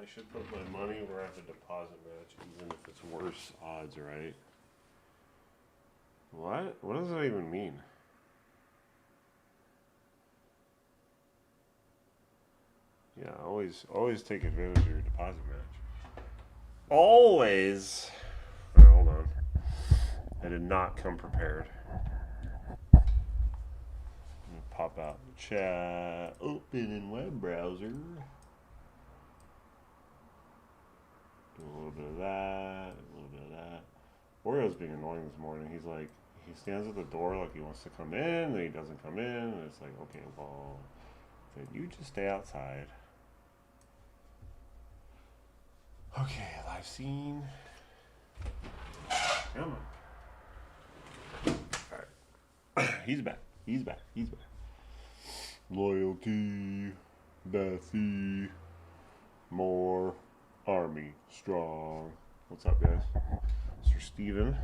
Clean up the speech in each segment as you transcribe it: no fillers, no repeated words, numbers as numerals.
I should put my money where I have a deposit match, even if it's worse odds, right? What? What does that even mean? Yeah, always take advantage of your deposit match. Always. Right, hold on. I did not come prepared. Pop out the chat. Open in web browser. Do a little bit of that. A little bit of that. Oreo's being annoying this morning. He's like, he stands at the door like he wants to come in, then he doesn't come in, and it's like, okay, well, then you just stay outside. Okay, live scene. Come on. Alright. He's back. He's back. He's back. Loyalty. Bethy. More. Army. Strong. What's up, guys? Mr. Steven.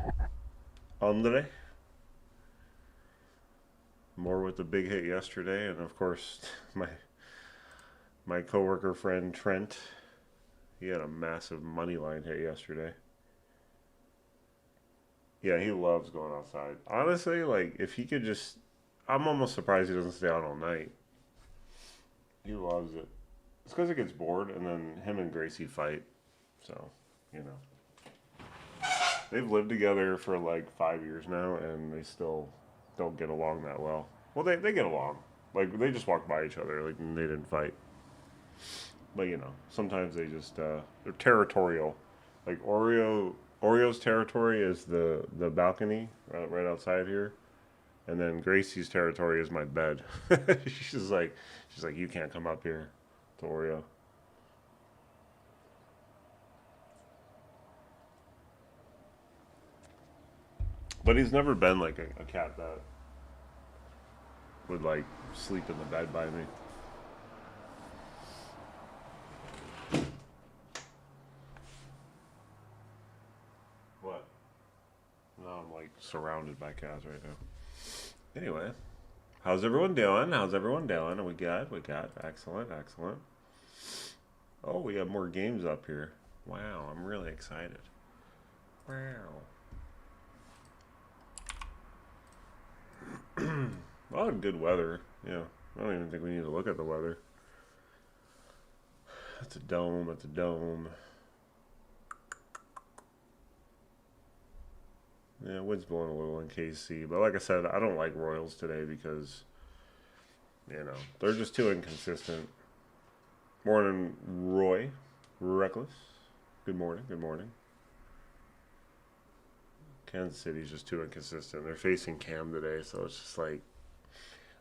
Andre. More with the big hit yesterday, and of course, my coworker friend Trent. He had a massive money line hit yesterday. Yeah, he loves going outside. Honestly, like, if he could just. I'm almost surprised he doesn't stay out all night. He loves it. It's because he gets bored, and then him and Gracie fight. So, you know. They've lived together for like 5 years now, and they still don't get along that well. Well, they get along. Like, they just walk by each other, like, and they didn't fight. But, you know, sometimes they just, they're territorial. Like, Oreo's territory is the balcony right outside here. And then Gracie's territory is my bed. she's like, you can't come up here to Oreo. But he's never been like a cat that would like sleep in the bed by me. What? No, I'm like surrounded by cats right now. Anyway, how's everyone doing? How's everyone doing? We got. Excellent, excellent. Oh, we have more games up here. Wow, I'm really excited. Wow. A lot of good weather. Yeah, I don't even think we need to look at the weather. That's a dome. That's a dome. Yeah, wind's blowing a little in KC, but like I said, I don't like Royals today because, you know, they're just too inconsistent. Morning, Roy. Reckless. Good morning. Good morning. Kansas City's just too inconsistent. They're facing Cam today, so it's just like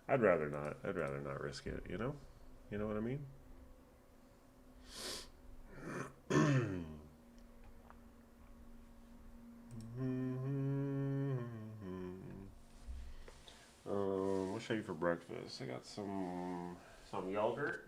I'd rather not. I'd rather not risk it. You know. You know what I mean? What should I eat for breakfast? I got some yogurt.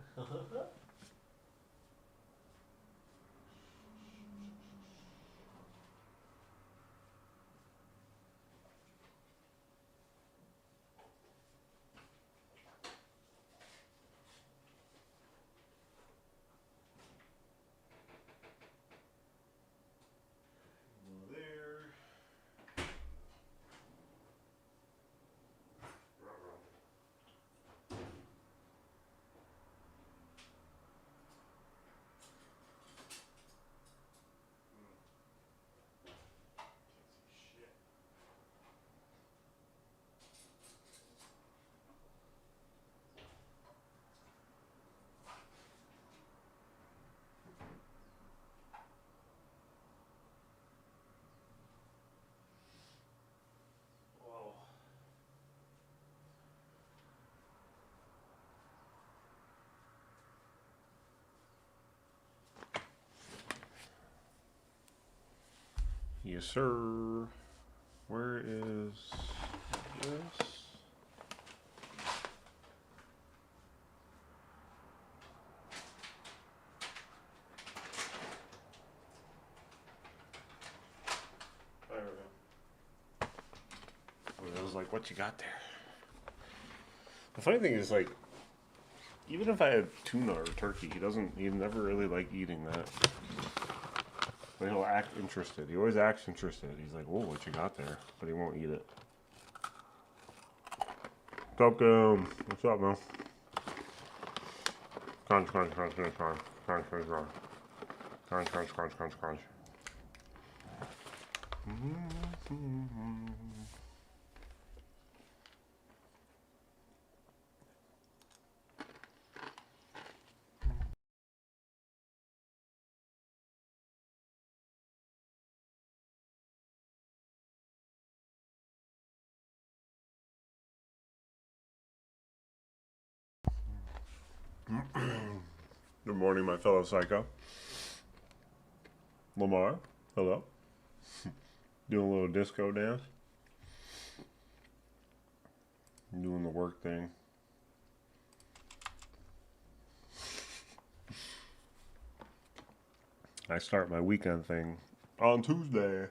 Yes, sir. Where is this? There we go. I was like, what you got there? The funny thing is, like, Even if I had tuna or turkey, he never really like eating that. But he'll act interested. He always acts interested. He's like, "Oh, what you got there?" But he won't eat it. Welcome. What's up, man? Crunch, crunch, crunch, crunch, crunch, crunch, crunch, crunch, crunch, crunch, crunch, crunch, crunch. Good morning, my fellow psycho. Lamar, hello. Doing a little disco dance. Doing the work thing. I start my weekend thing on Tuesday.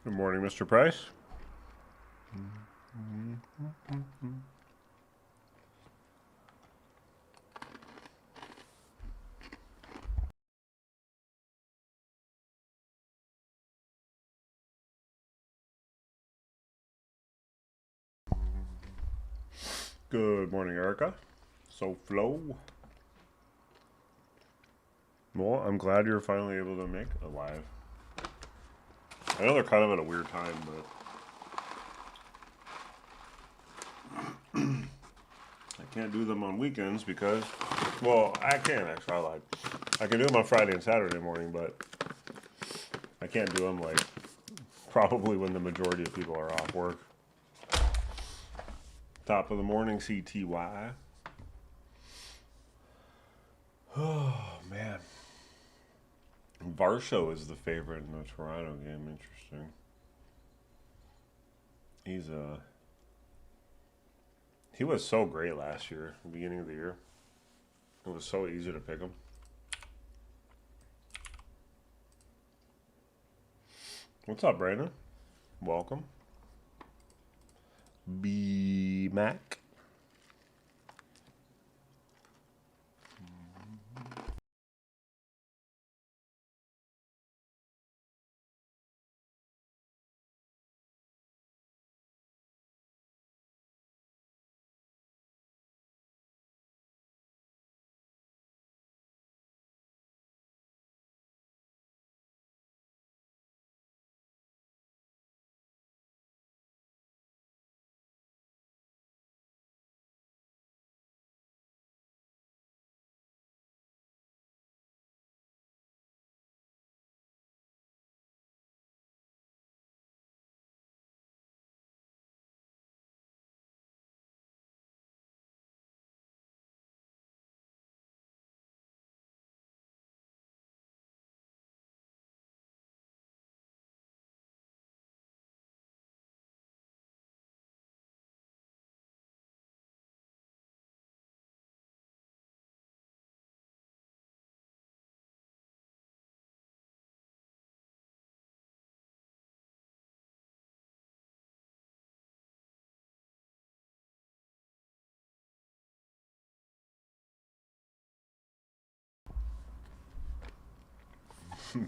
Good morning, Mr. Price. Good morning, Erica. So, Flo. Well, I'm glad you're finally able to make a live. I know they're kind of at a weird time, but I can't do them on weekends because, well, I can actually. I lied. I can do them on Friday and Saturday morning, but I can't do them like probably when the majority of people are off work. Top of the morning, CTY. Oh, man. Varsho is the favorite in the Toronto game. Interesting. He was so great last year, the beginning of the year. It was so easy to pick him. What's up, Brandon? Welcome. B Mac.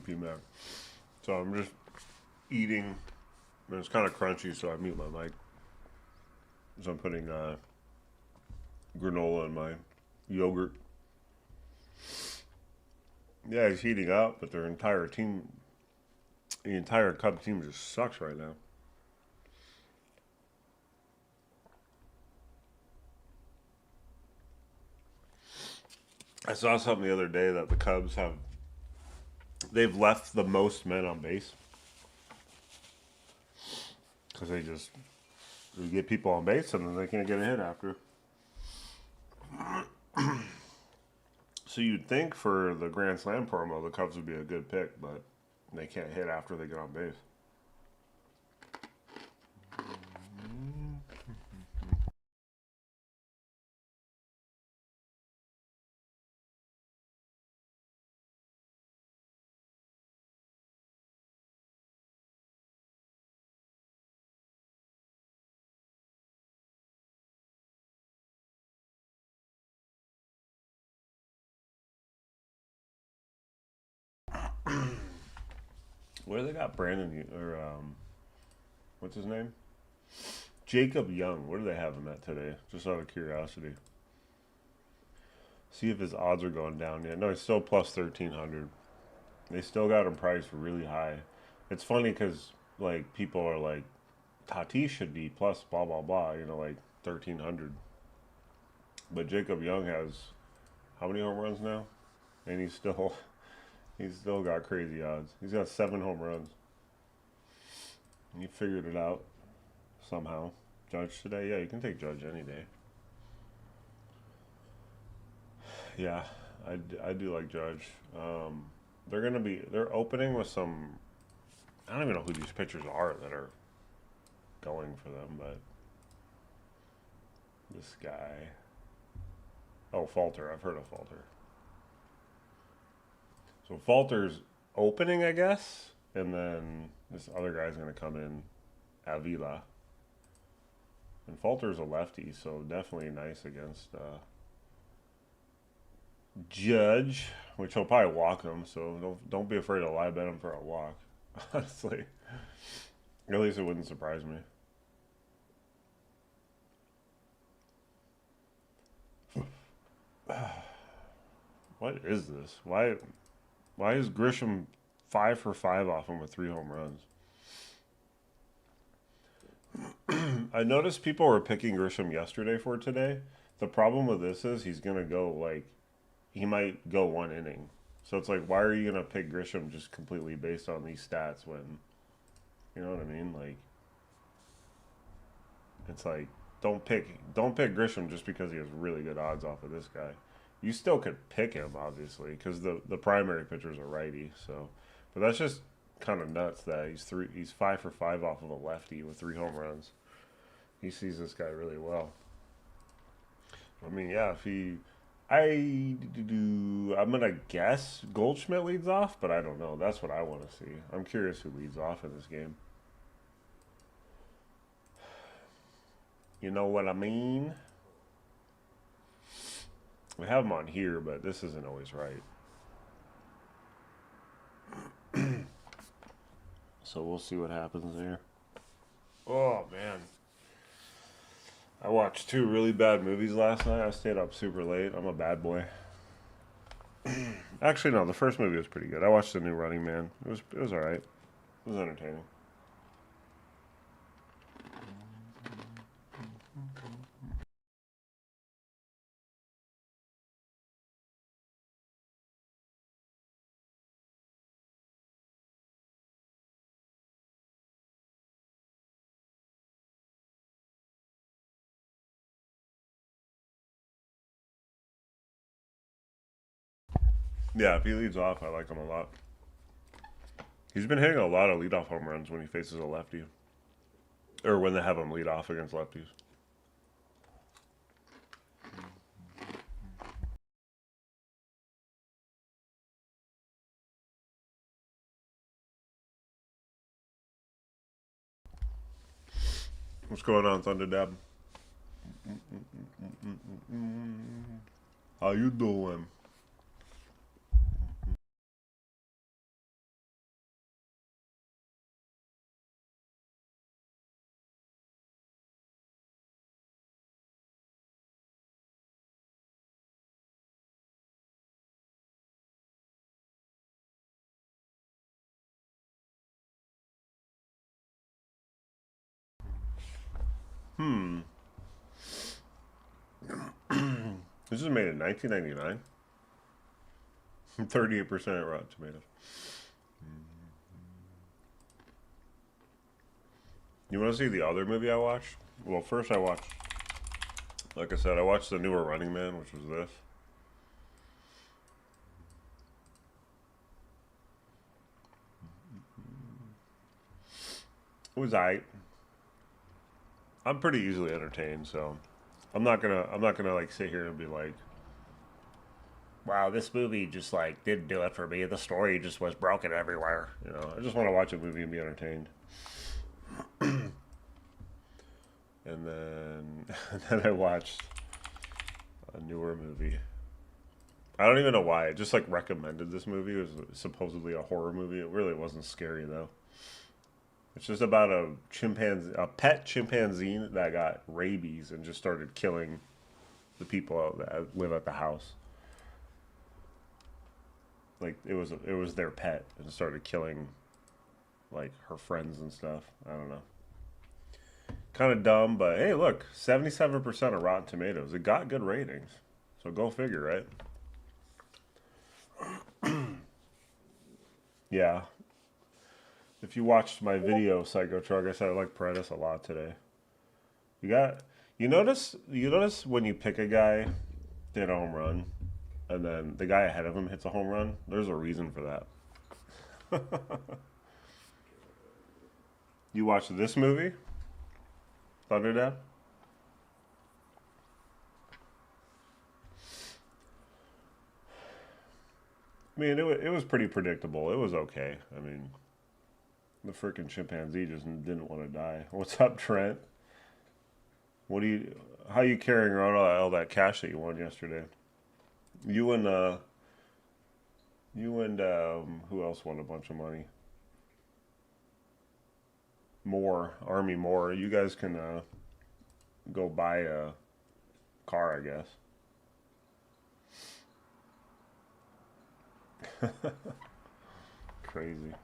B Mac. So I'm just eating. And it's kind of crunchy, so I mute my mic. So I'm putting granola in my yogurt. Yeah, he's heating up, but their entire team, the entire Cub team just sucks right now. I saw something the other day that the Cubs they've left the most men on base because they get people on base and then they can't get a hit after. So you'd think for the Grand Slam promo, the Cubs would be a good pick, but they can't hit after they get on base. Where they got Brandon or what's his name? Jacob Young. Where do they have him at today? Just out of curiosity. See if his odds are going down yet. No, he's still plus 1,300. They still got him priced really high. It's funny because like people are like Tatis should be plus blah blah blah. You know, like 1,300. But Jacob Young has how many home runs now? And he's still got crazy odds. He's got 7 home runs. He figured it out somehow. Judge today? Yeah, you can take Judge any day. Yeah, I do like Judge. They're opening with some. I don't even know who these pitchers are that are going for them, but this guy. Oh, Falter. I've heard of Falter. So Falter's opening, I guess, and then this other guy's gonna come in, Avila. And Falter's a lefty, so definitely nice against Judge, which he'll probably walk him. So don't be afraid to live bet him for a walk. Honestly, at least it wouldn't surprise me. What is this? Why is Grisham 5 for 5 off him with 3 home runs? I noticed people were picking Grisham yesterday for today. The problem with this is he's gonna go like he might go 1 inning. So it's like why are you gonna pick Grisham just completely based on these stats when you know what I mean? Like it's like don't pick Grisham just because he has really good odds off of this guy. You still could pick him obviously because the primary pitchers are righty. So, but that's just kind of nuts that he's 5 for 5 off of a lefty with 3 home runs. He sees this guy really well. I mean, yeah, if he, I'm gonna guess Goldschmidt leads off, but I don't know. That's what I want to see. I'm curious who leads off in this game. You know what I mean? We have him on here, but this isn't always right. So we'll see what happens there. Oh man, I watched 2 really bad movies last night. I stayed up super late. I'm a bad boy. Actually, no. The first movie was pretty good. I watched the new Running Man. It was all right. It was entertaining. Yeah, if he leads off, I like him a lot. He's been hitting a lot of leadoff home runs when he faces a lefty, or when they have him lead off against lefties. What's going on, Thunder Dab? How you doing? Hmm. This is made in 1999. 38% Rotten Tomatoes. You want to see the other movie I watched? Well, first I watched, like I said, I watched the newer Running Man, which was this. It was alright. I'm pretty easily entertained, so I'm not gonna like sit here and be like, wow, this movie just like didn't do it for me. The story just was broken everywhere. You know, I just want to watch a movie and be entertained. And then and then I watched a newer movie. I don't even know why. I just like recommended this movie. It was supposedly a horror movie. It really wasn't scary though. It's just about a chimpanzee, a pet chimpanzee that got rabies and just started killing the people that live at the house. Like it was their pet and started killing like her friends and stuff. I don't know. Kind of dumb, but hey, look, 77% of Rotten Tomatoes. It got good ratings. So go figure, right? Yeah. If you watched my video, Psycho Truck, I said I like Paredes a lot today. You got you notice when you pick a guy to hit a home run, and then the guy ahead of him hits a home run. There's a reason for that. You watched this movie, Thunder Dad? I mean, it was pretty predictable. It was okay. I mean, the freaking chimpanzee just didn't want to die. What's up, Trent? What do you? How you carrying around all that cash that you won yesterday? You and who else won a bunch of money? More Army More. You guys can go buy a car, I guess. Crazy.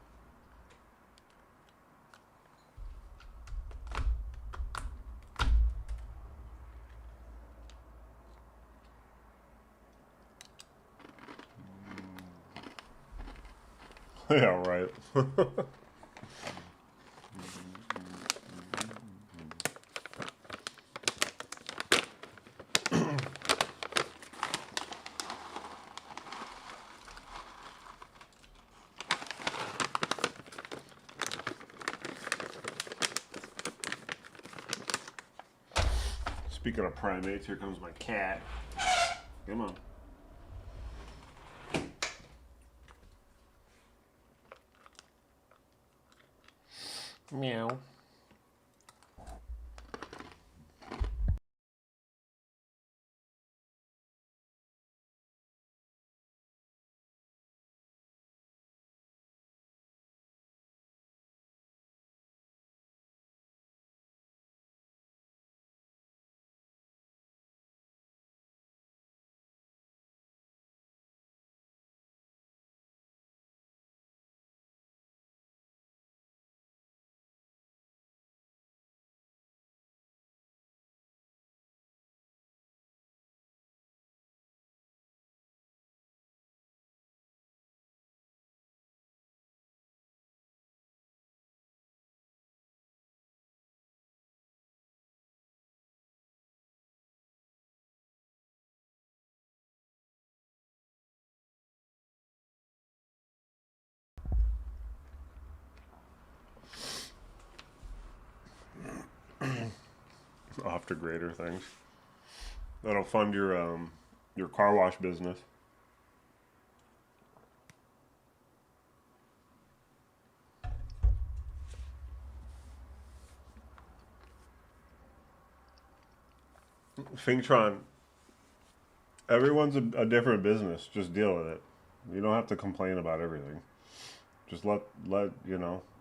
Yeah, right. Speaking of primates, here comes my cat. Come on. Meow. Off to greater things. That'll fund your car wash business. Fingtron, everyone's a different business. Just deal with it. You don't have to complain about everything. Just let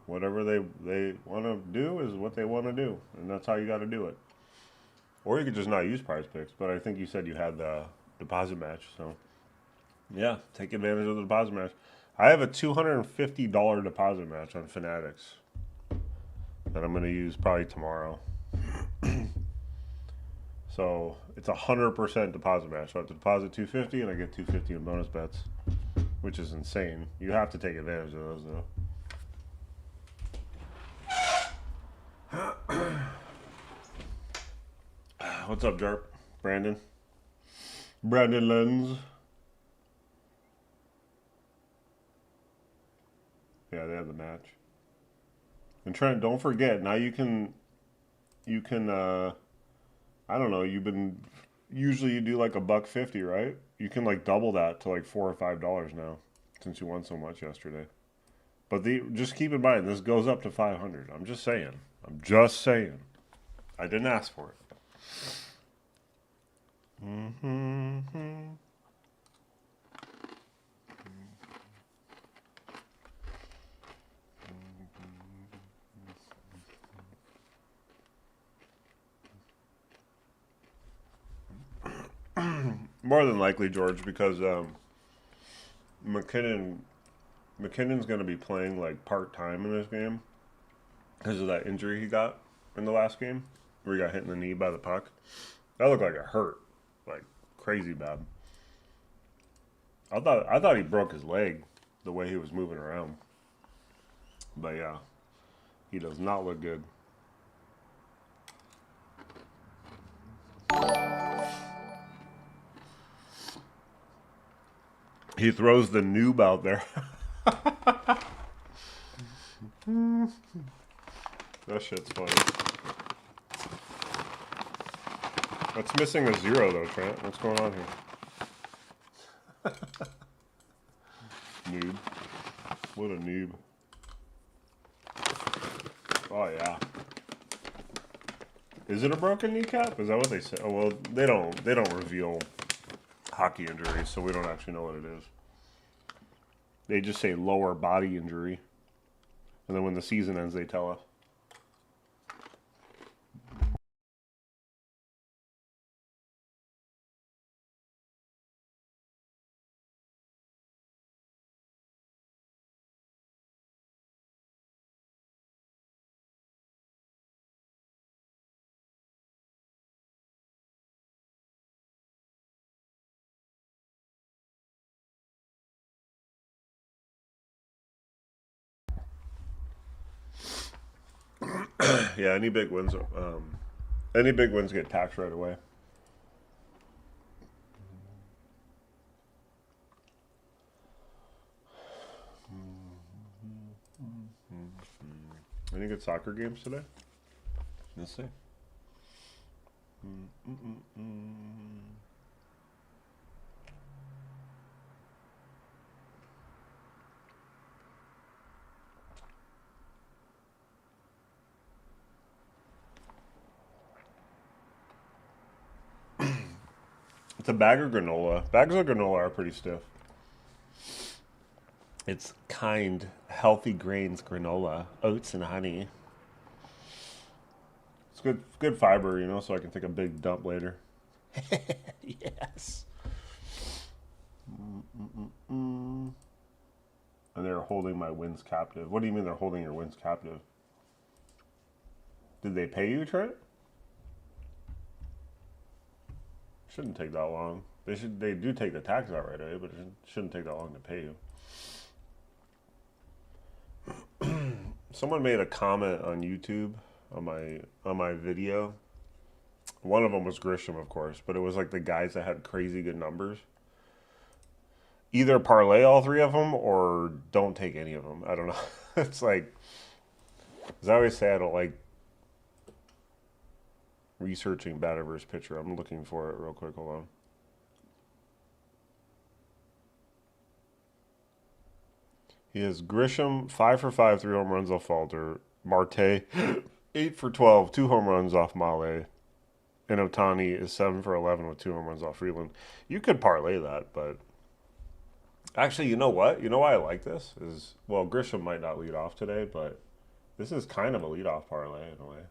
whatever they want to do is what they want to do, and that's how you got to do it. Or you could just not use Prize Picks. But I think you said you had the deposit match, so yeah, take advantage of the deposit match. I have a $250 deposit match on Fanatics that I'm going to use probably tomorrow. So it's 100% deposit match. So I have to deposit 250 and I get 250 in bonus bets, which is insane. You have to take advantage of those though. What's up, Jarp? Brandon? Brandon Lenz. Yeah, they have the match. And Trent, don't forget, now you can I don't know, you've been usually you do like a buck 50, right? You can like double that to like $4 or $5 now since you won so much yesterday. But just keep in mind this goes up to 500. I'm just saying. I'm just saying. I didn't ask for it. More than likely, George, because McKinnon McKinnon's going to be playing like part time in this game because of that injury he got in the last game where he got hit in the knee by the puck. That looked like it hurt, like crazy bad. I thought he broke his leg the way he was moving around. But yeah, he does not look good. He throws the noob out there. That shit's funny. That's missing a zero though, Trent. What's going on here? Noob. What a noob. Oh yeah. Is it a broken kneecap? Is that what they say? Oh well, they don't reveal hockey injuries, so we don't actually know what it is. They just say lower body injury, and then when the season ends, they tell us. Yeah, any big wins get taxed right away. Any good soccer games today? Let's see. It's a bag of granola. Bags of granola are pretty stiff. It's kind, healthy grains granola, oats and honey. It's good fiber, you know, so I can take a big dump later. Yes. And they're holding my wins captive. What do you mean they're holding your wins captive? Did they pay you, Trent? Shouldn't take that long. They do take the tax out right away, but it shouldn't take that long to pay you. Someone made a comment on YouTube on my video. One of them was Grisham, of course, but it was like the guys that had crazy good numbers. Either parlay all three of them or don't take any of them. I don't know. It's like, as I always say, I don't like researching batter versus pitcher. I'm looking for it real quick. Hold on. He has Grisham 5 for 5, 3 home runs off Falter. Marte 8 for 12, 2 home runs off Male. And Otani is 7 for 11 with 2 home runs off Freeland. You could parlay that, but actually, you know what? You know why I like this is, well, Grisham might not lead off today, but this is kind of a leadoff parlay in a way.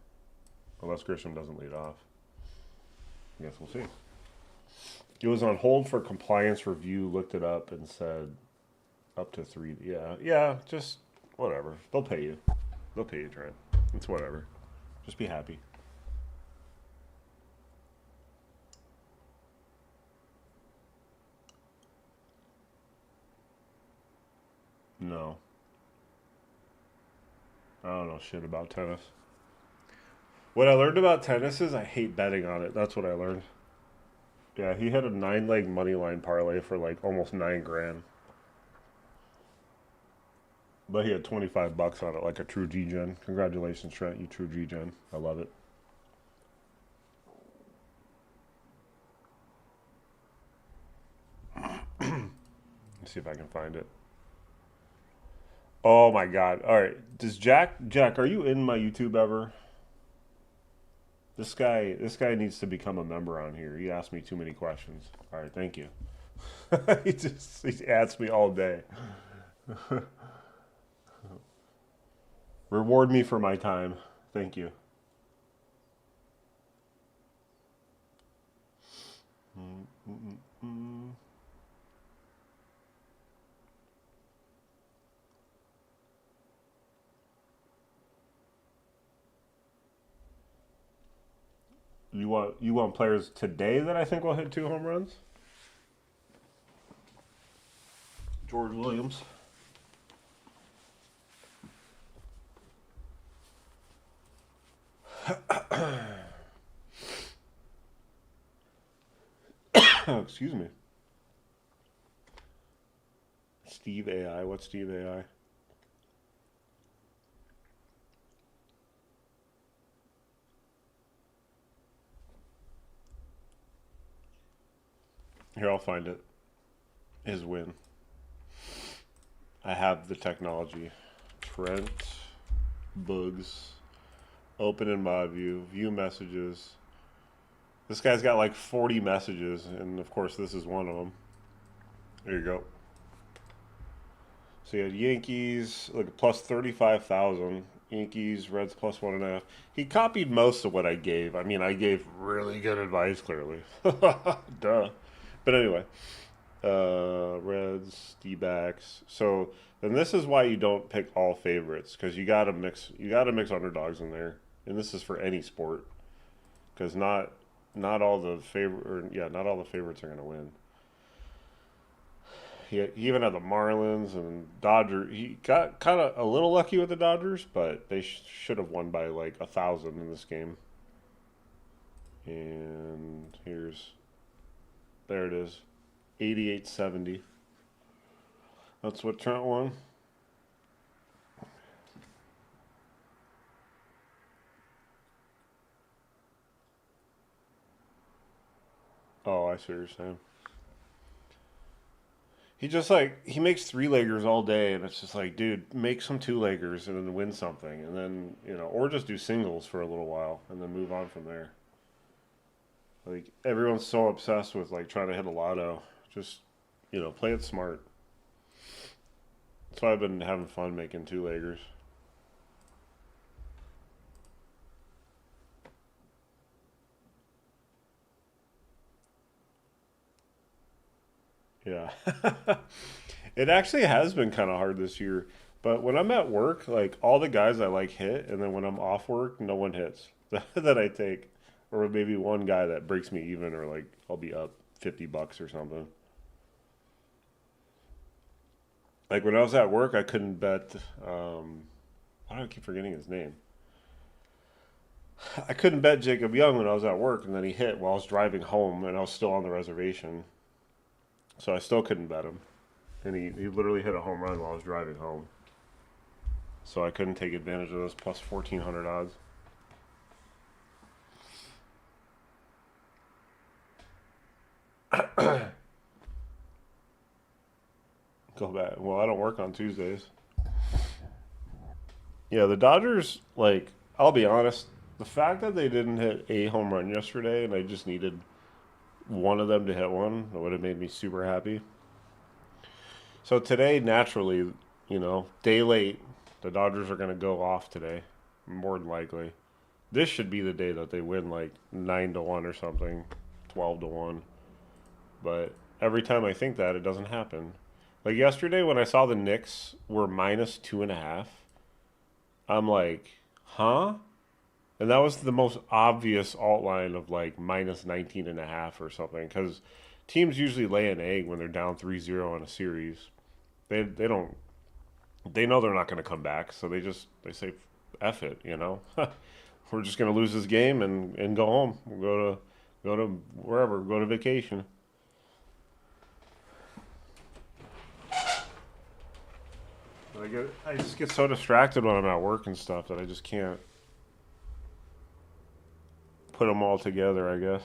Unless Grisham doesn't lead off. I guess we'll see. It was on hold for compliance review, looked it up, and said up to 3. Yeah, just whatever. They'll pay you. They'll pay you, Trent. It's whatever. Just be happy. No. I don't know shit about tennis. What I learned about tennis is I hate betting on it. That's what I learned. Yeah, he had a 9-leg money line parlay for like almost 9 grand. But he had $25 on it, like a true G-Gen. Congratulations, Trent, you true G-Gen. I love it. Let's see if I can find it. Oh my God! All right, does Jack? Are you in my YouTube ever? This guy needs to become a member on here. He asked me too many questions. All right, thank you. He asks me all day. Reward me for my time. Thank you. You want players today that I think will hit 2 home runs? George Williams. Excuse me. Steve AI. What's Steve AI? Here, I'll find it. His win. I have the technology. Trent Boogs. Open in mod view. View messages. This guy's got like 40 messages, and of course, this is one of them. There you go. So you had Yankees, like plus 35,000. Yankees, Reds plus 1.5. He copied most of what I gave. I mean, I gave really good advice, clearly. Duh. But anyway, Reds, D-backs. So then this is why you don't pick all favorites, because you gotta mix. You gotta mix underdogs in there, and this is for any sport, because not all the not all the favorites are gonna win. He even had the Marlins and Dodgers. He got kind of a little lucky with the Dodgers, but they should have won by like 1,000 in this game. And there it is, 88-70. That's what Trent won. Oh, I see what you're saying. He makes 3-leggers all day, and it's just like, dude, make some 2-leggers and then win something, and then or just do singles for a little while and then move on from there. Like everyone's so obsessed with like trying to hit a lotto, just play it smart. That's why I've been having fun making 2-leggers. Yeah. It actually has been kind of hard this year. But when I'm at work, like all the guys I like hit, and then when I'm off work, no one hits that I take, or maybe one guy that breaks me even, or like I'll be up $50 or something. Like when I was at work, I couldn't bet. I don't keep forgetting his name. I couldn't bet Jacob Young when I was at work, and then he hit while I was driving home, and I was still on the reservation, so I still couldn't bet him. And he literally hit a home run while I was driving home. So I couldn't take advantage of those plus 1,400 odds. Go back. Well, I don't work on Tuesdays. Yeah, the Dodgers, like, I'll be honest, the fact that they didn't hit a home run yesterday and I just needed one of them to hit one, that would have made me super happy. So today, naturally, day late, the Dodgers are going to go off today, more than likely. This should be the day that they win like 9-1 or something, 12-1. But every time I think that, it doesn't happen. Like yesterday, when I saw the Knicks were minus 2.5, I'm like, huh? And that was the most obvious alt line of like minus 19.5 or something. Because teams usually lay an egg when they're down 3-0 in a series. They don't they know they're not going to come back, so they say, "F it." We're just going to lose this game and go home. We'll go to wherever, go to vacation. I just get so distracted when I'm at work and stuff that I just can't put them all together, I guess.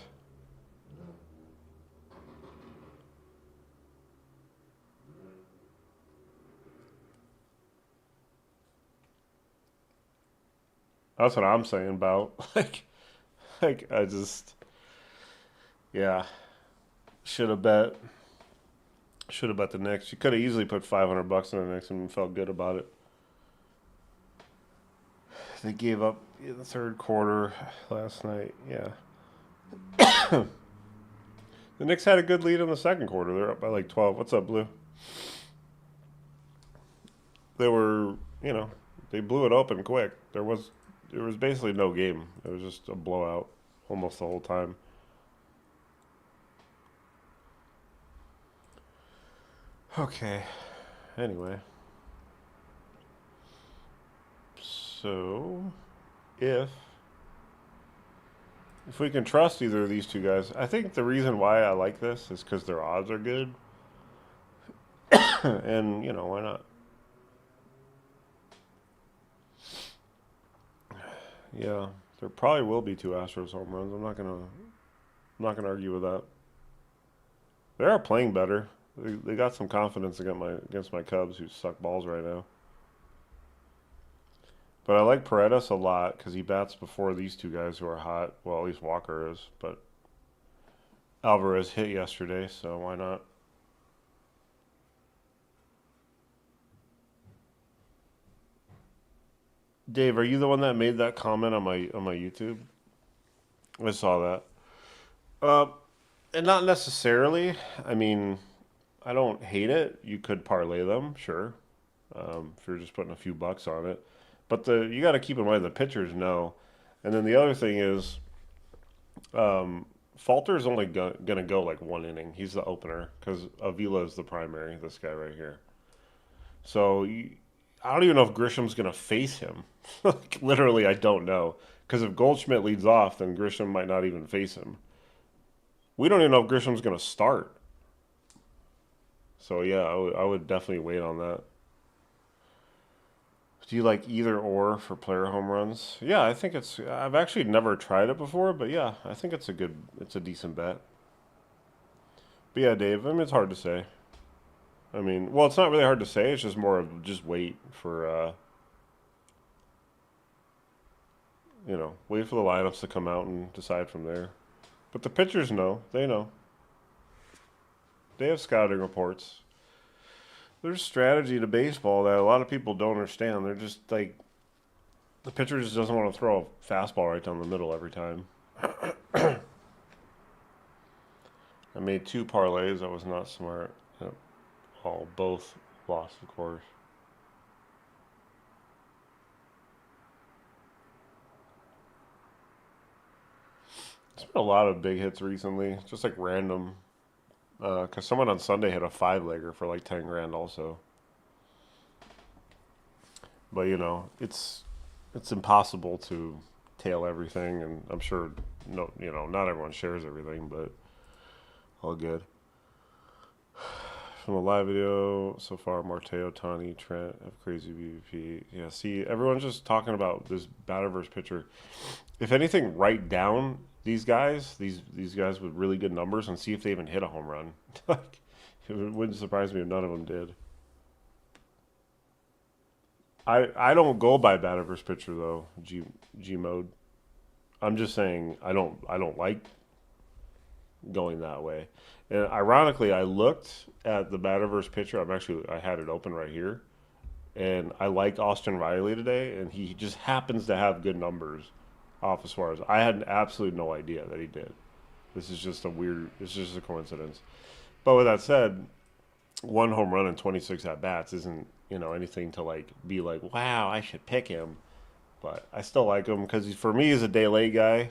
That's what I'm saying about like I just yeah should have bet should have bet the Knicks. You could have easily put 500 bucks in the Knicks and felt good about it. They gave up in the third quarter last night. Yeah, The Knicks had a good lead in the second quarter. They're up by like 12. What's up, Blue? They were, they blew it open quick. There was basically no game. It was just a blowout almost the whole time. Okay. Anyway, so if we can trust either of these two guys, I think the reason why I like this is because their odds are good, and why not? Yeah, there probably will be two Astros home runs. I'm not gonna argue with that. They are playing better. They got some confidence against my Cubs, who suck balls right now. But I like Paredes a lot because he bats before these two guys who are hot. Well, at least Walker is, but Alvarez hit yesterday, so why not? Dave, are you the one that made that comment on my YouTube? I saw that. Uh, and not necessarily. I mean, I don't hate it. You could parlay them, sure, if you're just putting a few bucks on it. But you got to keep in mind the pitchers know. And then the other thing is, Falter is only gonna go like one inning. He's the opener because Avila is the primary. This guy right here. So I don't even know if Grisham's gonna face him. Like, literally, I don't know because if Goldschmidt leads off, then Grisham might not even face him. We don't even know if Grisham's gonna start. So yeah, I would definitely wait on that. Do you like either or for player home runs? Yeah, I think it's. I've actually never tried it before, but yeah, I think it's a decent bet. But yeah, Dave, I mean, it's hard to say. I mean, well, it's not really hard to say. It's just more of just wait for, wait for the lineups to come out and decide from there. But the pitchers know. They know. They have scouting reports. There's strategy to baseball that a lot of people don't understand. They're just like the pitcher just doesn't want to throw a fastball right down the middle every time. I made two parlays. That was not smart. Yep. Oh, both lost, of course. There's been a lot of big hits recently, just like random. Because someone on Sunday hit a five legger for like 10 grand also. But it's impossible to tail everything, and I'm sure no, not everyone shares everything, but all good. From the live video so far, Marte, Tani, Trent have crazy BVP. Yeah, see, everyone's just talking about this batter versus pitcher. If anything, write down these guys, these guys with really good numbers, and see if they even hit a home run. Like, it wouldn't surprise me if none of them did. I don't go by batter versus pitcher though. G mode. I'm just saying I don't like going that way. And ironically, I looked at the batter versus pitcher. I had it open right here, and I liked Austin Riley today, and he just happens to have good numbers off as far as I had absolutely no idea that he did. This is just a weird. It's just a coincidence. But with that said, one home run and 26 at bats isn't anything to like be like, wow, I should pick him. But I still like him because for me he's a day late guy,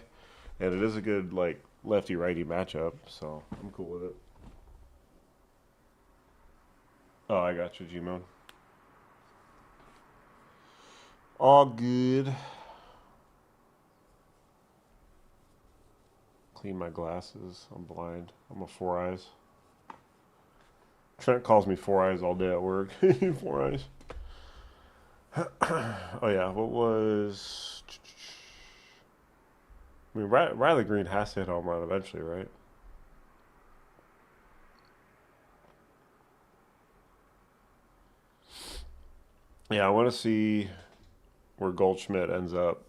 and it is a good like lefty righty matchup. So I'm cool with it. Oh, I got you, Gmo. All good. Clean my glasses. I'm blind. I'm a four eyes. Trent calls me four eyes all day at work. Four eyes. Oh yeah, what was? I mean, Riley Green has to hit home run eventually, right? Yeah, I want to see where Goldschmidt ends up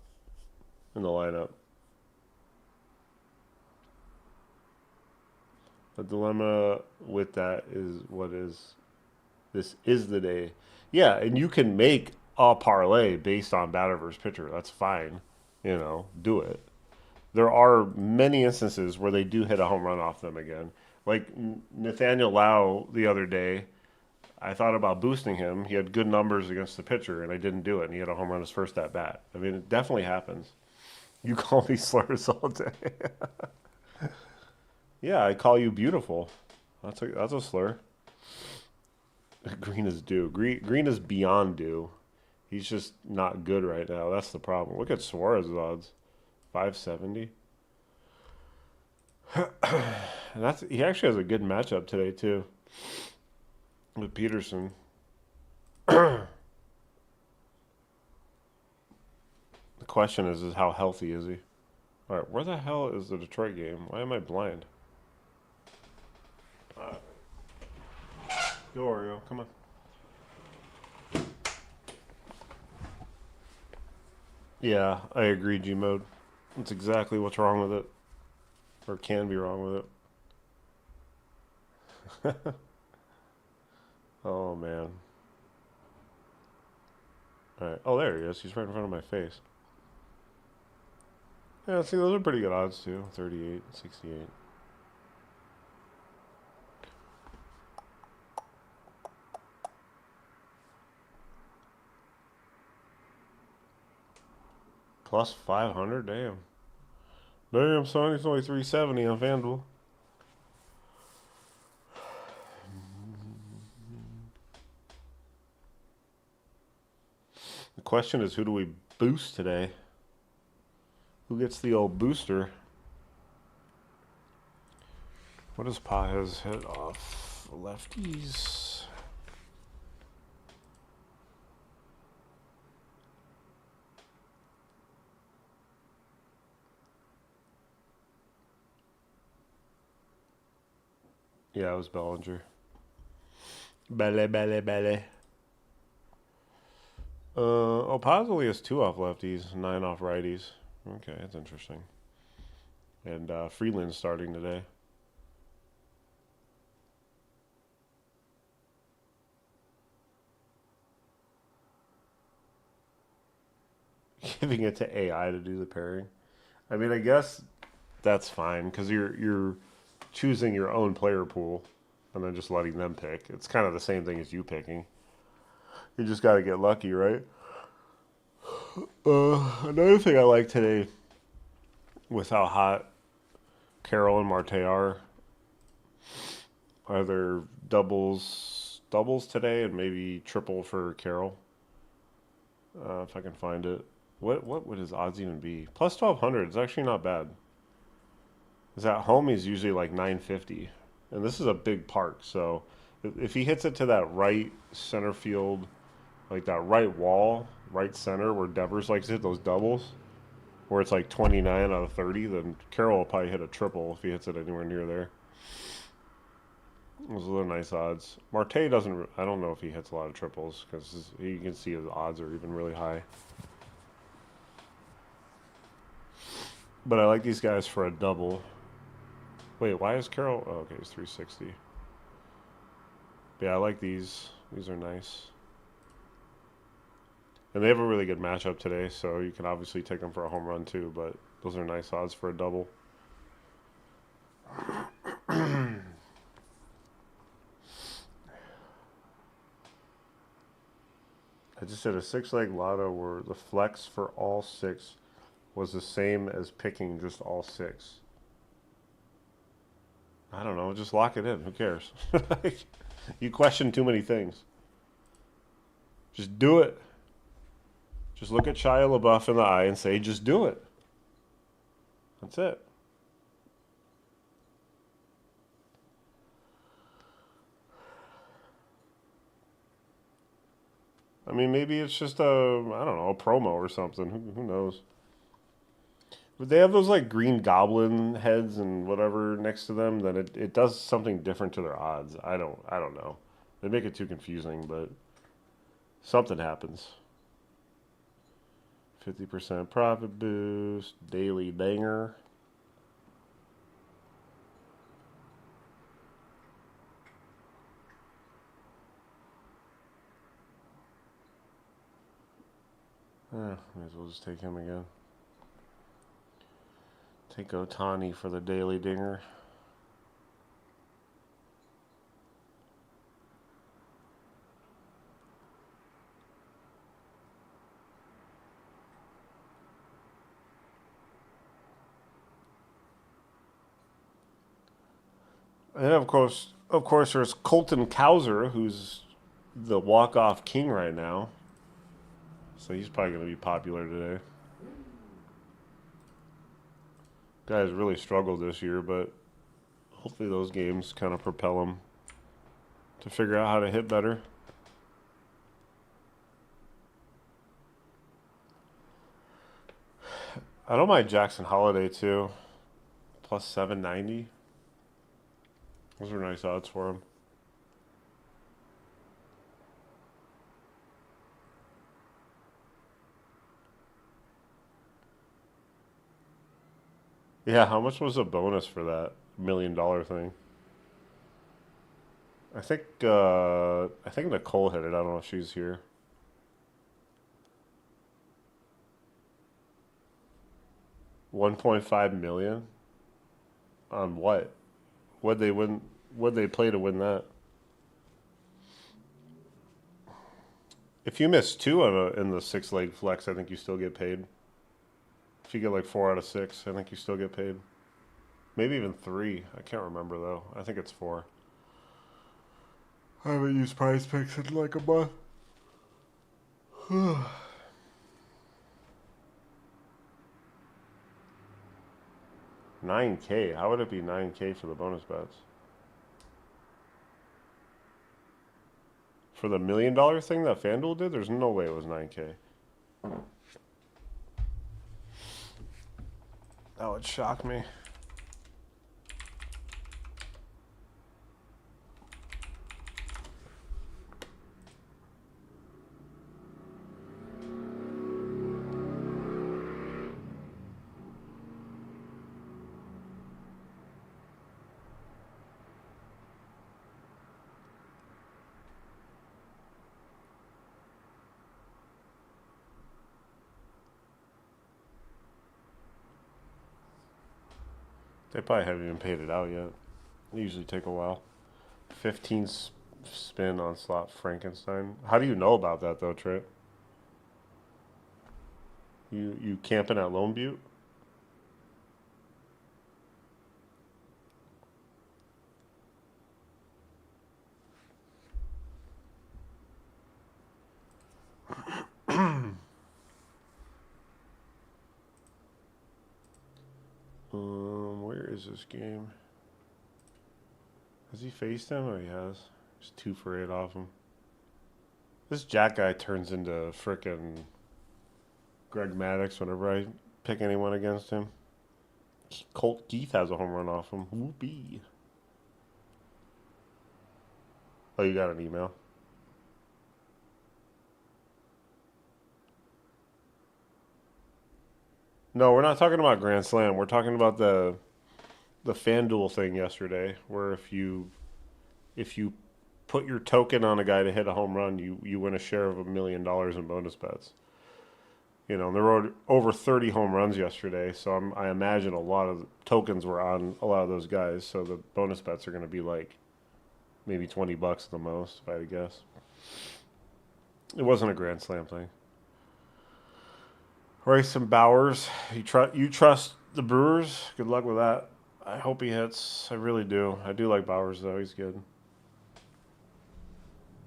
in the lineup. The dilemma with that is what is this is the day. Yeah, and you can make a parlay based on batter versus pitcher. That's fine. Do it. There are many instances where they do hit a home run off them again. Like Nathaniel Lau the other day, I thought about boosting him. He had good numbers against the pitcher, and I didn't do it. And he had a home run his first at bat. I mean, it definitely happens. You call me slurs all day. Yeah, I call you beautiful. That's a slur. Green is due. Green is beyond due. He's just not good right now. That's the problem. Look at Suarez's odds, 570. And he actually has a good matchup today too with Peterson. The question is how healthy is he? All right, where the hell is the Detroit game? Why am I blind? Go Oreo, come on. Yeah, I agree, G mode. That's exactly what's wrong with it, or can be wrong with it. Oh man. All right. Oh, there he is. He's right in front of my face. Yeah, see, those are pretty good odds too. 38, 68. Plus 500? Damn. Damn, son, it's only 370 on FanDuel. The question is, who do we boost today? Who gets the old booster? What does Paez hit off? Lefties. Yeah, it was Bellinger. Belle. Paez only has 2 off lefties, 9 off righties. Okay, that's interesting. And Freeland's starting today. Giving it to AI to do the pairing. I mean, I guess that's fine because you're choosing your own player pool and then just letting them pick. It's kind of the same thing as you picking. You just got to get lucky, right? Another thing I like today with how hot Carroll and Marte are there doubles today and maybe triple for Carroll? If I can find it. What would his odds even be? Plus 1200 is actually not bad. Because at home he's usually like 950, and this is a big park. So if he hits it to that right center field, like that right wall, right center where Devers likes to hit those doubles, where it's like 29 out of 30, then Carroll will probably hit a triple if he hits it anywhere near there. Those are nice odds. Marte doesn't. I don't know if he hits a lot of triples because you can see his odds are even really high. But I like these guys for a double. Wait, why is Carroll? Oh, okay, it's 360. Yeah, I like these. These are nice. And they have a really good matchup today, so you can obviously take them for a home run too, but those are nice odds for a double. I just did a 6-leg lotto where the flex for all 6 was the same as picking just all 6. I don't know, just lock it in. Who cares? You question too many things. Just do it. Just look at Shia LaBeouf in the eye and say, just do it. That's it. I mean, maybe it's just I don't know, a promo or something. Who knows? But they have those like green goblin heads and whatever next to them, then it does something different to their odds. I don't know. They make it too confusing, but something happens. 50% profit boost, daily banger. Might as well just take him again. Take Otani for the daily dinger. And of course, there's Colton Cowser, who's the walk-off king right now. So he's probably going to be popular today. Guys really struggled this year, but hopefully those games kind of propel him to figure out how to hit better. I don't mind Jackson Holiday too. Plus 790. Those are nice odds for him. Yeah, how much was the bonus for that $1 million thing? I think Nicole hit it. I don't know if she's here. 1.5 million on what? What'd they win? What'd they play to win that? If you miss two in the 6 leg flex, I think you still get paid. If you get like 4 out of 6, I think you still get paid. Maybe even 3. I can't remember though. I think it's 4. I haven't used Prize Picks in like a month. 9K. How would it be 9K for the bonus bets? For the $1 million thing that FanDuel did, there's no way it was 9K. That would shock me. They probably haven't even paid it out yet. They usually take a while. 15 spin on slot Frankenstein. How do you know about that though, Trip? You camping at Lone Butte? Where is this game? Has he faced him? Oh, he has. He's 2 for 8 off him. This Jack guy turns into frickin' Greg Maddux whenever I pick anyone against him. Colt Keith has a home run off him. Whoopee. Oh, you got an email? No, we're not talking about Grand Slam. We're talking about the FanDuel thing yesterday, where if you put your token on a guy to hit a home run, you win a share of $1 million in bonus bets. You know, there were over 30 home runs yesterday, so I imagine a lot of tokens were on a lot of those guys. So the bonus bets are going to be like maybe $20 the most, if I had to guess. It wasn't a Grand Slam thing. Royce and Bowers, you trust the Brewers? Good luck with that. I hope he hits. I really do. I do like Bowers though. He's good.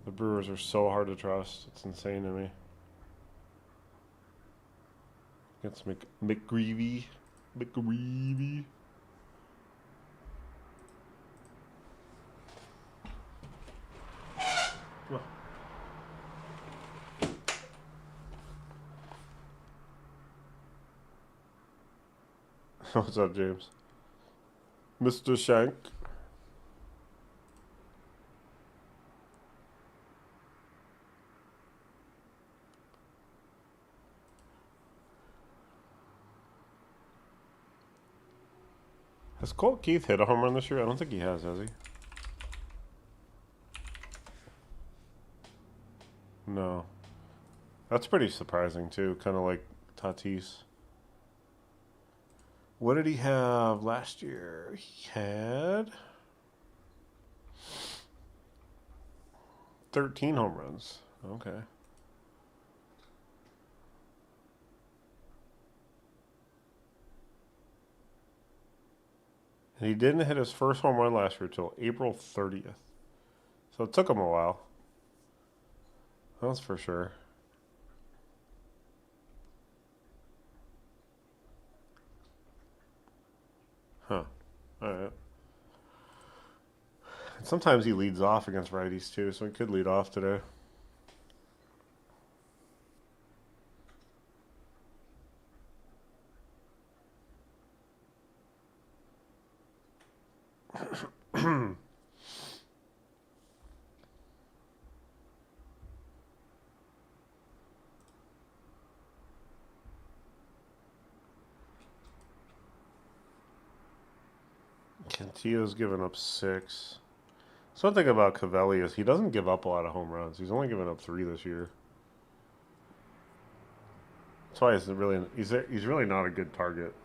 The Brewers are so hard to trust. It's insane to me. It's McGreevy. McGreevy. What's up, James? Mr. Shank. Has Colt Keith hit a home run this year? I don't think he has he? No. That's pretty surprising, too. Kind of like Tatis. What did he have last year? He had 13 home runs. Okay. And he didn't hit his first home run last year till April 30th. So it took him a while. That's for sure. Huh. All right. Sometimes he leads off against righties too, so he could lead off today. Cantillo's given up 6. So one thing about Cavelli is he doesn't give up a lot of home runs. He's only given up 3 this year. That's why he's really not a good target.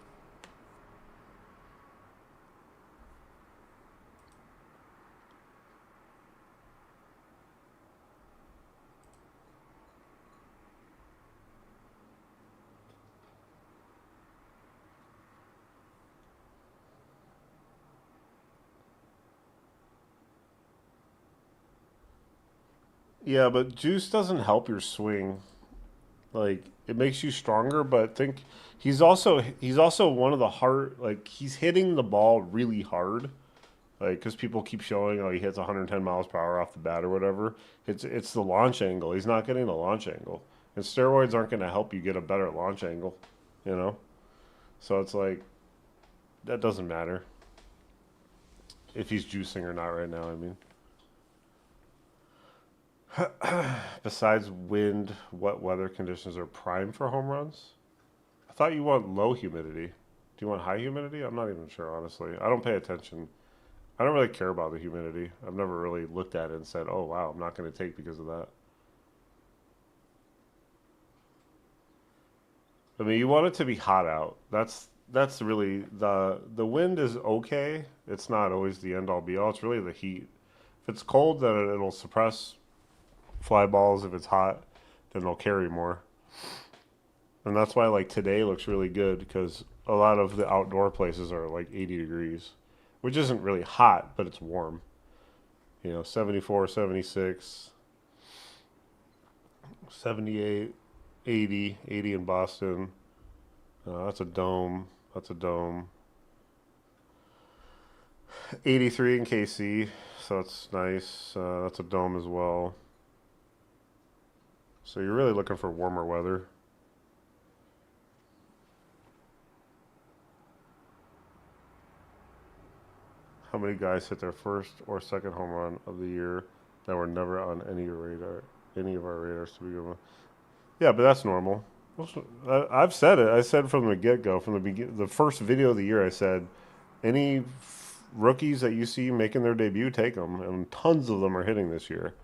Yeah, but juice doesn't help your swing. Like it makes you stronger, but think he's also one of the hard like he's hitting the ball really hard. Like because people keep showing he hits 110 miles per hour off the bat or whatever. It's the launch angle. He's not getting the launch angle, and steroids aren't going to help you get a better launch angle. You know, so it's like that doesn't matter if he's juicing or not right now. I mean. Besides wind, what weather conditions are prime for home runs? I thought you want low humidity. Do you want high humidity? I'm not even sure, honestly. I don't pay attention. I don't really care about the humidity. I've never really looked at it and said, "Oh wow, I'm not going to take because of that." I mean, you want it to be hot out. That's really the wind is okay. It's not always the end all be all. It's really the heat. If it's cold, then it'll suppress fly balls. If it's hot, then they'll carry more. And that's why like today looks really good because a lot of the outdoor places are like 80 degrees, which isn't really hot, but it's warm. 74, 76, 78, 80, 80 in Boston. That's a dome. That's a dome. 83 in KC, so that's nice. That's a dome as well. So you're really looking for warmer weather. How many guys hit their first or second home run of the year that were never on any of our radars to begin with? Yeah, but that's normal. I've said it. I said from the get go, from the first video of the year, I said any rookies that you see making their debut, take them, and tons of them are hitting this year.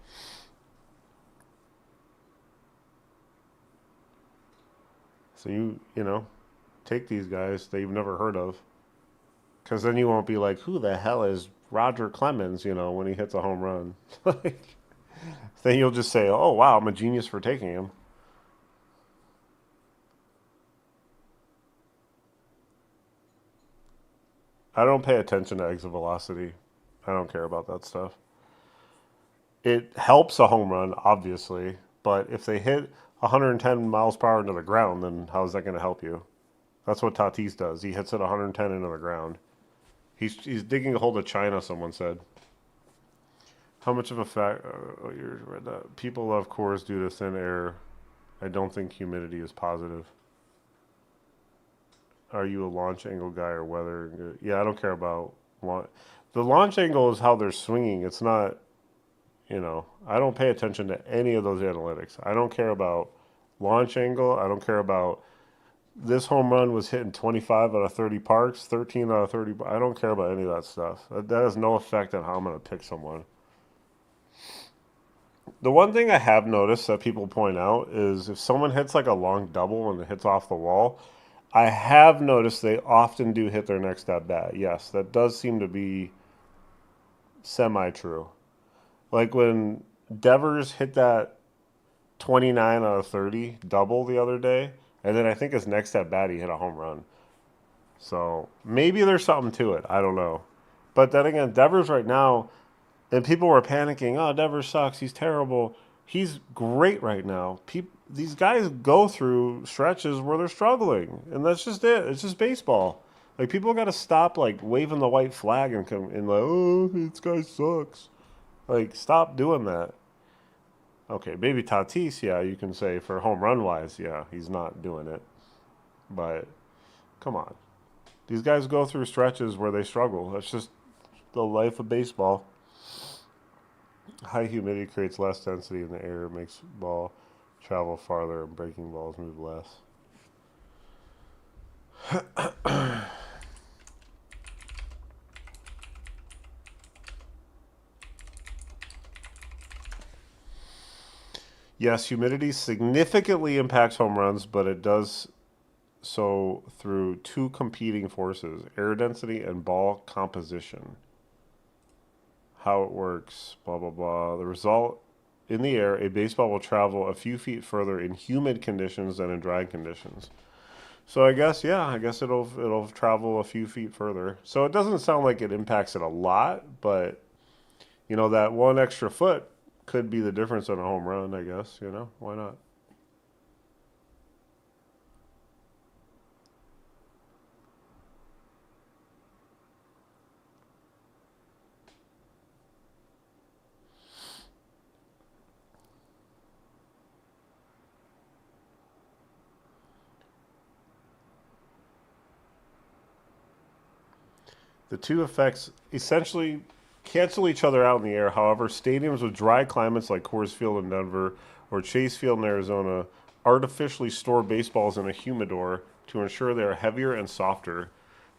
So you take these guys that you've never heard of, because then you won't be like, who the hell is Roger Clemens? When he hits a home run, like then you'll just say, oh wow, I'm a genius for taking him. I don't pay attention to exit velocity. I don't care about that stuff. It helps a home run, obviously, but if they hit 110 miles per hour into the ground, then how is that going to help you? That's what Tatis does. He hits it 110 into the ground. He's digging a hole to China. Someone said. How much of a fact? You read that. People love cores due to thin air. I don't think humidity is positive. Are you a launch angle guy or weather? Yeah, I don't care about launch. The launch angle is how they're swinging. It's not. I don't pay attention to any of those analytics. I don't care about launch angle. I don't care about this home run was hitting 25 out of 30 parks, 13 out of 30. I don't care about any of that stuff. That has no effect on how I'm going to pick someone. The one thing I have noticed that people point out is if someone hits like a long double and it hits off the wall, I have noticed they often do hit their next at bat. Yes, that does seem to be semi true. Like when Devers hit that 29 out of 30 double the other day, and then I think his next at bat he hit a home run. So maybe there's something to it. I don't know. But then again, Devers right now, and people were panicking. Oh, Devers sucks. He's terrible. He's great right now. These guys go through stretches where they're struggling, and that's just it. It's just baseball. Like people got to stop like waving the white flag and come and like, oh, this guy sucks. Like stop doing that. Okay, maybe Tatis, yeah, you can say for home run wise, yeah, he's not doing it. But come on, these guys go through stretches where they struggle. That's just the life of baseball. High humidity creates less density in the air, makes ball travel farther, and breaking balls move less. Yes, humidity significantly impacts home runs, but it does so through two competing forces: air density and ball composition. How it works, blah, blah, blah. The result: in the air, a baseball will travel a few feet further in humid conditions than in dry conditions. So I guess, yeah, I guess it'll travel a few feet further. So it doesn't sound like it impacts it a lot, but that one extra foot could be the difference in a home run. I guess why not? The two effects essentially cancel each other out in the air. However, stadiums with dry climates like Coors Field in Denver or Chase Field in Arizona artificially store baseballs in a humidor to ensure they are heavier and softer.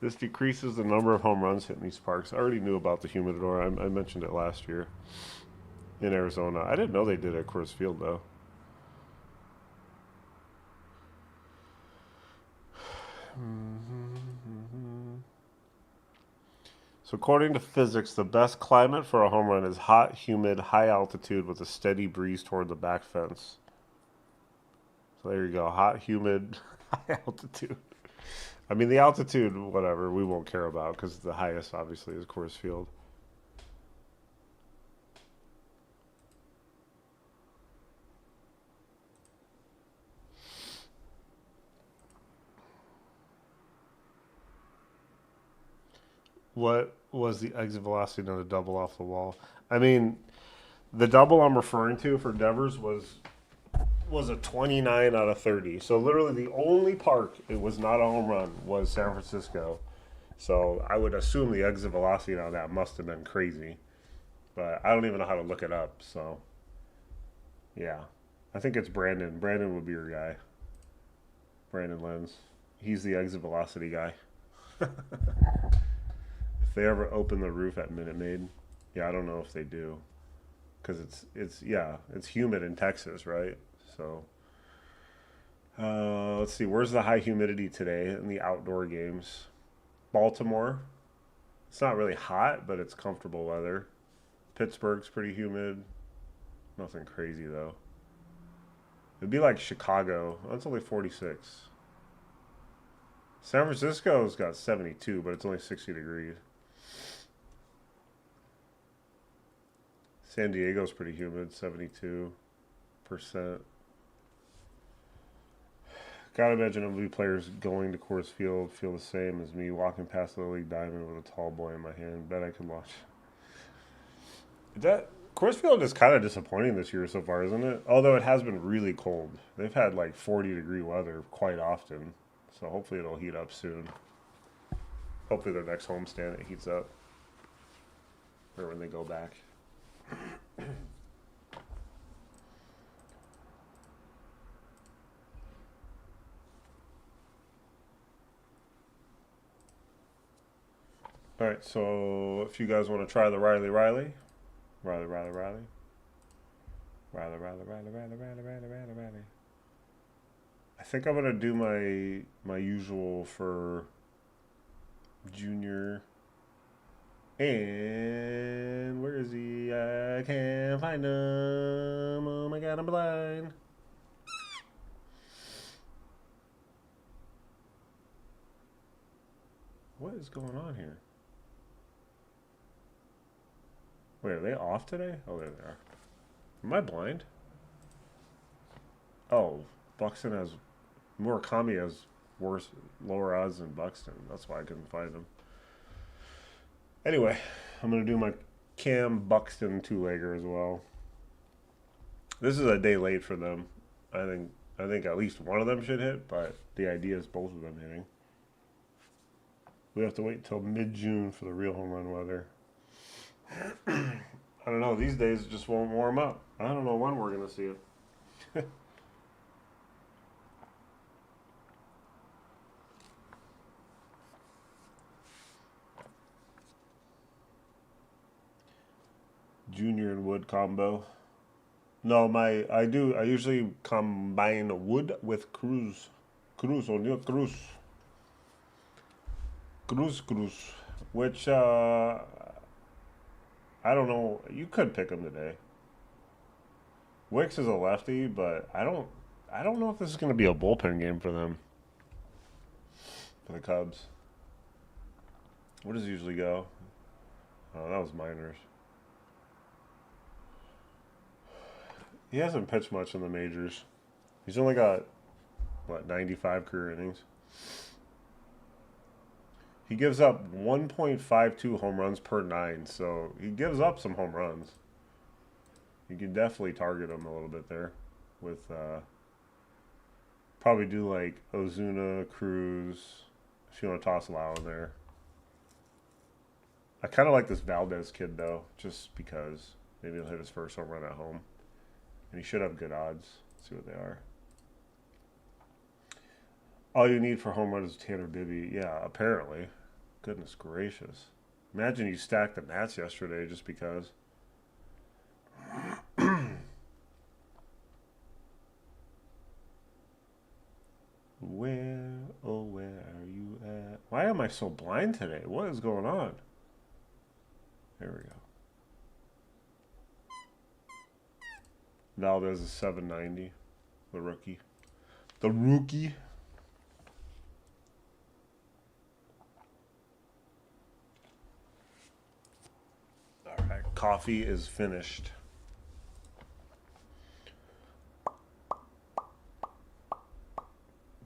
This decreases the number of home runs hit in these parks. I already knew about the humidor. I mentioned it last year in Arizona. I didn't know they did it at Coors Field, though. So, according to physics, the best climate for a home run is hot, humid, high altitude with a steady breeze toward the back fence. So, there you go. Hot, humid, high altitude. I mean, the altitude, whatever, we won't care about because the highest, obviously, is Coors Field. What was the exit velocity on a double off the wall? I mean, the double I'm referring to for Devers was a 29 out of 30. So literally the only park it was not a home run was San Francisco. So I would assume the exit velocity on that must have been crazy. But I don't even know how to look it up. So yeah, I think it's Brandon. Brandon would be your guy. Brandon Lenz. He's the exit velocity guy. If they ever open the roof at Minute Maid, yeah, I don't know if they do because it's humid in Texas, right? So let's see, where's the high humidity today in the outdoor games? Baltimore. It's not really hot, but it's comfortable weather. Pittsburgh's pretty humid. Nothing crazy though. It'd be like Chicago. That's only 46. San Francisco's got 72, but it's only 60 degrees. San Diego's pretty humid, 72%. Gotta imagine MLB players going to Coors Field feel the same as me walking past the League Diamond with a tall boy in my hand. Bet I could watch. That Coors Field is kind of disappointing this year so far, isn't it? Although it has been really cold. They've had like 40-degree weather quite often. So hopefully it'll heat up soon. Hopefully their next homestand it heats up. Or when they go back. All right, so if you guys want to try the Riley. I think I'm gonna do my usual for Junior. And where is he? I can't find him. Oh my god, I'm blind. What is going on here? Wait, are they off today? Oh, there they are. Am I blind? Oh, Buxton has Murakami has worse, lower odds than Buxton. That's why I couldn't find him. Anyway, I'm gonna do my Cam Buxton two-legger as well. This is a day late for them. I think I think at least one of them should hit, but the idea is both of them hitting. We have to wait until mid-June for the real home run weather. I don't know. These days it just won't warm up. I don't know when we're gonna see it. Junior and Wood combo. No, I usually combine Wood with Cruz. Cruz, O'Neal Cruz. Cruz. Which I don't know. You could pick him today. Wicks is a lefty, but I don't know if this is going to be a bullpen game for them. For the Cubs. Where does it usually go? Oh, that was minors. He hasn't pitched much in the majors. He's only got, what, 95 career innings. He gives up 1.52 home runs per 9, so he gives up some home runs. You can definitely target him a little bit there with probably do like Ozuna, Cruz, if you want to toss Lau in there. I kind of like this Valdez kid though, just because maybe he'll hit his first home run at home. And he should have good odds. Let's see what they are. All you need for home run is Tanner Bibby. Yeah, apparently. Goodness gracious. Imagine you stacked the Nats yesterday just because. Where, oh, where are you at? Why am I so blind today? What is going on? There we go. Valdez is 790. The rookie. The rookie. All right. Coffee is finished.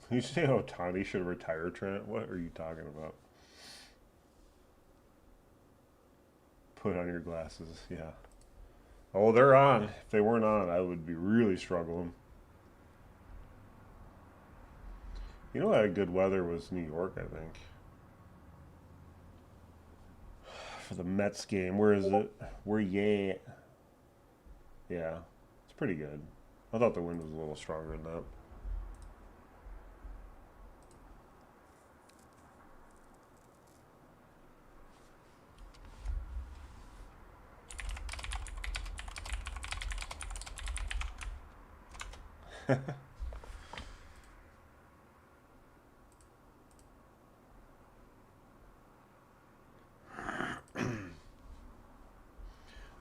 You say Ohtani should retire, Trent? What are you talking about? Put on your glasses, yeah. Oh, they're on. If they weren't on, I would be really struggling. You know what had good weather was New York, I think. For the Mets game. Where is it? Where you at? Yeah, it's pretty good. I thought the wind was a little stronger than that.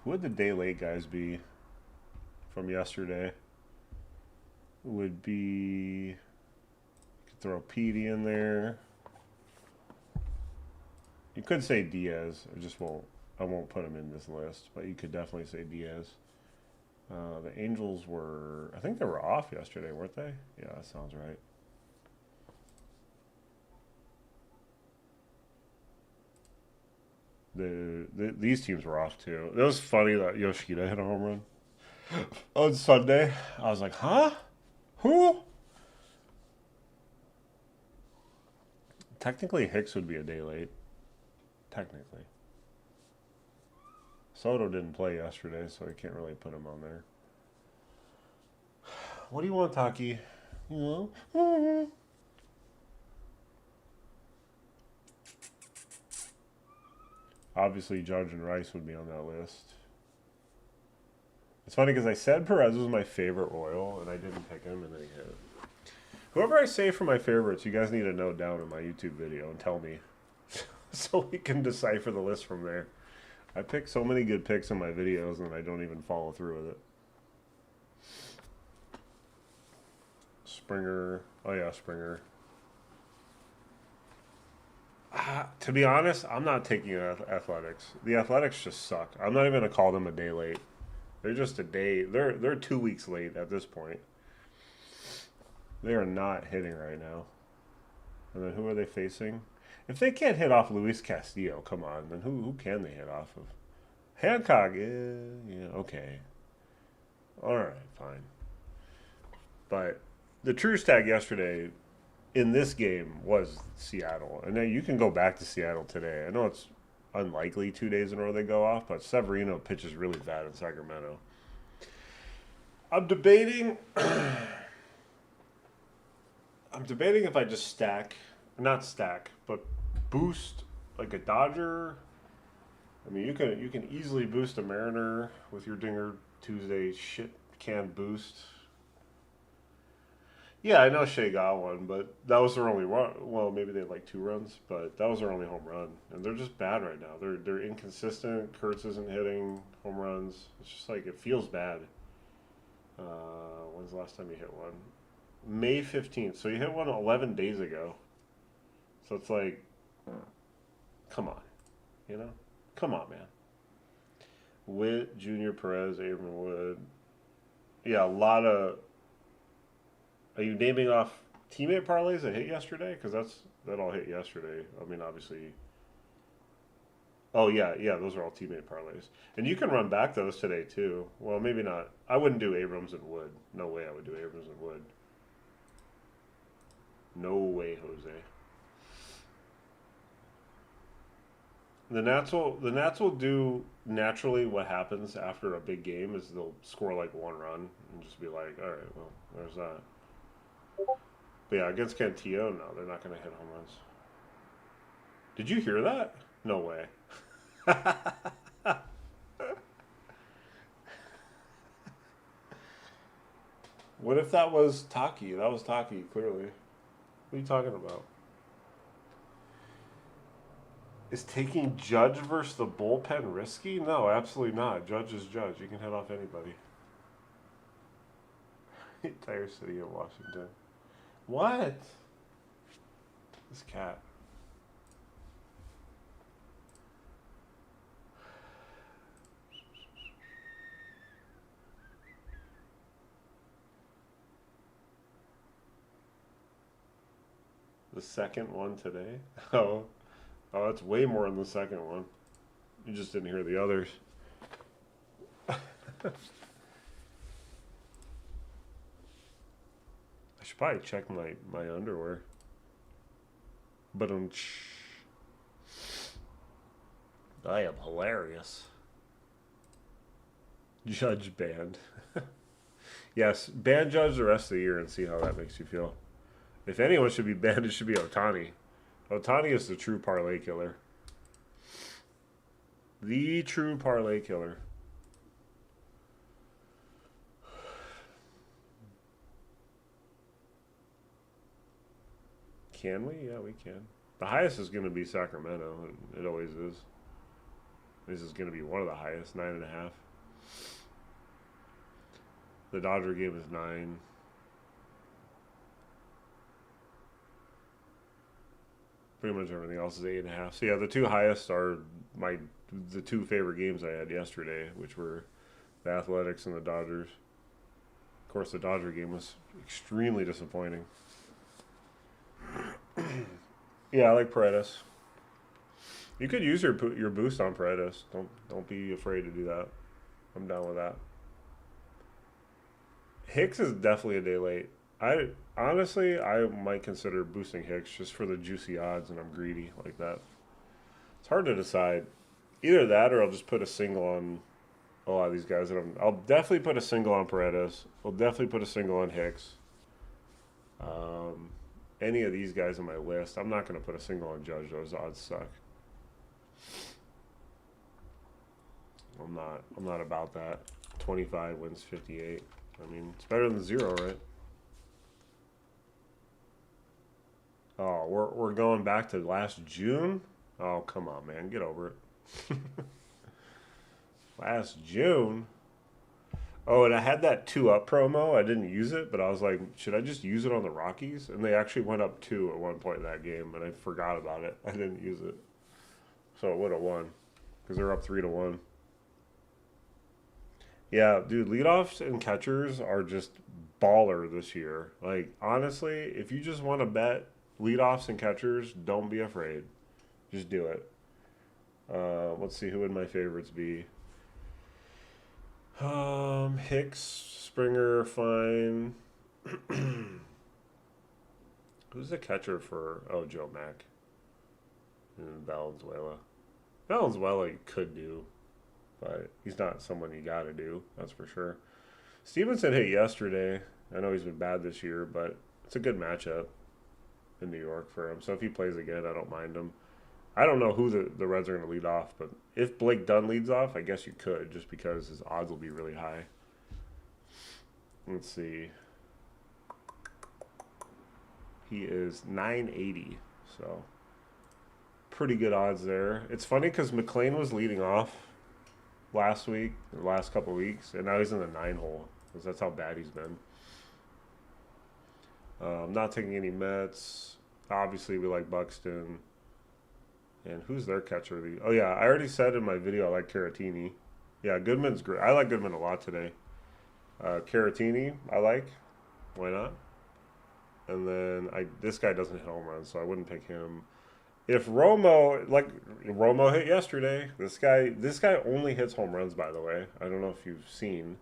Who would the day late guys be from yesterday? Would be, could throw Petey in there. You could say Diaz. I won't put him in this list, but you could definitely say Diaz. The Angels were, I think they were off yesterday, weren't they? Yeah, that sounds right. These teams were off too. It was funny that Yoshida hit a home run on Sunday. I was like, huh? Who? Technically, Hicks would be a day late. Technically. Soto didn't play yesterday, so I can't really put him on there. What do you want, Taki? You know? Obviously, Judge and Rice would be on that list. It's funny because I said Perez was my favorite Royal, and I didn't pick him, and then he hit. Whoever I say for my favorites, you guys need to note down in my YouTube video and tell me so we can decipher the list from there. I pick so many good picks in my videos, and I don't even follow through with it. Springer. Oh, yeah, Springer. To be honest, I'm not taking athletics. The athletics just suck. I'm not even gonna call them a day late. They're just a day. They're 2 weeks late at this point. They are not hitting right now. And then who are they facing? If they can't hit off Luis Castillo, come on, then who can they hit off of? Hancock, yeah, okay. All right, fine. But the true stag yesterday in this game was Seattle. And then you can go back to Seattle today. I know it's unlikely 2 days in a row they go off, but Severino pitches really bad in Sacramento. I'm debating. I'm debating if I just stack, not stack, but boost like a Dodger. I mean, you can easily boost a Mariner with your Dinger Tuesday shit can boost. Yeah, I know Shea got one, but that was their only run. Well, maybe they had like 2 runs, but that was their only home run, and they're just bad right now. They're inconsistent. Kurtz isn't hitting home runs. It's just like it feels bad. When's the last time you hit one? May 15th. So you hit one 11 days ago. So it's like, come on, you know, come on, man. Witt, Junior, Perez, Abram Wood. Yeah, a lot of. Are you naming off teammate parlays that hit yesterday? Because that all hit yesterday. I mean, obviously. Oh yeah, those are all teammate parlays, and you can run back those today too. Well, maybe not. I wouldn't do Abrams and Wood. No way, I would do Abrams and Wood. No way, Jose. The Nats will do naturally what happens after a big game is they'll score like 1 run and just be like, all right, well, there's that. But yeah, against Cantillo, no, they're not going to hit home runs. Did you hear that? No way. What if that was Taki? That was Taki, clearly. What are you talking about? Is taking Judge versus the bullpen risky? No, absolutely not. Judge is Judge. You can head off anybody. Entire city of Washington. What? This cat. The second one today? Oh, that's way more than the second one. You just didn't hear the others. I should probably check my underwear. But I am hilarious. Judge banned. Yes, ban Judge the rest of the year and see how that makes you feel. If anyone should be banned, it should be Otani. Otani is the true parlay killer. The true parlay killer. Can we? Yeah, we can. The highest is going to be Sacramento. It always is. This is going to be one of the highest, 9.5. The Dodger game is 9. Pretty much everything else is 8.5. So yeah, the two highest are the two favorite games I had yesterday, which were the Athletics and the Dodgers. Of course, the Dodger game was extremely disappointing. Yeah, I like Paredes. You could use your boost on Paredes. Don't be afraid to do that. I'm down with that. Hicks is definitely a day late. I honestly might consider boosting Hicks just for the juicy odds, and I'm greedy like that. It's hard to decide. Either that, or I'll just put a single on a lot of these guys. I'll definitely put a single on Paredes. I'll definitely put a single on Hicks. Any of these guys on my list, I'm not going to put a single on Judge. Those odds suck. I'm not about that. 25 wins 58. I mean, it's better than 0, right? Oh, we're going back to last June? Oh, come on, man. Get over it. Last June? Oh, and I had that 2-up promo. I didn't use it, but I was like, should I just use it on the Rockies? And they actually went up 2 at one point in that game, and I forgot about it. I didn't use it. So it would have won because they're up 3-1. Yeah, dude, leadoffs and catchers are just baller this year. Like, honestly, if you just want to bet leadoffs and catchers, don't be afraid. Just do it. Let's see, who would my favorites be? Hicks, Springer, fine. Who's the catcher for? Oh, Joe Mack in Valenzuela. Valenzuela you could do, but he's not someone you got to do. That's for sure. Stevenson hit yesterday. I know he's been bad this year, but it's a good matchup in New York for him. So if he plays again, I don't mind him. I don't know who the Reds are going to lead off, but if Blake Dunn leads off, I guess you could, just because his odds will be really high. Let's see. He is 980, so pretty good odds there. It's funny because McLean was leading off last week, the last couple weeks, and now he's in the 9-hole because that's how bad he's been. I'm not taking any Mets. Obviously, we like Buxton. And who's their catcher? Oh, yeah, I already said in my video I like Caratini. Yeah, Goodman's great. I like Goodman a lot today. Caratini, I like. Why not? And then this guy doesn't hit home runs, so I wouldn't pick him. If Romo hit yesterday, this guy only hits home runs, by the way. I don't know if you've seen.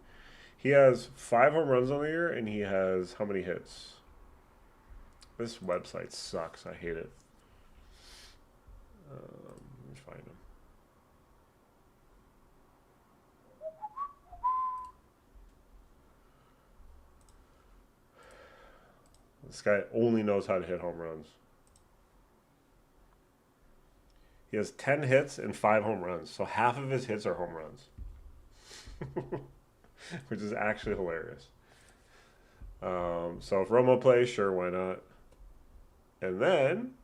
He has 5 home runs on the year, and he has how many hits? This website sucks. I hate it. Let me find him. This guy only knows how to hit home runs. He has 10 hits and 5 home runs, so half of his hits are home runs, which is actually hilarious. So if Romo plays, sure, why not? And then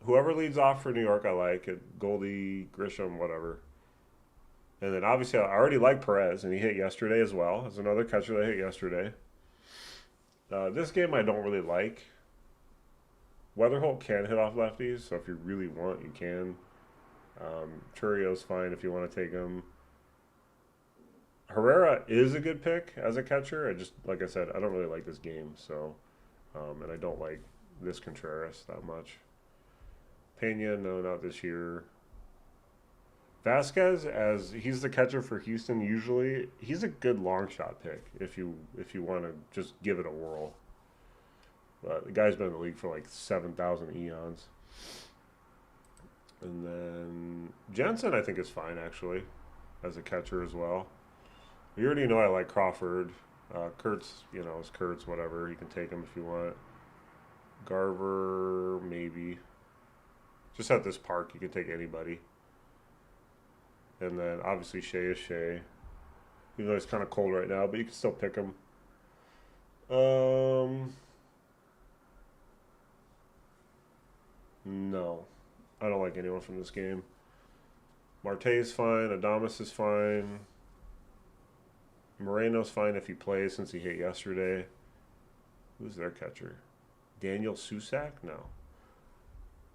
whoever leads off for New York, I like it. Goldie, Grisham, whatever. And then obviously I already like Perez, and he hit yesterday as well. There's another catcher that hit yesterday. This game I don't really like. Weatherholt can hit off lefties, so if you really want, you can. Churrio's fine if you want to take him. Herrera is a good pick as a catcher. I just, like I said, I don't really like this game, so, and I don't like this Contreras that much. Pena, no, not this year. Vasquez, as he's the catcher for Houston, usually he's a good long shot pick if you want to just give it a whirl. But the guy's been in the league for like 7,000 eons. And then Jensen, I think, is fine actually as a catcher as well. You already know I like Crawford. Kurtz, is Kurtz, whatever. You can take him if you want. Garver, maybe. Just at this park, you can take anybody. And then obviously Shea is Shea. Even though it's kind of cold right now, but you can still pick him. No. I don't like anyone from this game. Marte is fine. Adames is fine. Moreno's fine if he plays since he hit yesterday. Who's their catcher? Daniel Susak? No.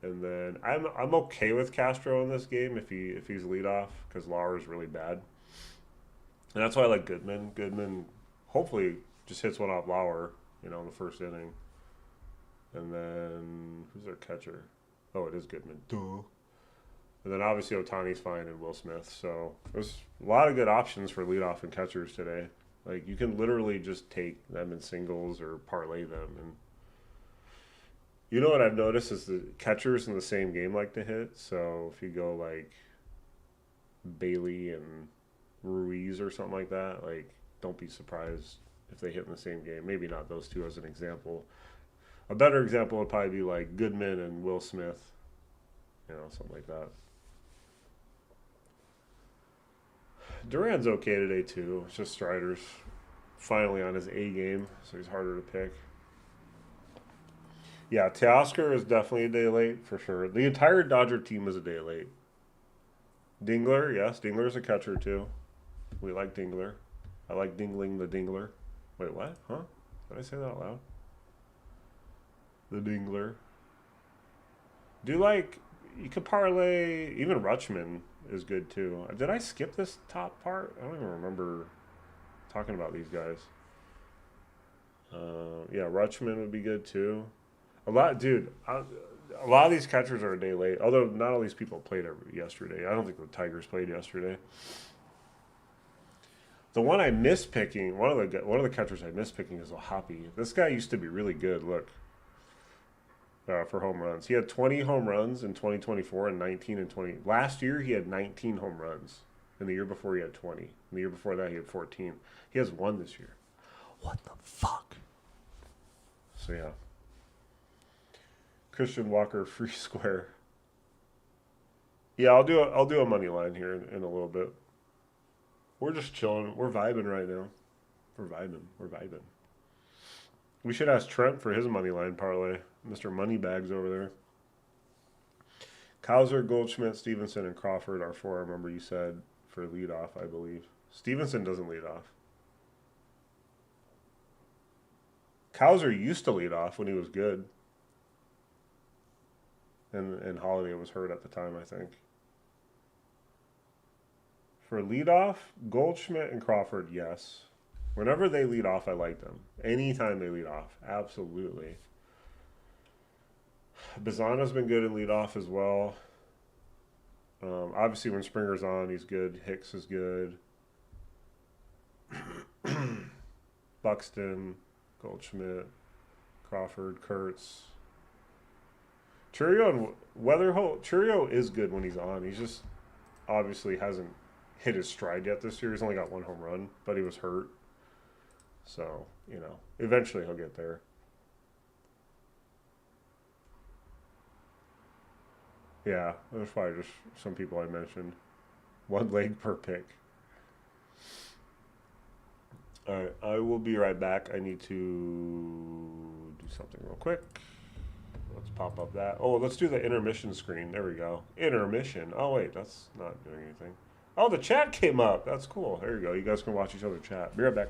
And then I'm okay with Castro in this game if he's leadoff because Lauer is really bad. And that's why I like Goodman. Goodman hopefully just hits one off Lauer, in the first inning. And then who's their catcher? Oh, it is Goodman. Duh. And then obviously Otani's fine and Will Smith. So there's a lot of good options for leadoff and catchers today. Like you can literally just take them in singles or parlay them. And you know what I've noticed is the catchers in the same game like to hit. So if you go like Bailey and Ruiz or something like that, like don't be surprised if they hit in the same game. Maybe not those two as an example. A better example would probably be like Goodman and Will Smith, something like that. Duran's okay today too. It's just Strider's finally on his A game, so he's harder to pick. Yeah, Teoscar is definitely a day late for sure. The entire Dodger team is a day late. Dingler, yes, Dingler's a catcher too. We like Dingler. I like Dingling the Dingler. Wait, what? Huh? Did I say that out loud? The Dingler. Do like you could parlay even Rutschman is good too. Did I skip this top part? I don't even remember talking about these guys. Yeah, Rutschman would be good too. A lot, dude. A lot of these catchers are a day late. Although not all these people played yesterday. I don't think the Tigers played yesterday. The one I missed picking, one of the catchers I missed picking is Ohapi. This guy used to be really good. Look, for home runs, he had 20 home runs in 2024 and 19 and 20. Last year he had 19 home runs, and the year before he had 20. And the year before that he had 14. He has one this year. What the fuck? So yeah, Christian Walker free square. Yeah, I'll do a money line here in a little bit. We're just chilling. We're vibing right now. We're vibing. We're vibing. We should ask Trent for his money line parlay. Mr. Moneybags over there. Kauser, Goldschmidt, Stevenson, and Crawford are four. I remember you said for leadoff, I believe. Stevenson doesn't lead off. Kauser used to lead off when he was good, and Holiday was hurt at the time, I think. For leadoff, Goldschmidt and Crawford, yes. Whenever they lead off, I like them. Anytime they lead off, absolutely. Bazana's been good in leadoff as well. Obviously, when Springer's on, he's good. Hicks is good. Buxton, Goldschmidt, Crawford, Kurtz. Churio and Weatherholt. Churio is good when he's on. He's just obviously hasn't hit his stride yet this year. He's only got one home run, but he was hurt. So, eventually he'll get there. Yeah, there's probably just some people I mentioned. One leg per pick. All right, I will be right back. I need to do something real quick. Let's pop up that. Oh, let's do the intermission screen. There we go. Intermission. Oh, wait, that's not doing anything. Oh, the chat came up. That's cool. There you go. You guys can watch each other chat. Be right back.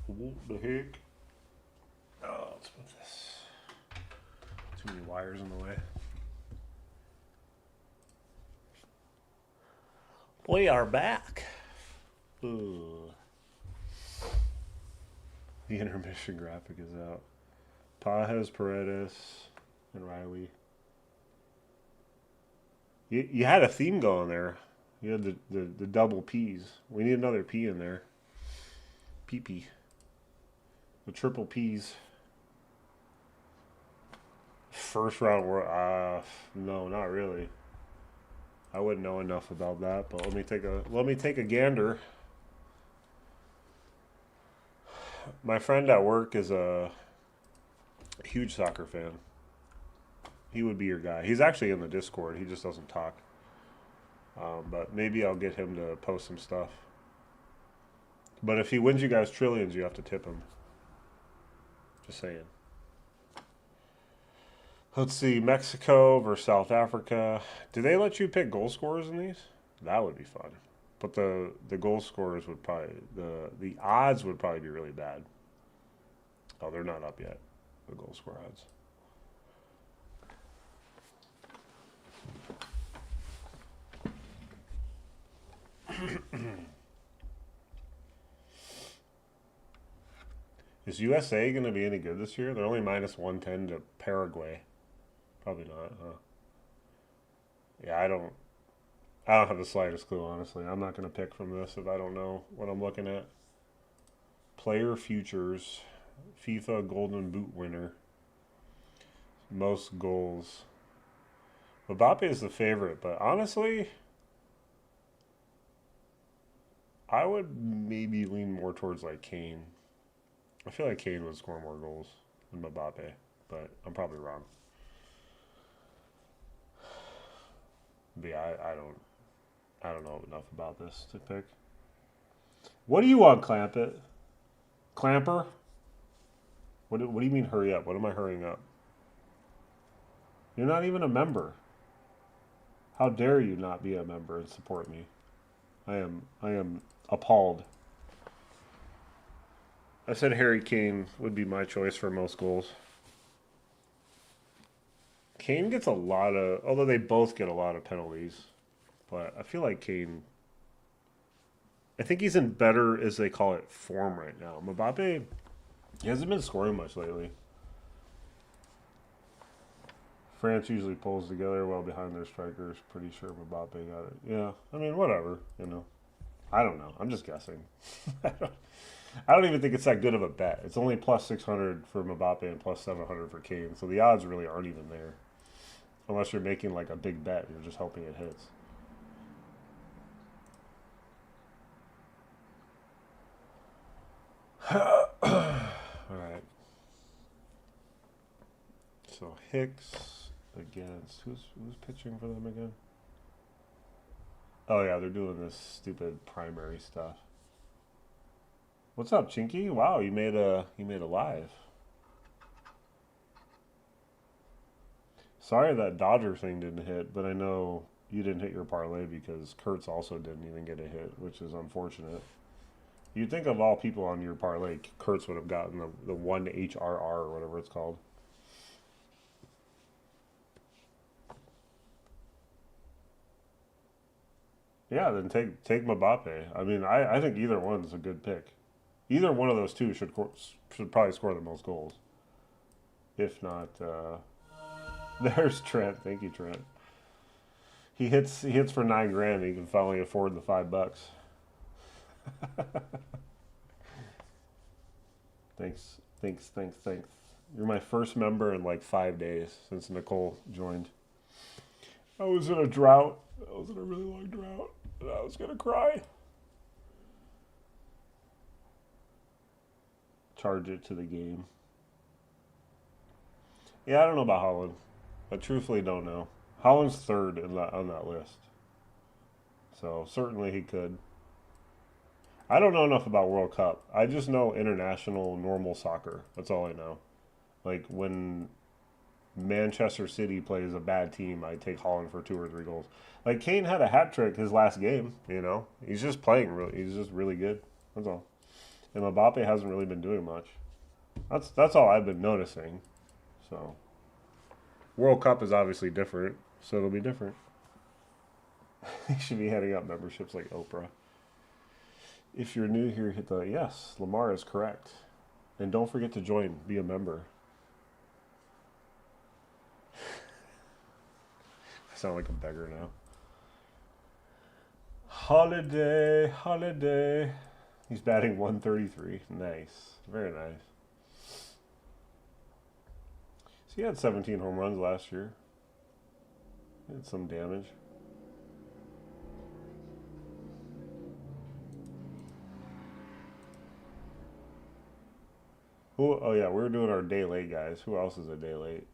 What the heck? Oh, let's put this. Too many wires in the way. We are back. Ooh. The intermission graphic is out. Pages, Paredes, and Riley. You had a theme going there. You had the double P's. We need another P in there. PP. The triple P's. First round, no, not really. I wouldn't know enough about that, but let me take a gander. My friend at work is a huge soccer fan. He would be your guy. He's actually in the Discord. He just doesn't talk. But maybe I'll get him to post some stuff. But if he wins you guys trillions, you have to tip him. Just saying. Let's see. Mexico versus South Africa. Do they let you pick goal scorers in these? That would be fun. But the goal scorers would probably... The odds would probably be really bad. Oh, they're not up yet. The goal score odds. Is USA going to be any good this year? They're only minus 110 to Paraguay. Probably not, huh? Yeah, I don't have the slightest clue, honestly. I'm not going to pick from this if I don't know what I'm looking at. Player futures, FIFA Golden Boot winner, most goals. Mbappe is the favorite, but honestly, I would maybe lean more towards like Kane. I feel like Kane would score more goals than Mbappe, but I'm probably wrong. But yeah, I don't know enough about this to pick. What do you want, Clamper? What do you mean hurry up? What am I hurrying up? You're not even a member. How dare you not be a member and support me? I am appalled. I said Harry Kane would be my choice for most goals. Kane gets a lot of, although they both get a lot of penalties, but I feel like Kane, I think he's in better, as they call it, form right now. Mbappe, he hasn't been scoring much lately. France usually pulls together well behind their strikers. Pretty sure Mbappe got it. Yeah, I mean, whatever, you know. I don't know. I'm just guessing. I don't even think it's that good of a bet. It's only plus 600 for Mbappe and plus 700 for Kane. So the odds really aren't even there. Unless you're making like a big bet. You're just hoping it hits. Alright. So Hicks against... Who's pitching for them again? Oh yeah, they're doing this stupid primary stuff. What's up, Chinky? Wow, you made a live. Sorry that Dodger thing didn't hit, but I know you didn't hit your parlay because Kurtz also didn't even get a hit, which is unfortunate. You'd think of all people on your parlay, Kurtz would have gotten the 1HRR or whatever it's called. Yeah, then take Mbappe. I mean, I think either one's a good pick. Either one of those two should probably score the most goals. If not, there's Trent. Thank you, Trent. He hits for $9,000. He can finally afford the $5. Thanks. You're my first member in like 5 days since Nicole joined. I was in a drought. I was in a really long drought. And I was gonna cry. Charge it to the game. Yeah, I don't know about Holland. I truthfully don't know. Holland's third on that list. So certainly he could. I don't know enough about World Cup. I just know international normal soccer. That's all I know. Like when Manchester City plays a bad team, I take Holland for 2 or 3 goals. Like Kane had a hat trick his last game, you know. He's just playing he's just really good. That's all. And Mbappe hasn't really been doing much. That's all I've been noticing. So World Cup is obviously different, so it'll be different. He should be heading up memberships like Oprah. If you're new here, hit the yes. Lamar is correct, and don't forget to join. Be a member. I sound like a beggar now. Holiday, holiday. He's batting 133. Nice, very nice. So he had 17 home runs last year. He had some damage. Who? Oh yeah, we were doing our day late, guys. Who else is a day late?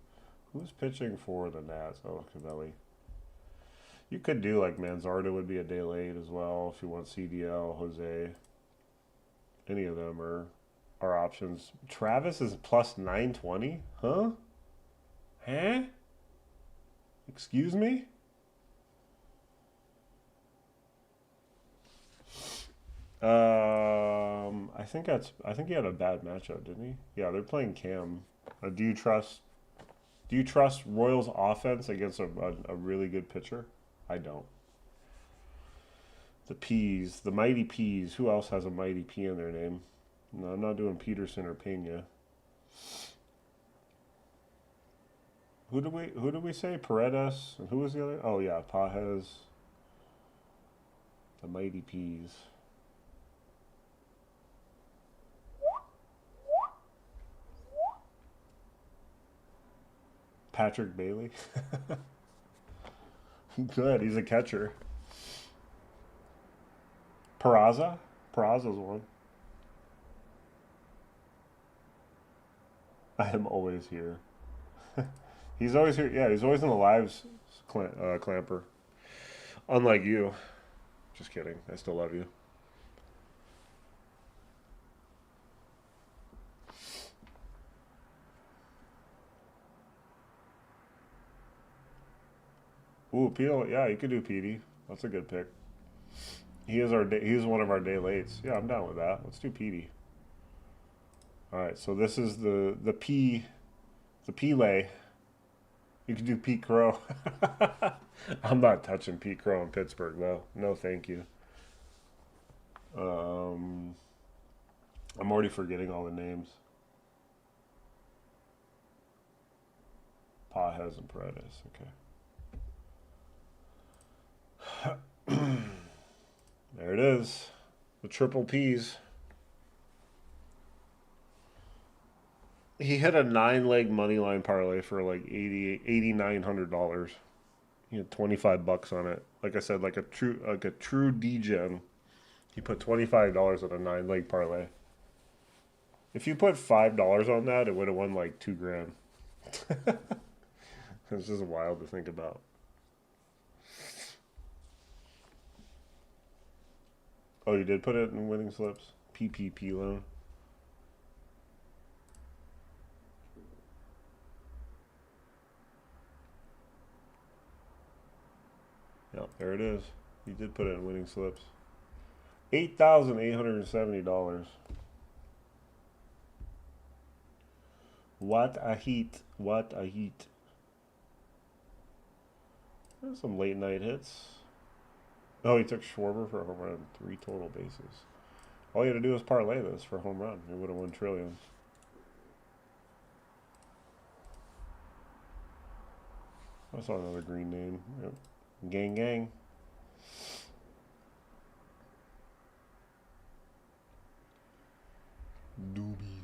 Who's pitching for the Nats? Oh, Cavelli. You could do like Manzardo would be a day late as well if you want CDL, Jose. Any of them are options. Travis is plus 920? Huh? Huh? Excuse me? I think he had a bad matchup, didn't he? Yeah, they're playing Cam. Do you trust Royals offense against a really good pitcher? I don't. The P's, the Mighty P's. Who else has a Mighty P in their name? No, I'm not doing Peterson or Pena. Who did we say? Paredes. And who was the other? Oh yeah, Pajes. The Mighty P's. Patrick Bailey. Good, he's a catcher. Peraza? Peraza's one. I am always here. He's always here. Yeah, he's always in the lives, Clamper. Unlike you. Just kidding. I still love you. Ooh, Peel. Yeah, you could do Petey. That's a good pick. He's one of our day lates. Yeah, I'm down with that. Let's do Petey. All right, so this is the P lay. You can do Pete Crow. I'm not touching Pete Crow in Pittsburgh though. No, thank you. Um, I'm already forgetting all the names. Pajes and Paredes. Okay. There it is. The triple P's. He hit a 9-leg money line parlay for like $8,900. He had $25 on it. Like I said, like a true degen. He put $25 on a 9-leg parlay. If you put $5 on that, it would have won like $2,000. It's just wild to think about. Oh, you did put it in winning slips? PPP loan. Yep, there it is. You did put it in winning slips. $8,870. What a heat. What a heat. There's some late night hits. Oh, he took Schwarber for a home run. 3 total bases. All you had to do was parlay this for a home run. He would have won trillions. I saw another green name. Yep. Gang gang. Doobie.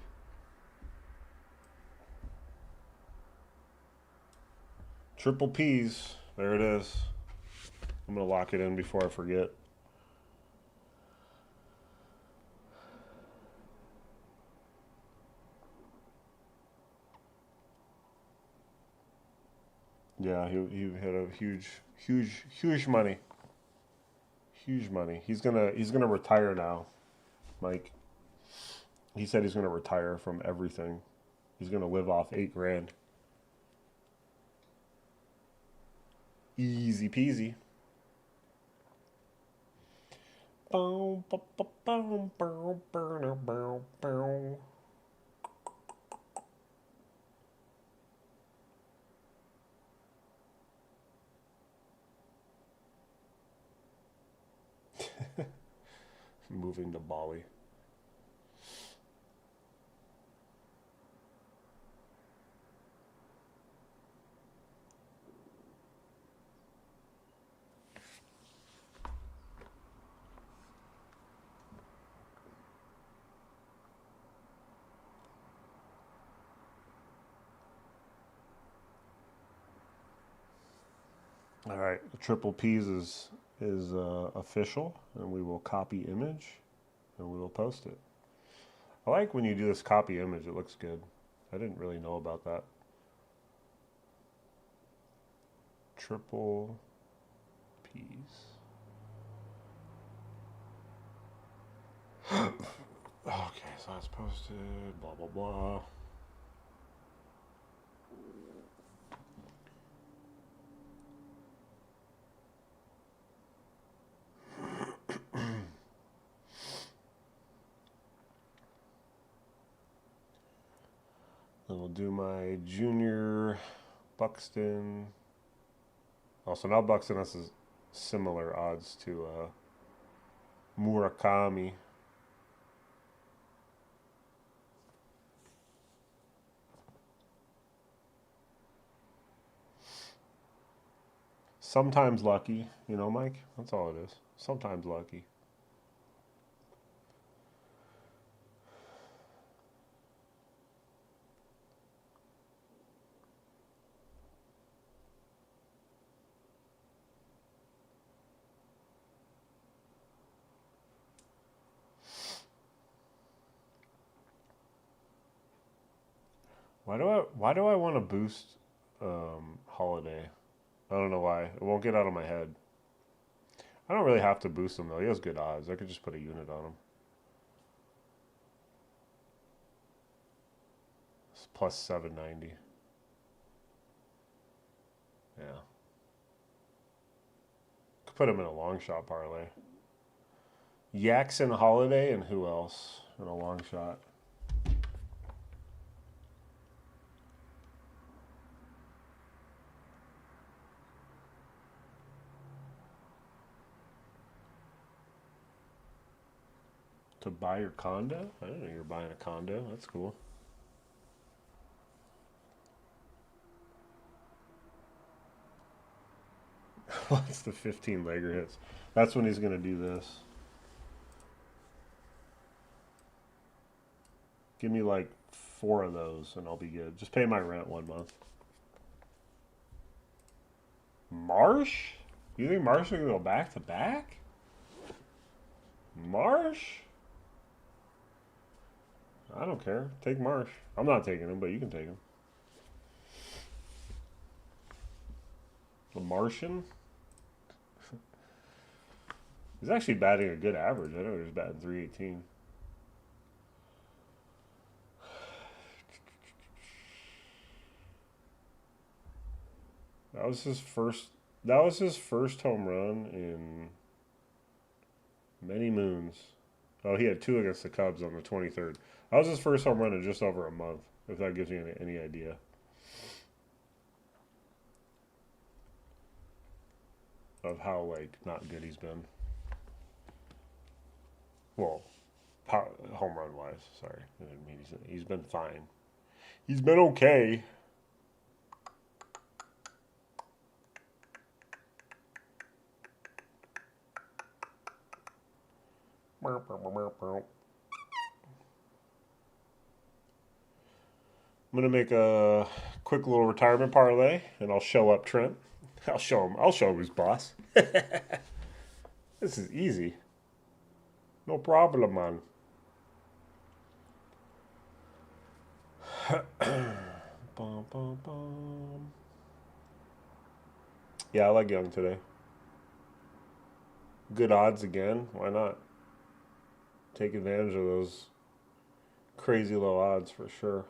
Triple P's. There it is. I'm going to lock it in before I forget. Yeah, he had a huge money. Huge money. He's gonna retire now, Mike. He said he's gonna retire from everything. He's gonna live off $8,000. Easy peasy. Moving to Bali. All right, triple P's is official, and we will copy image, and we will post it. I like when you do this copy image; it looks good. I didn't really know about that. Triple P's. Okay, so that's posted. Blah blah blah. Then we'll do my junior Buxton. Also, now Buxton has similar odds to Murakami. Sometimes lucky, you know, Mike? That's all it is. Sometimes lucky. Why do I want to boost Holiday? I don't know why. It won't get out of my head. I don't really have to boost him though. He has good odds. I could just put a unit on him. It's plus 790. Yeah. Could put him in a long shot parlay. Yaxon Holiday and who else in a long shot? To buy your condo? I didn't know you were buying a condo. That's cool. What's the 15 legger hits? That's when he's going to do this. Give me like 4 of those and I'll be good. Just pay my rent 1 month. Marsh? You think Marsh will go back to back? Marsh? I don't care. Take Marsh. I'm not taking him, but you can take him. The Martian? He's actually batting a good average. I know he was batting 318. That was his first. That was his first home run in many moons. Oh, he had 2 against the Cubs on the 23rd. That was his first home run in just over a month. If that gives you any idea. Of how like not good he's been. Well, home run wise, sorry. I didn't mean he's been fine. He's been okay. I'm gonna make a quick little retirement parlay, and I'll show up Trent. I'll show him. I'll show him who's boss. This is easy. No problem, man. Bum, bum, bum. Yeah, I like Young today. Good odds again. Why not? Take advantage of those crazy low odds for sure.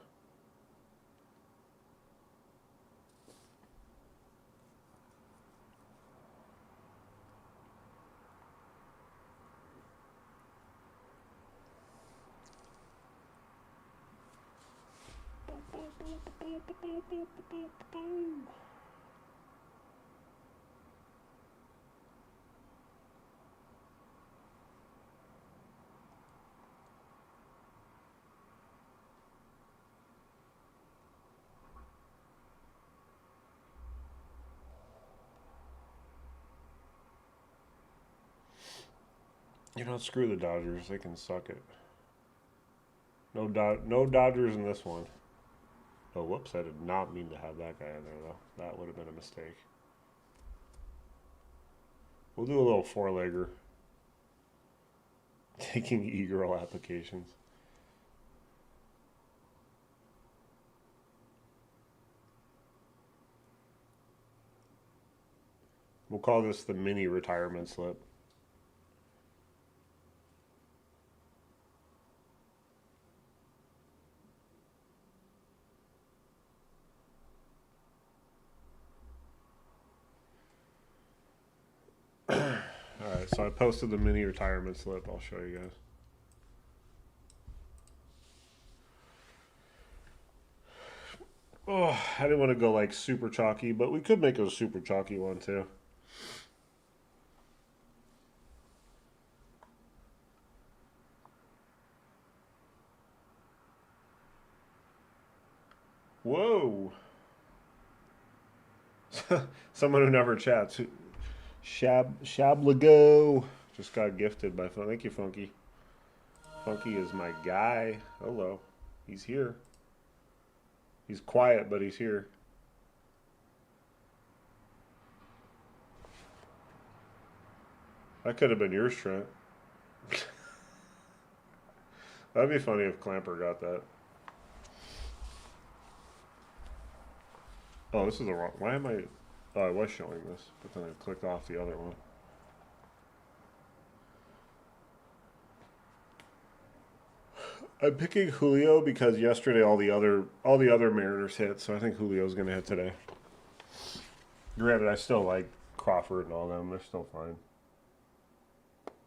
You know, screw the Dodgers. They can suck it. No Dodgers in this one. Oh, whoops! I did not mean to have that guy in there though. That would have been a mistake. We'll do a little four-legger. Taking e-girl applications. We'll call this the mini retirement slip. Alright, so I posted the mini retirement slip. I'll show you guys. Oh, I didn't want to go like super chalky, but we could make a super chalky one too. Whoa. Someone who never chats. Shablago just got gifted by Fun. Thank you, Funky. Funky is my guy. Hello. He's here. He's quiet, but he's here. That could have been yours, Trent. That'd be funny if Clamper got that. Oh, this is the wrong. Why am I? Oh, I was showing this, but then I clicked off the other one. I'm picking Julio because yesterday all the other Mariners hit, so I think Julio's gonna hit today. Granted, I still like Crawford and all them; they're still fine.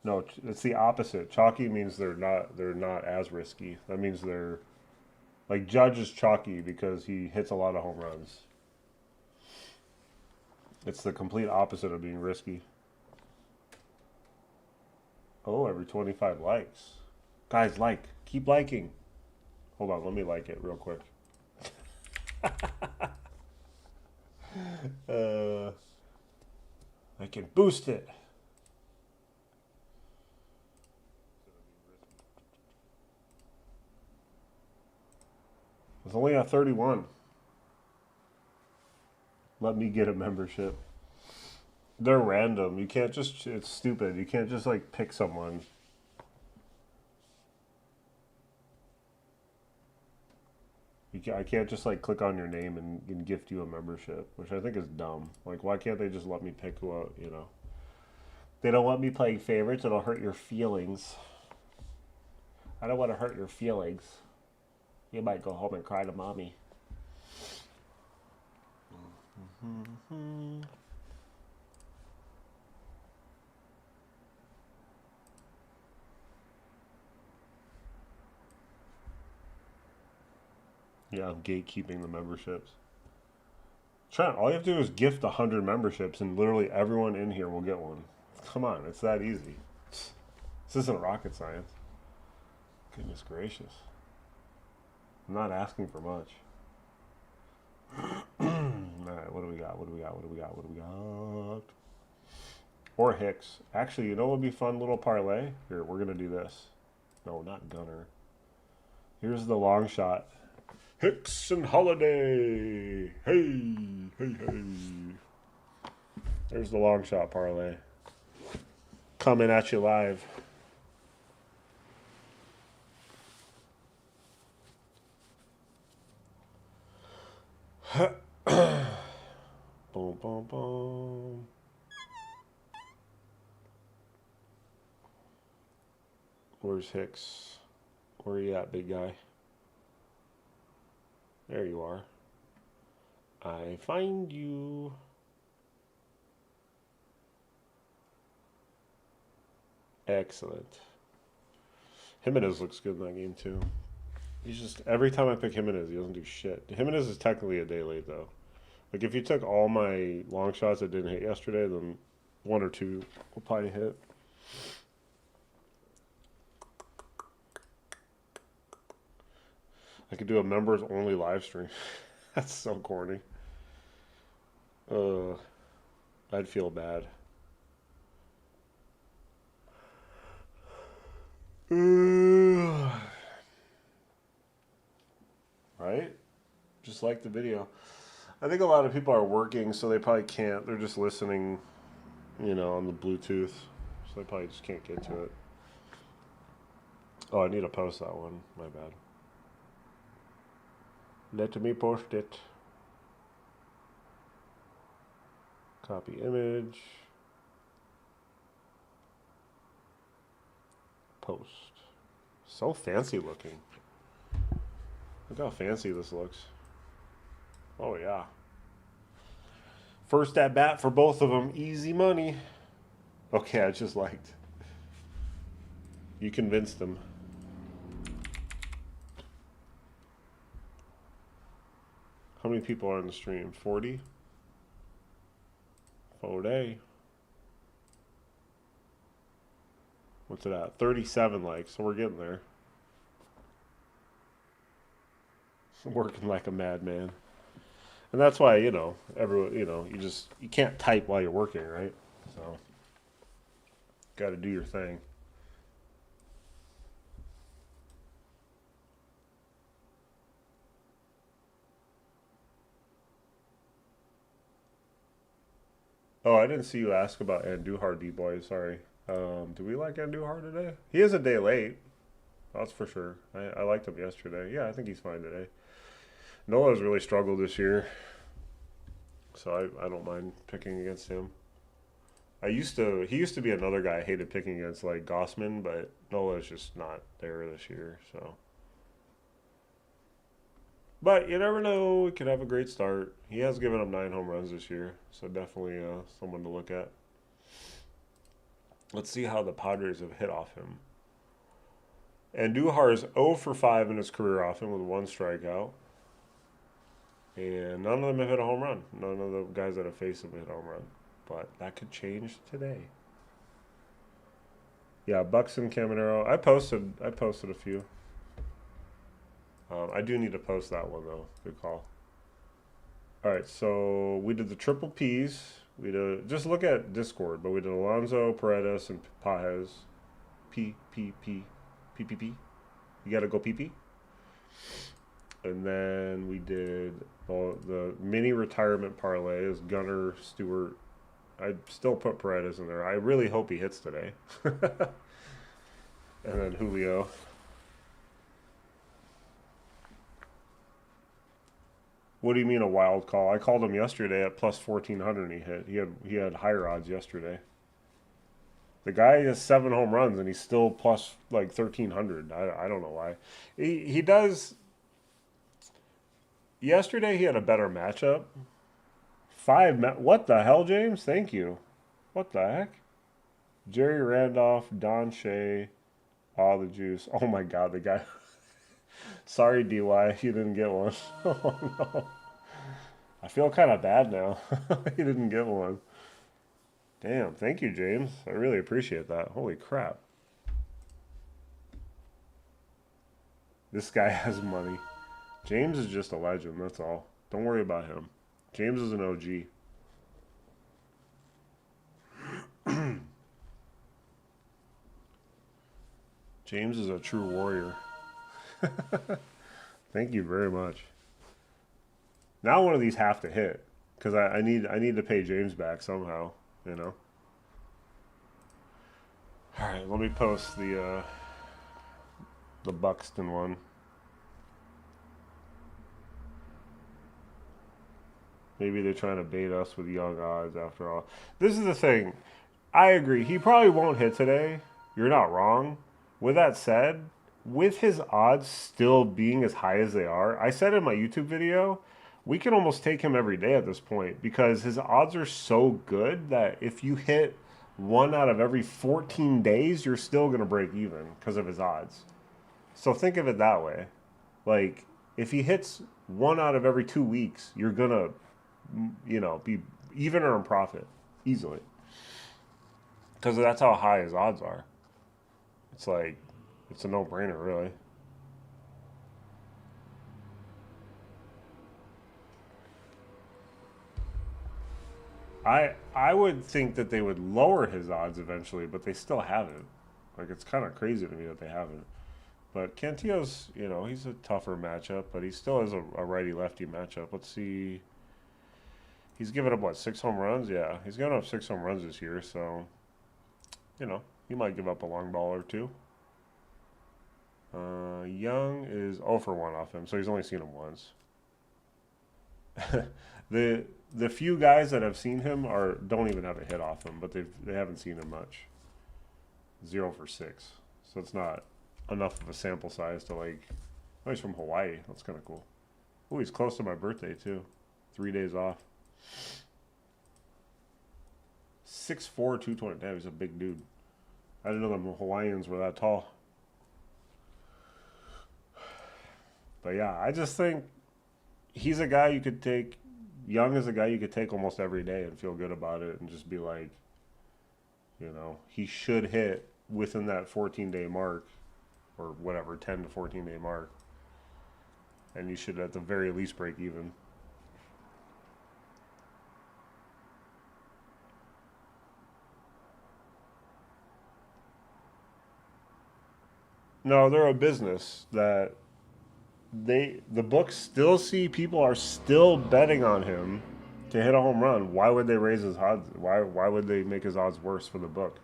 No, it's the opposite. Chalky means they're not as risky. That means they're like Judge is chalky because he hits a lot of home runs. It's the complete opposite of being risky. Oh, every 25 likes. Guys, keep liking. Hold on, let me like it real quick. I can boost it. It's only at 31. Let me get a membership. They're random. You can't just, it's stupid. You can't just like pick someone. I can't just like click on your name and gift you a membership, which I think is dumb. Like, why can't they just let me pick who, you know? They don't want me playing favorites. It'll hurt your feelings. I don't want to hurt your feelings. You might go home and cry to mommy. Yeah, I'm gatekeeping the memberships. Trent, all you have to do is gift 100 memberships and literally everyone in here will get one. Come on, it's that easy. This isn't rocket science. Goodness gracious. I'm not asking for much. Alright, what do we got? What do we got? What do we got? What do we got? Or Hicks. Actually, you know what would be fun little parlay? Here, we're going to do this. No, not Gunner. Here's the long shot. Hicks and Holiday. Hey, hey, hey. There's the long shot parlay. Coming at you live. Boom, boom, boom. Where's Hicks? Where are you at, big guy? There you are. I find you. Excellent. Jimenez looks good in that game, too. He's just every time I pick Jimenez, he doesn't do shit. Jimenez is technically a day late though. Like if you took all my long shots that didn't hit yesterday, then one or two will probably hit. I could do a members only live stream. That's so corny. I'd feel bad. Right? Just like the video. I think a lot of people are working, so they probably can't. They're just listening, on the Bluetooth. So they probably just can't get to it. Oh, I need to post that one. My bad. Let me post it. Copy image. Post. So fancy looking. Look how fancy this looks. Oh, yeah. First at bat for both of them. Easy money. Okay, I just liked. You convinced them. How many people are in the stream? 40? 40. What's it at? 37 likes, so we're getting there. Working like a madman. And that's why, everyone, you can't type while you're working, right? So, got to do your thing. Oh, I didn't see you ask about Andujar, D-Boy. Sorry. Do we like Andujar today? He is a day late. That's for sure. I liked him yesterday. Yeah, I think he's fine today. Nola's really struggled this year, so I don't mind picking against him. He used to be another guy I hated picking against, like Gossman, but Nola's just not there this year, so. But you never know, he could have a great start. He has given up 9 home runs this year, so definitely someone to look at. Let's see how the Padres have hit off him. Andujar is 0 for 5 in his career off him with 1 strikeout. And none of them have hit a home run. None of the guys that have faced him hit a home run. But that could change today. Yeah, Buxton, Caminero. I posted a few. I do need to post that one though. Good call. All right, so we did the triple P's. We did just look at Discord, but we did Alonso, Paredes, and Pajes. P. You gotta go PP. And then we did the mini retirement parlay is Gunnar, Stewart. I'd still put Paredes in there. I really hope he hits today. And then Julio. What do you mean a wild call? I called him yesterday at plus 1400 and he hit. He had higher odds yesterday. The guy has 7 home runs and he's still plus like 1300. I don't know why. He does. Yesterday he had a better matchup. What the hell, James? Thank you. What the heck? Jerry Randolph, Don Shea, all the juice. Oh my God, the guy. Sorry, DY, you didn't get one. Oh no. I feel kind of bad now. He didn't get one. Damn, thank you, James. I really appreciate that. Holy crap. This guy has money. James is just a legend, that's all. Don't worry about him. James is an OG. James is a true warrior. Thank you very much. Now one of these have to hit because I need to pay James back somehow, All right, let me post the Buxton one. Maybe they're trying to bait us with young odds after all. This is the thing. I agree. He probably won't hit today. You're not wrong. With that said, with his odds still being as high as they are, I said in my YouTube video, we can almost take him every day at this point because his odds are so good that if you hit 1 out of every 14 days, you're still going to break even because of his odds. So think of it that way. Like, if he hits one out of every 2 weeks, you're gonna, be even or in profit easily because that's how high his odds are. It's like, it's a no-brainer, really. I would think that they would lower his odds eventually, but they still haven't. Like, it's kind of crazy to me that they haven't. But Cantillo's, he's a tougher matchup, but he still is a righty lefty matchup. Let's see. He's given up what, 6 home runs? Yeah, he's given up 6 home runs this year, so he might give up a long ball or two. Young is 0 for 1 off him, so he's only seen him once. the the few guys that have seen him don't even have a hit off him, but they haven't seen him much. 0 for 6, so it's not enough of a sample size to like. Oh, he's from Hawaii. That's kind of cool. Oh, he's close to my birthday too. 3 days off. 6'4", 220. Damn, he's a big dude. I didn't know the Hawaiians were that tall. But yeah, I just think he's a guy you could take. Young is a guy you could take almost every day and feel good about it and just be like, he should hit within that 14-day mark or whatever, 10 to 14-day mark. And you should at the very least break even. No, they're a business that the books still see people are still betting on him to hit a home run. Why would they raise his odds? Why would they make his odds worse for the book?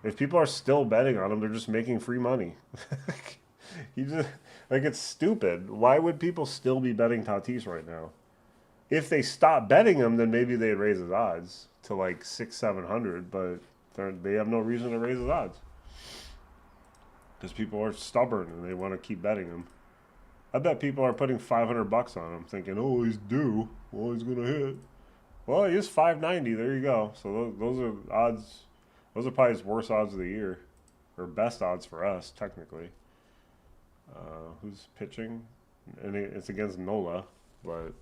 If people are still betting on him, they're just making free money. He just it's stupid. Why would people still be betting Tatis right now? If they stop betting him, then maybe they'd raise his odds to like 600-700. But they have no reason to raise his odds because people are stubborn and they want to keep betting him. I bet people are putting $500 on him, thinking, "Oh, he's due. Well, he's gonna hit." Well, he is 590. There you go. So those are odds. Those are probably his worst odds of the year, or best odds for us, technically. Who's pitching? And it's against Nola, but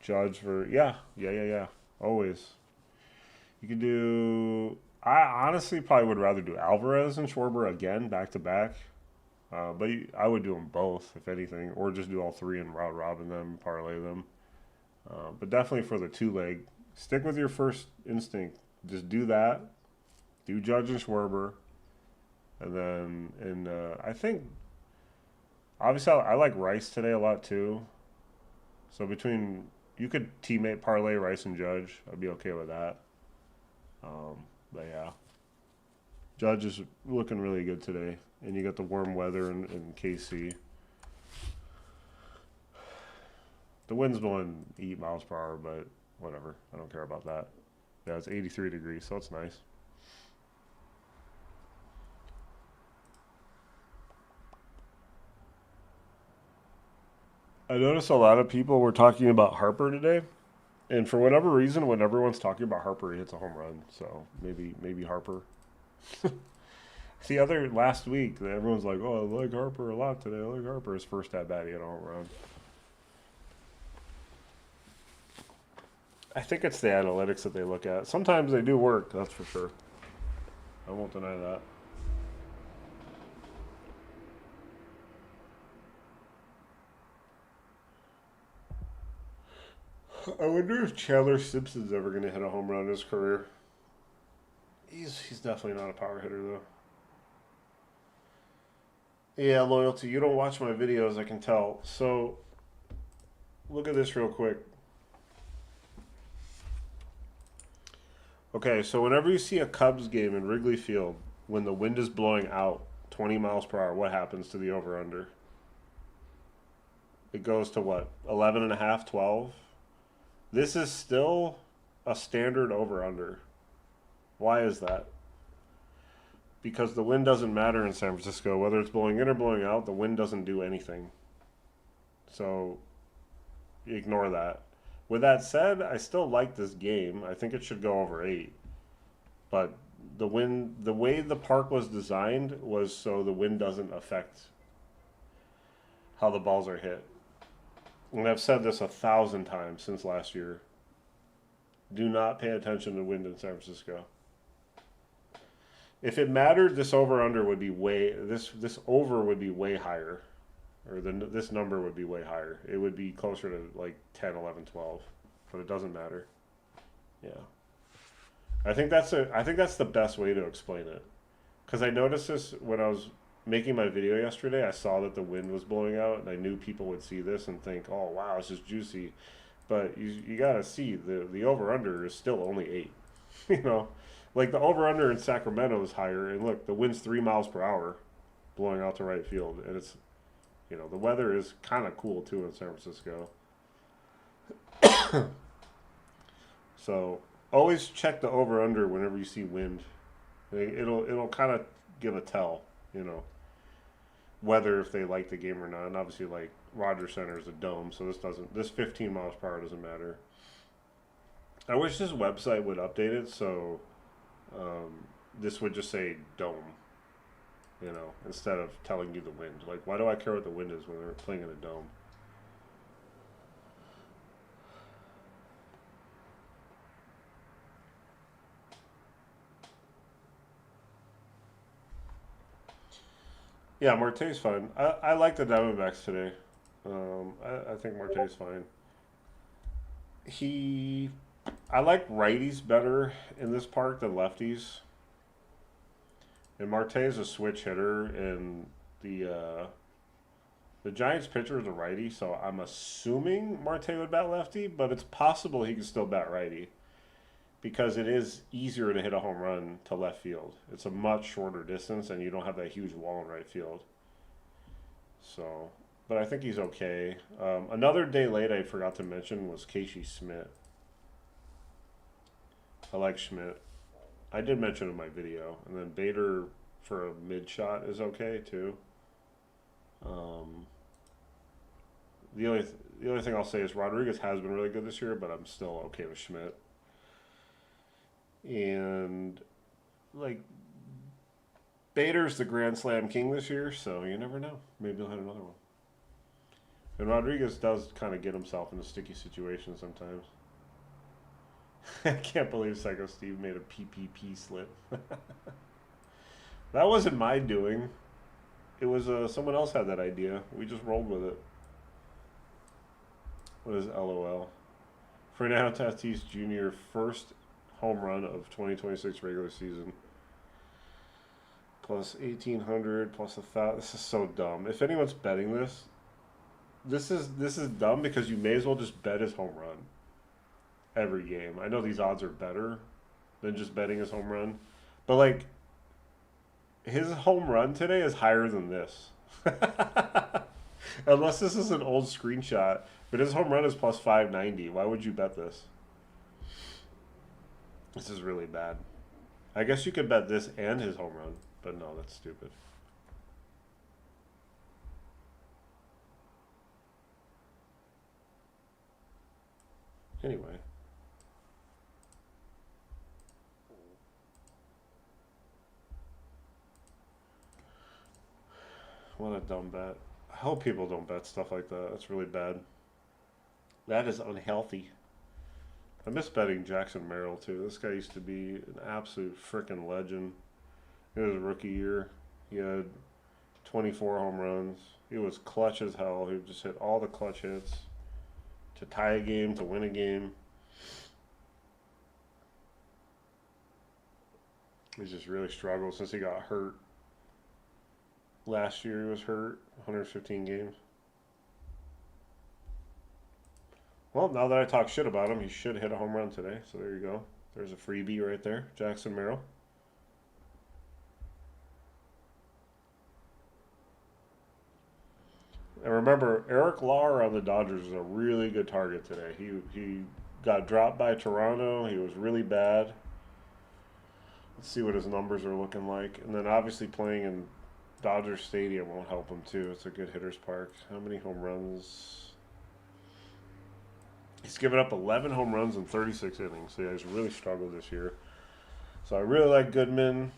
Judge for yeah. Always. You could do. I honestly probably would rather do Alvarez and Schwarber again, back to back. But I would do them both, if anything, or just do all three and round robin them, parlay them. But definitely for the 2-leg, stick with your first instinct. Just do that. Do Judge and Schwarber. And then, I think, obviously, I like Rice today a lot too. So you could teammate parlay Rice and Judge. I'd be okay with that. But yeah, Judge is looking really good today. And you got the warm weather in KC. The wind's blowing 8 miles per hour, but whatever. I don't care about that. Yeah, it's 83 degrees, so it's nice. I noticed a lot of people were talking about Harper today. And for whatever reason, when everyone's talking about Harper, he hits a home run. So maybe Harper. The other last week, everyone's like, "Oh, I like Harper a lot today. I like Harper." His first at bat, he had a home run. I think it's the analytics that they look at. Sometimes they do work, that's for sure. I won't deny that. I wonder if Chandler Simpson's ever going to hit a home run in his career. He's definitely not a power hitter, though. Yeah, loyalty. You don't watch my videos, I can tell. So, look at this real quick. Okay, so whenever you see a Cubs game in Wrigley Field, when the wind is blowing out 20 miles per hour, what happens to the over-under? It goes to what? 11 and a half, 12? This is still a standard over-under. Why is that? Because the wind doesn't matter in San Francisco. Whether it's blowing in or blowing out, the wind doesn't do anything. So ignore that. With that said, I still like this game. I think it should go over 8. But the way the park was designed was so the wind doesn't affect how the balls are hit. And I've said this 1,000 times since last year. Do not pay attention to wind in San Francisco. If it mattered, this over under would be this over would be way higher, or this number would be way higher. It would be closer to like 10, 11, 12, but it doesn't matter. Yeah, I think that's the best way to explain it, because I noticed this when I was making my video yesterday. I saw that the wind was blowing out, and I knew people would see this and think, "Oh wow, this is juicy," but you gotta see the over under is still only 8. You know. Like the over-under in Sacramento is higher, and look, the wind's 3 miles per hour, blowing out to right field, and it's, the weather is kind of cool too in San Francisco. So always check the over/under whenever you see wind. It'll kind of give a tell, whether if they like the game or not. And obviously, like Rogers Center is a dome, so this 15 miles per hour doesn't matter. I wish this website would update it so. This would just say dome, instead of telling you the wind. Like, why do I care what the wind is when they're playing in a dome? Yeah, Marte's fine. I like the Diamondbacks today. I think Marte's fine. I like righties better in this park than lefties. And Marte is a switch hitter, and the Giants pitcher is a righty, so I'm assuming Marte would bat lefty, but it's possible he could still bat righty because it is easier to hit a home run to left field. It's a much shorter distance, and you don't have that huge wall in right field. So, but I think he's okay. Another day late I forgot to mention was Casey Schmidt. I like Schmidt. I did mention in my video. And then Bader for a mid shot is okay too. The only thing I'll say is Rodriguez has been really good this year, but I'm still okay with Schmidt. And like Bader's the Grand Slam king this year, so you never know. Maybe he'll hit another one. And Rodriguez does kind of get himself in a sticky situation sometimes. I can't believe Psycho Steve made a PPP slip. That wasn't my doing. It was someone else had that idea. We just rolled with it. What is LOL? Fernando Tatis Jr. first home run of 2026 regular season. Plus 1,800 plus 1,000. This is so dumb. If anyone's betting this, this is dumb because you may as well just bet his home run every game. I know these odds are better than just betting his home run, but like his home run today is higher than this. Unless this is an old screenshot, but his home run is plus 590. Why would you bet this? This is really bad. I guess you could bet this and his home run, but no, that's stupid. Anyway. What a dumb bet. I hope people don't bet stuff like that. That's really bad. That is unhealthy. I miss betting Jackson Merrill too. This guy used to be an absolute freaking legend. In his rookie year, he had 24 home runs. He was clutch as hell. He would just hit all the clutch hits to tie a game, to win a game. He's just really struggled since he got hurt. Last year he was hurt, 115 games. Well, now that I talk shit about him, he should hit a home run today. So there you go. There's a freebie right there. Jackson Merrill. And remember, Eric Lauer on the Dodgers is a really good target today. He got dropped by Toronto. He was really bad. Let's see what his numbers are looking like. And then obviously playing in Dodger Stadium won't help him too. It's a good hitter's park. How many home runs? He's given up 11 home runs in 36 innings. So yeah, he's really struggled this year. So I really like Goodman.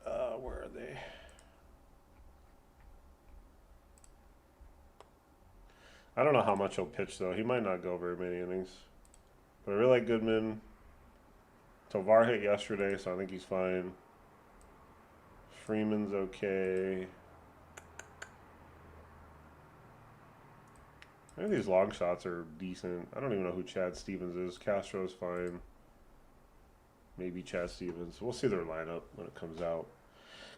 Where are they? I don't know how much he'll pitch though. He might not go very many innings. But I really like Goodman. Tovar hit yesterday, so I think he's fine. Freeman's okay. I think these long shots are decent. I don't even know who Chad Stevens is. Castro's fine. Maybe Chad Stevens. We'll see their lineup when it comes out.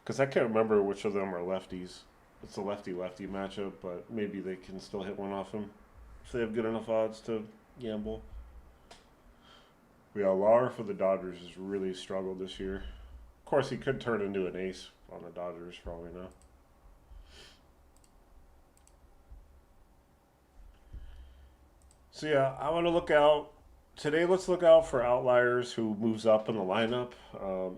Because I can't remember which of them are lefties. It's a lefty-lefty matchup, but maybe they can still hit one off him if they have good enough odds to gamble. Yeah, Lauer for the Dodgers has really struggled this year. Of course, he could turn into an ace on the Dodgers for all we know. So yeah, I want to look out today. Let's look out for outliers who moves up in the lineup.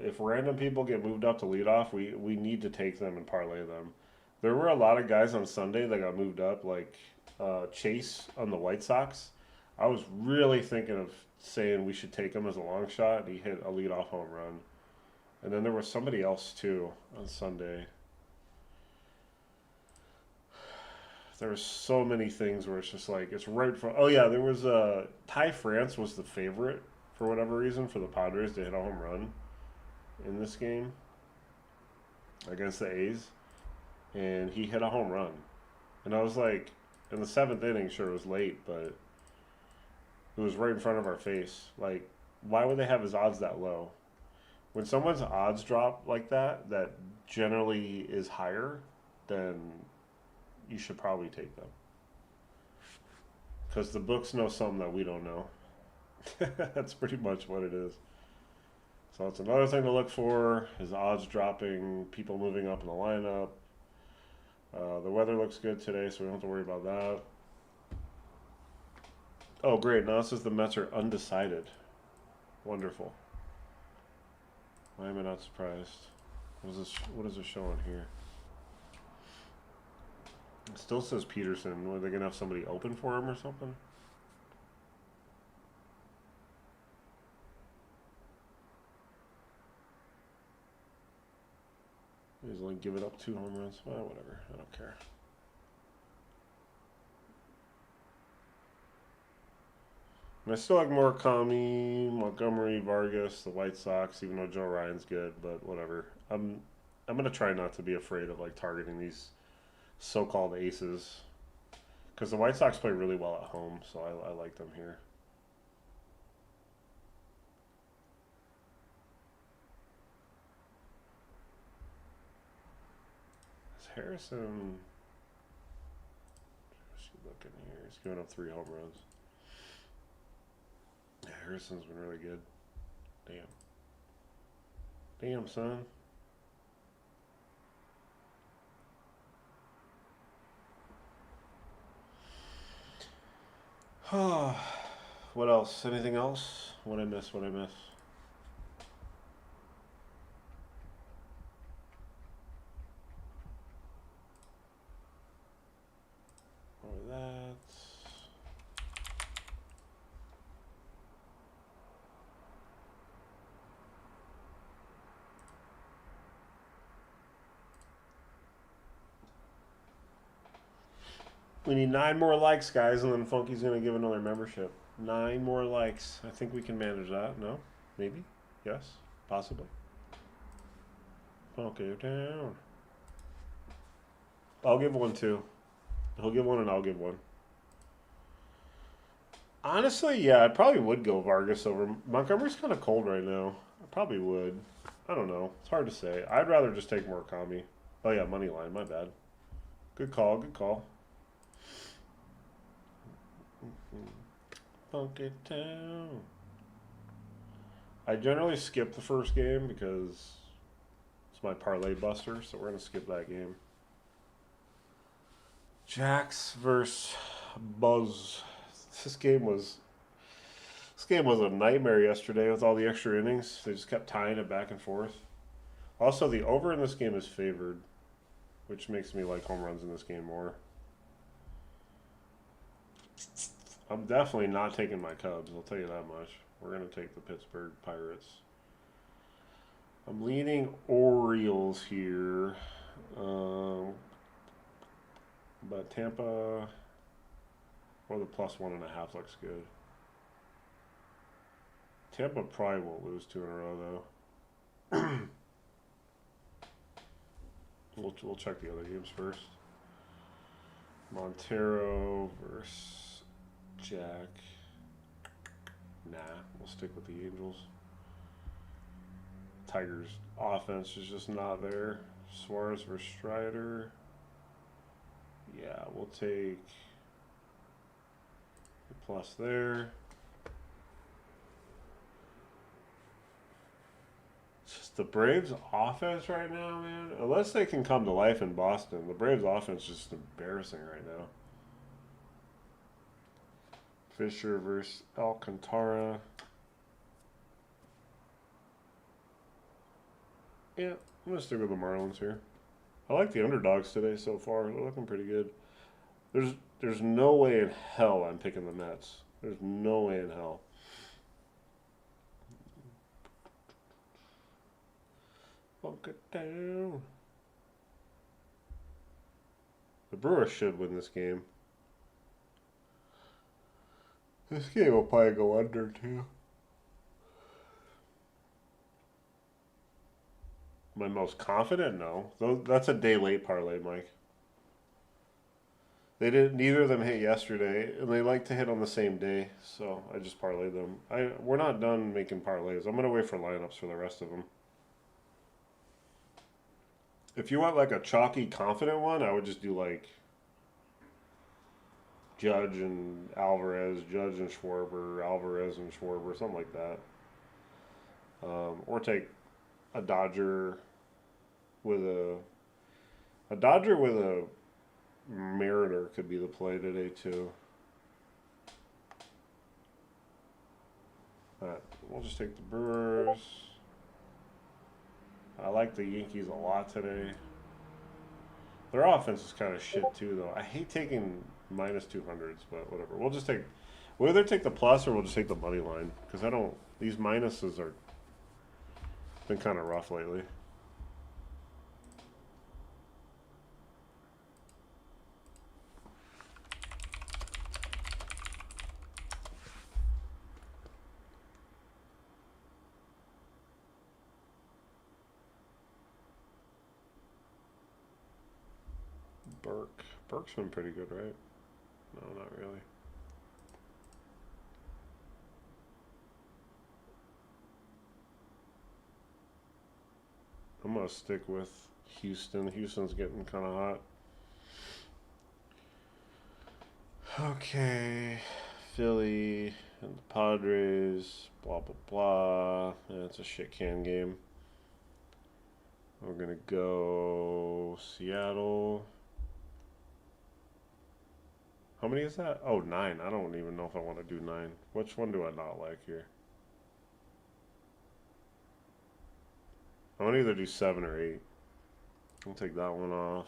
If random people get moved up to lead off, we need to take them and parlay them. There were a lot of guys on Sunday that got moved up, like Chase on the White Sox. I was really thinking of saying we should take him as a long shot, and he hit a leadoff home run. And then there was somebody else too on Sunday. There were so many things where it's just like it's right from. Oh yeah, there was Ty France was the favorite for whatever reason for the Padres to hit a home run in this game against the A's, and he hit a home run, and I was like, in the seventh inning, sure it was late, but it was right in front of our face. Like, why would they have his odds that low? When someone's odds drop like that, that generally is higher, then you should probably take them. Because the books know something that we don't know. That's pretty much what it is. So it's another thing to look for, is odds dropping, people moving up in the lineup. The weather looks good today, so we don't have to worry about that. Oh, great. Now it says the Mets are undecided. Wonderful. Why am I not surprised? What is this showing here? It still says Peterson. Are they going to have somebody open for him or something? He's only give it up 2 home runs. Well, whatever. I don't care. And I still like Murakami, Montgomery, Vargas, the White Sox, even though Joe Ryan's good, but whatever. I'm gonna try not to be afraid of like targeting these so-called aces, because the White Sox play really well at home, so I like them here. Is Harrison? What's he looking here? He's giving up 3 home runs. Yeah, Harrison's been really good. Damn. Damn, son. What else? Anything else? What I miss? What I miss? Or that. We need 9 more likes, guys, and then Funky's gonna give another membership. 9 more likes. I think we can manage that. No? Maybe? Yes? Possibly. Funky down. I'll give one too. He'll give one and I'll give one. Honestly, yeah, I probably would go Vargas over. Montgomery's kind of cold right now. I probably would. I don't know. It's hard to say. I'd rather just take Murakami. Oh yeah, money line. My bad. Good call. Good call. Funky town. I generally skip the first game because it's my parlay buster, so we're gonna skip that game. Jax versus Buzz. This game was a nightmare yesterday with all the extra innings. They just kept tying it back and forth. Also, the over in this game is favored, which makes me like home runs in this game more. I'm definitely not taking my Cubs, I'll tell you that much. We're going to take the Pittsburgh Pirates. I'm leaning Orioles here. But Tampa, Or the plus 1.5 looks good. Tampa probably won't lose 2 in a row though. We'll check the other games first. Montero versus Jack. Nah, we'll stick with the Angels. Tigers' offense is just not there. Suarez versus Strider. Yeah, we'll take the plus there. It's just the Braves' offense right now, man. Unless they can come to life in Boston, the Braves' offense is just embarrassing right now. Fisher versus Alcantara. Yeah, I'm gonna stick with the Marlins here. I like the underdogs today so far. They're looking pretty good. There's no way in hell I'm picking the Mets. There's no way in hell. Funk it down. The Brewers should win this game. This game will probably go under too. My most confident? No. That's a day late parlay, Mike. They didn't. Neither of them hit yesterday, and they like to hit on the same day, so I just parlayed them. We're not done making parlays. I'm gonna wait for lineups for the rest of them. If you want like a chalky, confident one, I would just do like Judge and Alvarez, Judge and Schwarber, Alvarez and Schwarber, something like that. Or take a Dodger with a Dodger with a Mariner could be the play today too. Alright, we'll just take the Brewers. I like the Yankees a lot today. Their offense is kind of shit too, though. I hate taking minus 200s, but whatever. We'll either take the plus or we'll just take the money line because these minuses are been kind of rough lately. Burke's been pretty good, right? No, not really. I'm gonna stick with Houston. Houston's getting kind of hot. Okay, Philly and the Padres. Blah blah blah. Yeah, it's a shit can game. We're gonna go Seattle. How many is that? Oh, 9. I don't even know if I want to do 9. Which one do I not like here? I'm going to either do 7 or 8. I'll take that one off.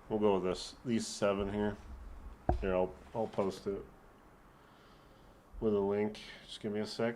We'll go with these 7 here. Here, I'll post it with a link. Just give me a sec.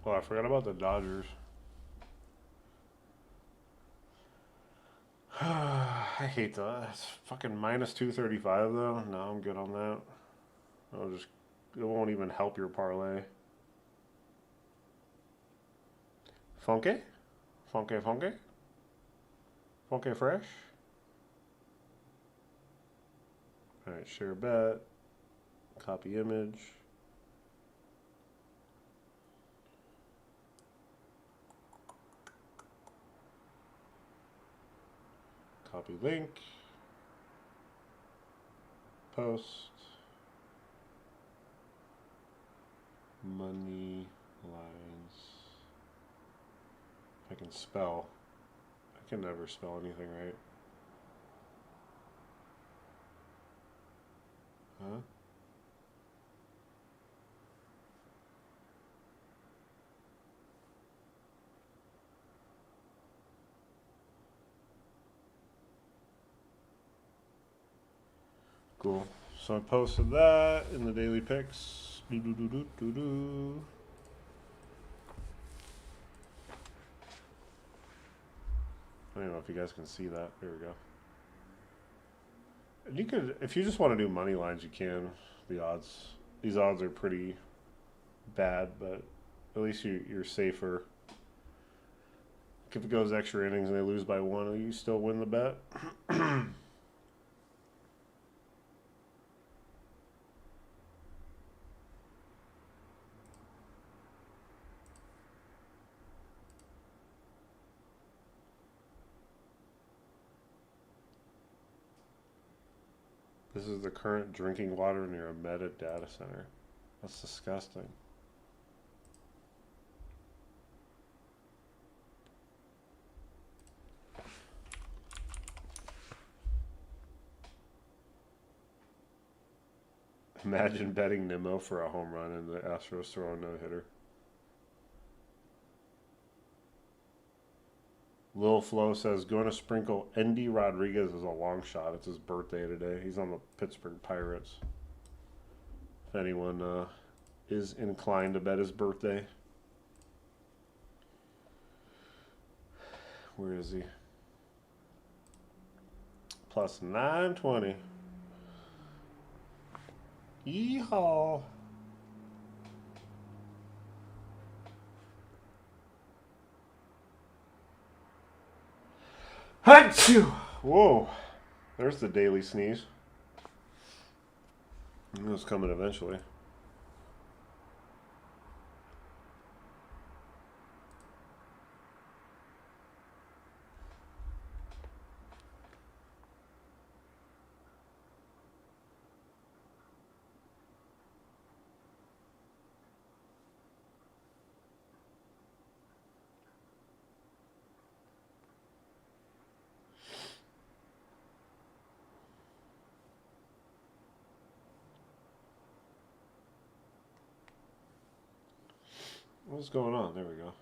Oh, I forgot about the Dodgers. I hate that. It's fucking minus 235 though. No, I'm good on that. It won't even help your parlay. Funky? Funky, funky? Funky fresh? Alright, share bet. Copy image. Copy link. Post. Money lines. I can spell. I can never spell anything right. Huh? Cool. So I posted that in the daily picks. I don't know if you guys can see that. There we go. And you could, if you just want to do money lines, you can. These odds are pretty bad, but at least you're safer. If it goes extra innings and they lose by one, you still win the bet. This is the current drinking water near a Meta data center. That's disgusting. Imagine betting Nimmo for a home run and the Astros throw a no-hitter. Lil Flo says, going to sprinkle Endy Rodriguez as a long shot. It's his birthday today. He's on the Pittsburgh Pirates. If anyone is inclined to bet his birthday. Where is he? Plus 920. Yeehaw. Achoo! Whoa. There's the daily sneeze. It was coming eventually. What's going on? There we go.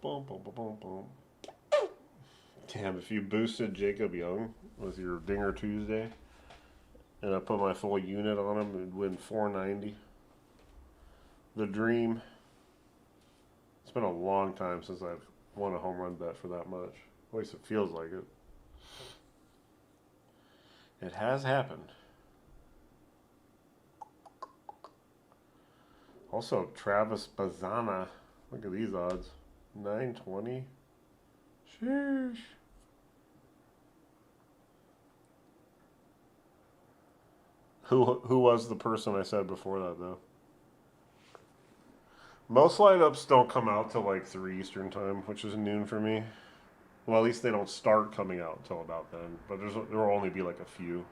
Boom, boom, boom, boom, boom. Damn, if you boosted Jacob Young with your Dinger Tuesday and I put my full unit on him, it'd win 490. The dream. It's been a long time since I've won a home run bet for that much. At least it feels like it. It has happened. Also, Travis Bazana. Look at these odds. 920. Sheesh. Who was the person I said before that, though? Most lineups don't come out till like 3 Eastern time, which is noon for me. Well, at least they don't start coming out until about then. But there will only be like a few.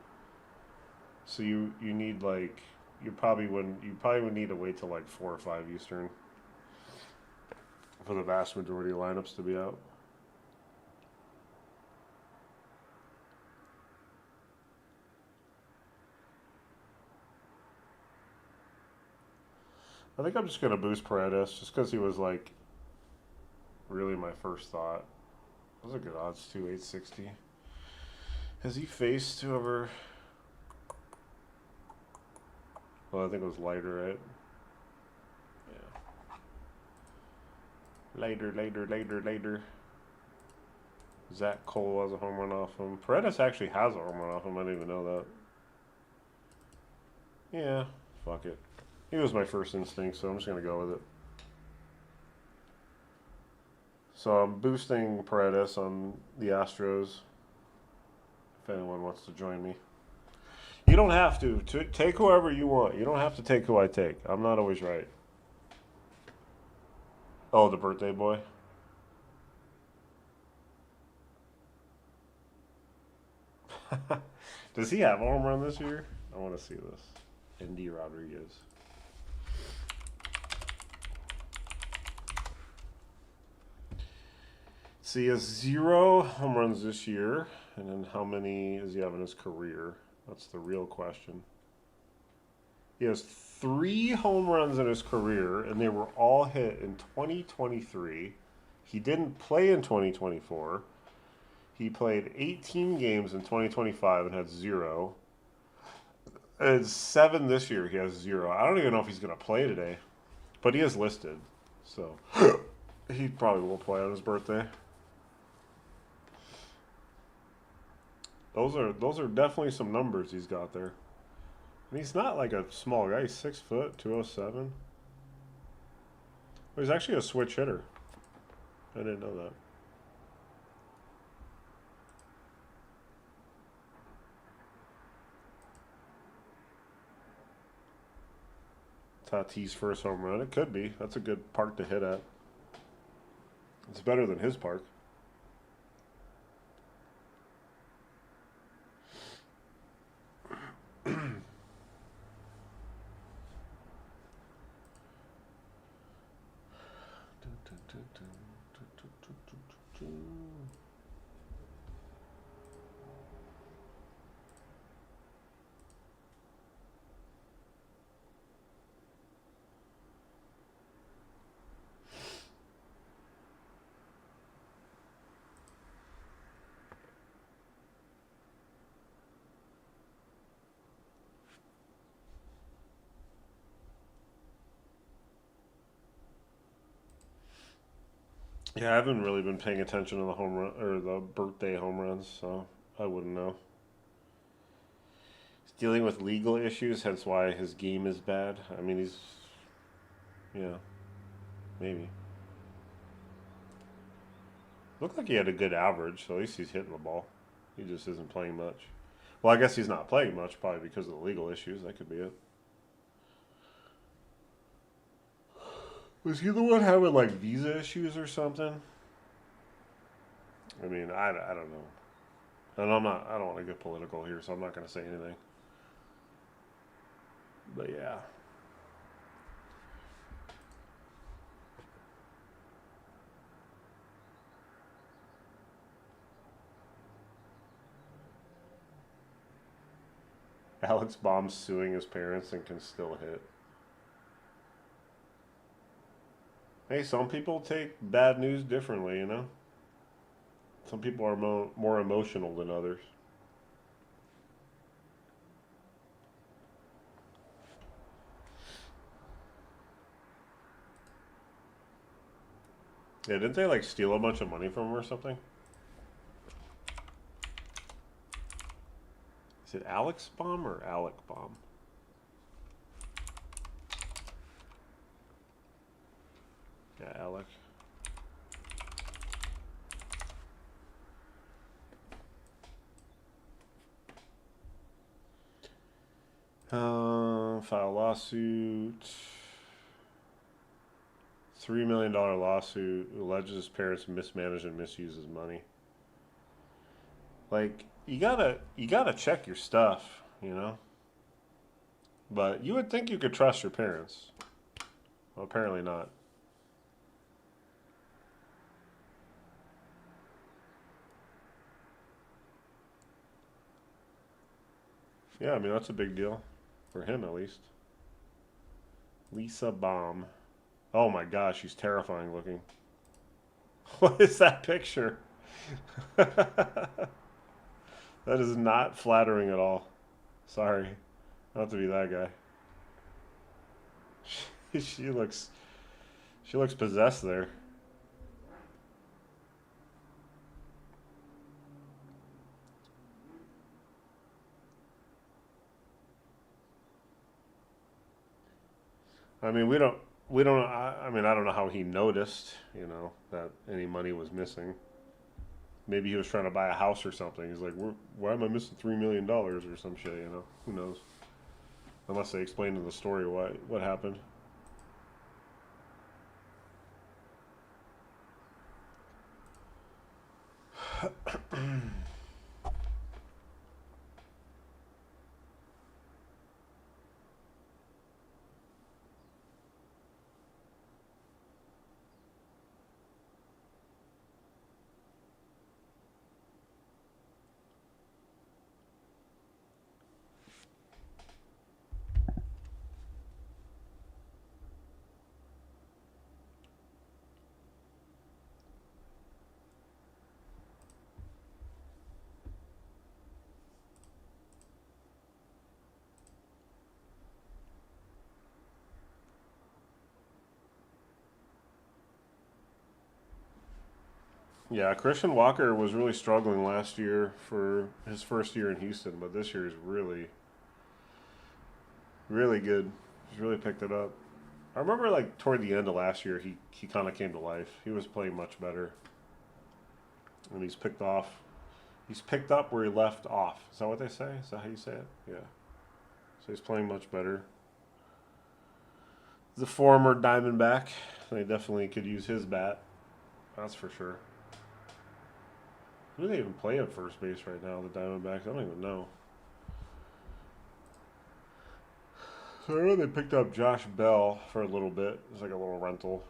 So you need like you probably would need to wait till like 4 or 5 Eastern for the vast majority of lineups to be out. I think I'm just gonna boost Paredes just because he was like really my first thought. Those are good odds too, 860. Has he faced whoever? Well, I think it was lighter, right? Yeah. Later. Zach Cole has a home run off him. Paredes actually has a home run off him. I didn't even know that. Yeah, fuck it. He was my first instinct, so I'm just gonna go with it. So I'm boosting Paredes on the Astros. If anyone wants to join me, you don't have to. Take whoever you want. You don't have to take who I take. I'm not always right. Oh, the birthday boy. Does he have a home run this year? I want to see this. Indy Rodriguez. So he has 0 home runs this year. And then how many does he have in his career? That's the real question. He has 3 home runs in his career, and they were all hit in 2023. He didn't play in 2024. He played 18 games in 2025 and had 0. And 7 this year, he has 0. I don't even know if he's going to play today, but he is listed. So he probably will play on his birthday. Those are definitely some numbers he's got there. And he's not like a small guy. He's 6 foot, 207. Well, he's actually a switch hitter. I didn't know that. Tatis' first home run. It could be. That's a good park to hit at. It's better than his park. Yeah, I haven't really been paying attention to the home run or the birthday home runs, so I wouldn't know. He's dealing with legal issues, hence why his game is bad. I mean, yeah, maybe. Looked like he had a good average, so at least he's hitting the ball. He just isn't playing much. Well, I guess he's not playing much, probably because of the legal issues. That could be it. Was he the one having like visa issues or something? I mean, I don't know. And I don't want to get political here, so I'm not going to say anything. But yeah. Alex Baum's suing his parents and can still hit. Hey, some people take bad news differently, you know? Some people are more emotional than others. Yeah, didn't they like steal a bunch of money from him or something? Is it Alex Baum or Alec Baum? Yeah, Alec. File lawsuit. $3 million lawsuit alleges his parents mismanage and misuse his money. Like you gotta check your stuff, you know. But you would think you could trust your parents. Well, apparently not. Yeah, I mean that's a big deal for him at least. Lisa Baum. Oh my gosh, she's terrifying looking. What is that picture? That is not flattering at all. Sorry. Not have to be that guy. She looks possessed there. I mean, we don't. I mean, I don't know how he noticed, you know, that any money was missing. Maybe he was trying to buy a house or something. He's like, why am I missing $3 million or some shit? You know, who knows? Unless they explained in the story what happened. Yeah, Christian Walker was really struggling last year for his first year in Houston, but this year is really, really good. He's really picked it up. I remember like toward the end of last year, he kind of came to life. He was playing much better, and he's picked off. He's picked up where he left off. Is that what they say? Is that how you say it? Yeah. So he's playing much better. The former Diamondback, they definitely could use his bat. That's for sure. Who do they even play at first base right now? The Diamondbacks. I don't even know. So I know they picked up Josh Bell for a little bit. It's like a little rental.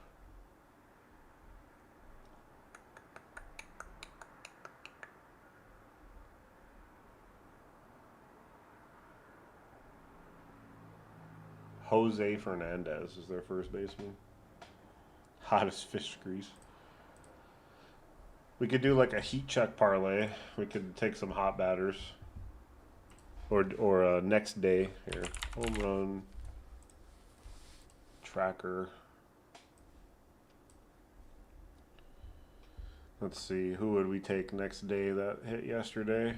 Jose Fernandez is their first baseman. Hot as fish grease. We could do like a heat check parlay. We could take some hot batters. Or next day here. Home run tracker. Let's see, who would we take next day that hit yesterday?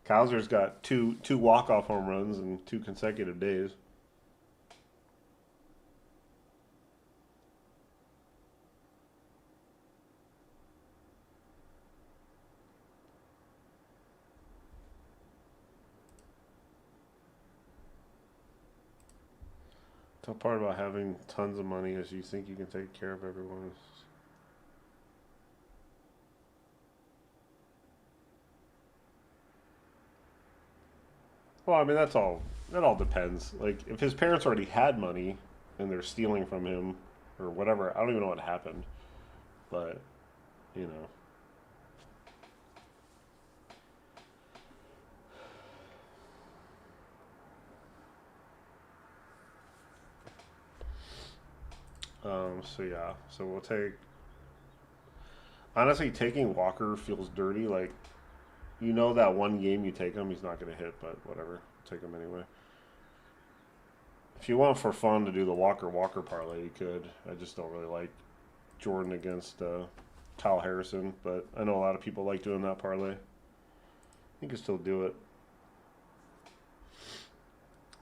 Kowser's got two walk off home runs in 2 consecutive days. The tough part about having tons of money is you think you can take care of everyone. Well, I mean that all depends. Like if his parents already had money and they're stealing from him or whatever, I don't even know what happened. But, you so yeah. So we'll take honestly taking Walker feels dirty. Like you know that one game you take him, he's not going to hit, but whatever. Take him anyway. If you want for fun to do the Walker parlay, you could. I just don't really like Jordan against Kyle Harrison, but I know a lot of people like doing that parlay. You can still do it.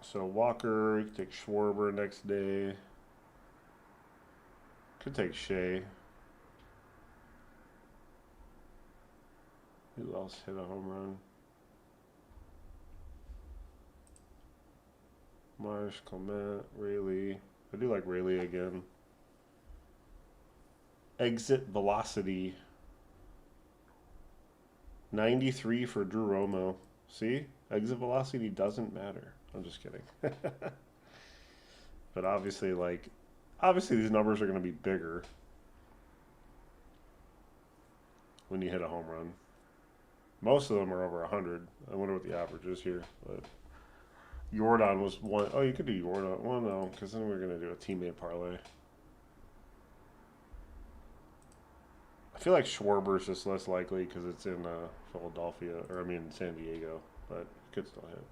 So Walker, you can take Schwarber next day. Could take Shea. Who else hit a home run? Marsh, Clement, Rayleigh. I do like Rayleigh again. Exit velocity 93 for Drew Romo. See? Exit velocity doesn't matter. I'm just kidding. But obviously these numbers are going to be bigger when you hit a home run. Most of them are over 100. I wonder what the average is here. But Jordan was one. Oh, you could do Jordan. Well, no, because then we're going to do a teammate parlay. I feel like Schwarber's just less likely because it's in Philadelphia, or I mean San Diego, but it could still hit.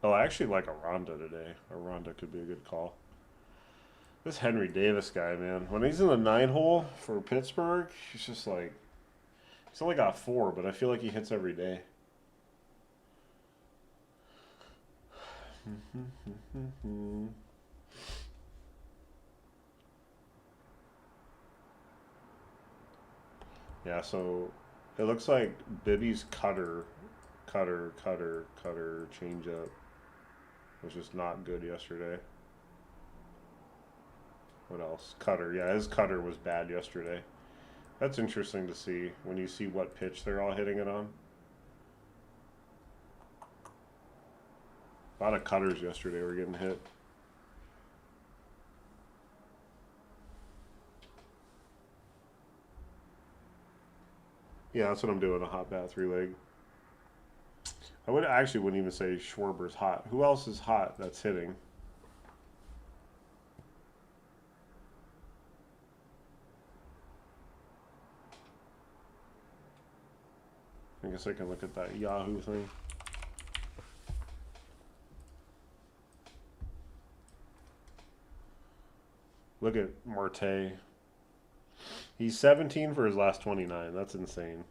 Oh, I actually like Aranda today. Aranda could be a good call. This Henry Davis guy, man. When he's in the 9 hole for Pittsburgh, he's just like he's only got 4, but I feel like he hits every day. Yeah, so it looks like Bibby's cutter, changeup was just not good yesterday. What else? Cutter. Yeah, his cutter was bad yesterday. That's interesting to see when you see what pitch they're all hitting it on. A lot of cutters yesterday were getting hit. Yeah, that's what I'm doing, a hot bat 3-leg. I actually wouldn't even say Schwarber's hot. Who else is hot that's hitting? I guess I can look at that Yahoo thing. Look at Marte. He's 17 for his last 29. That's insane.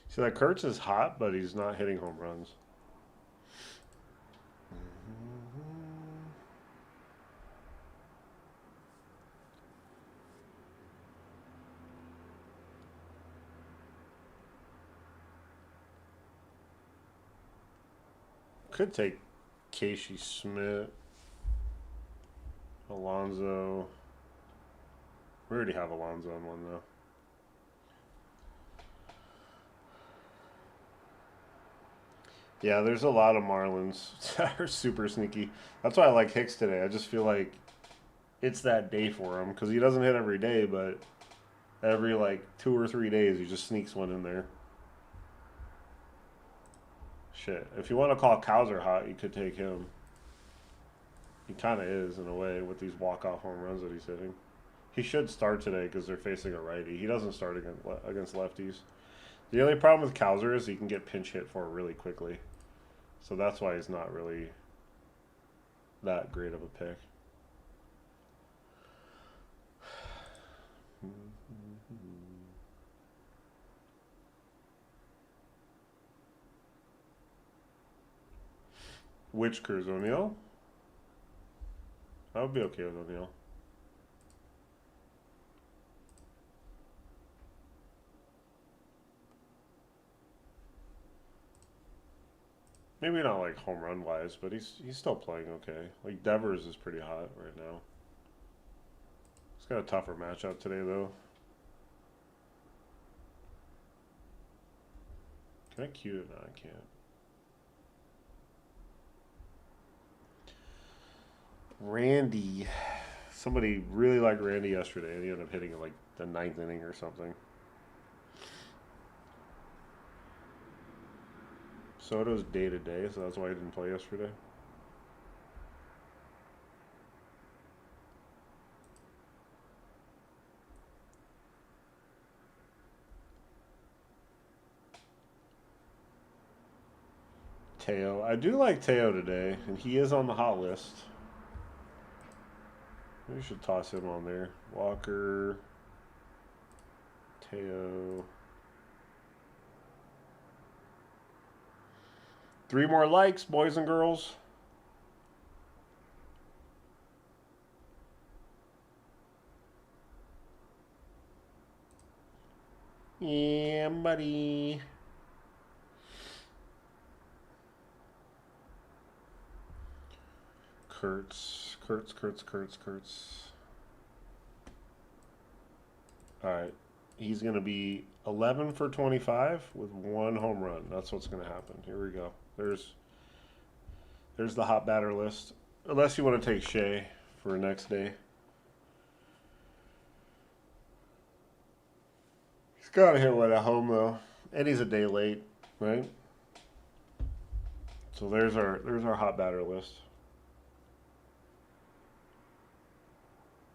See, that Kurtz is hot, but he's not hitting home runs. Could take Casey Smith, Alonso. We already have Alonso on one, though. Yeah, there's a lot of Marlins that are super sneaky. That's why I like Hicks today. I just feel like it's that day for him because he doesn't hit every day, but every like 2 or 3 days he just sneaks one in there. Shit. If you want to call Cowser hot, you could take him. He kind of is, in a way, with these walk-off home runs that he's hitting. He should start today because they're facing a righty. He doesn't start against lefties. The only problem with Cowser is he can get pinch hit for really quickly. So that's why he's not really that great of a pick. Which Cruz? O'Neal? I would be okay with O'Neal. Maybe not like home run wise, but he's still playing okay. Like Devers is pretty hot right now. He's got a tougher matchup today though. Can I cue it? No, I can't. Randy. Somebody really liked Randy yesterday, and he ended up hitting it like the 9th inning or something. Soto's day to day, so that's why he didn't play yesterday. Teo. I do like Teo today, and he is on the hot list. We should toss him on there. Walker, Teo. 3 more likes, boys and girls. Yeah, buddy. Kurtz. All right. He's going to be 11 for 25 with 1 home run. That's what's going to happen. Here we go. There's the hot batter list. Unless you want to take Shea for next day. He's got to hit one at home, though. And he's a day late, right? So there's our hot batter list.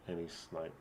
And he's sniped.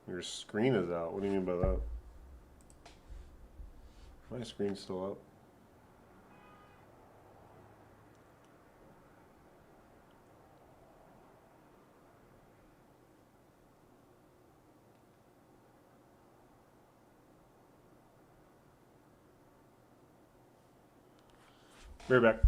Your screen is out. What do you mean by that? My screen's still up. Be right back.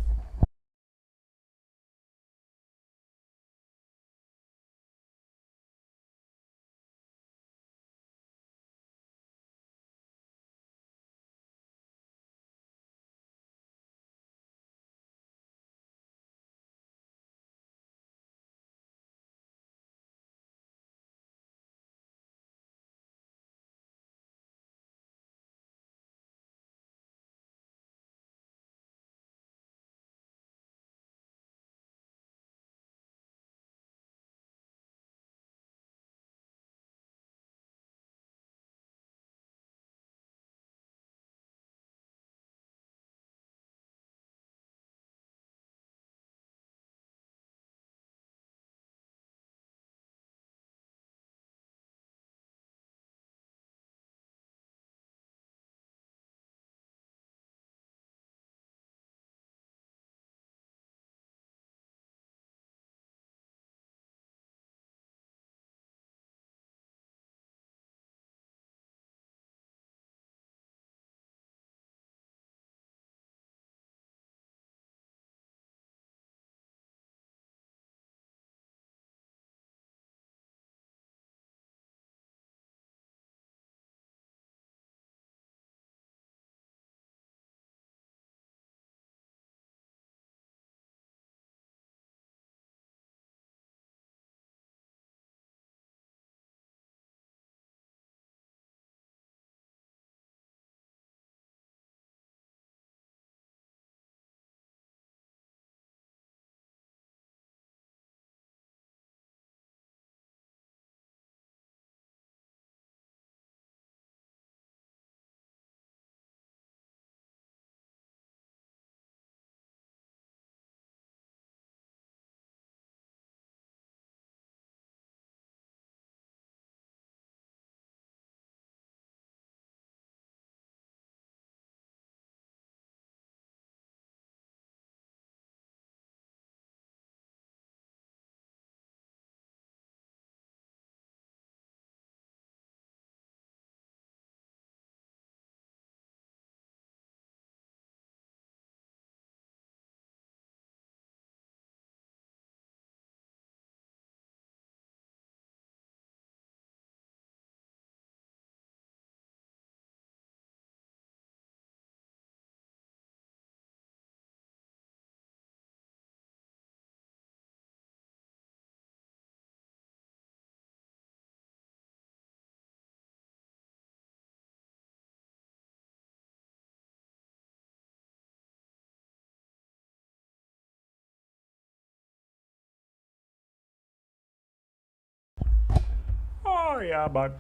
Oh yeah, bud.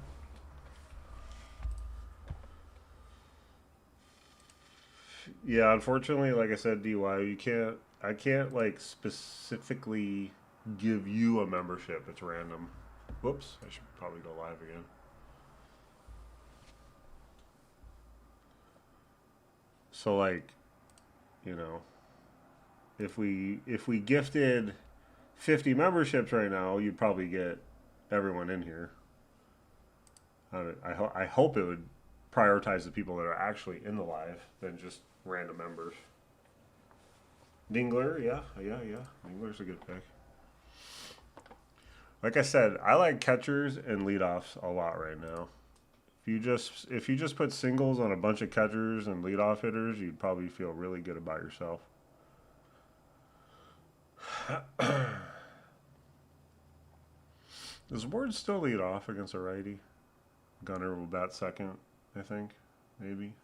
Yeah, unfortunately, like I said, DY, you can't. I can't like specifically give you a membership. It's random. Whoops, I should probably go live again. So like, you know, if we gifted 50 memberships right now, you'd probably get everyone in here. I hope it would prioritize the people that are actually in the live than just random members. Dingler, yeah, yeah, yeah. Dingler's a good pick. Like I said, I like catchers and leadoffs a lot right now. If you just put singles on a bunch of catchers and leadoff hitters, you'd probably feel really good about yourself. Does Ward still lead off against a righty? Gunner will bat second, I think, maybe.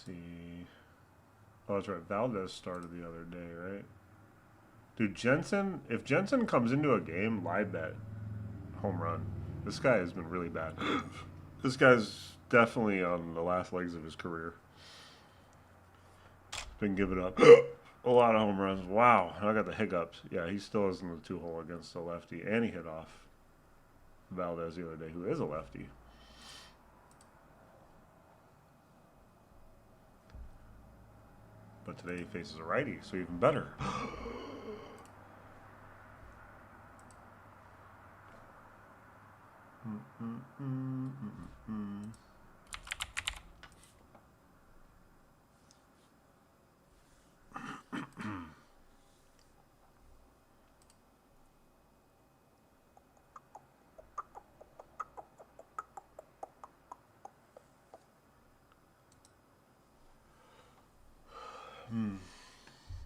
see. Oh, that's right. Valdez started the other day, right? Dude, Jensen, if Jensen comes into a game, live bet home run. This guy has been really bad. This guy's definitely on the last legs of his career. Been giving up a lot of home runs. Wow, I got the hiccups. Yeah, he still is in the 2-hole against the lefty, and he hit off Valdez the other day, who is a lefty. But today he faces a righty, so even better.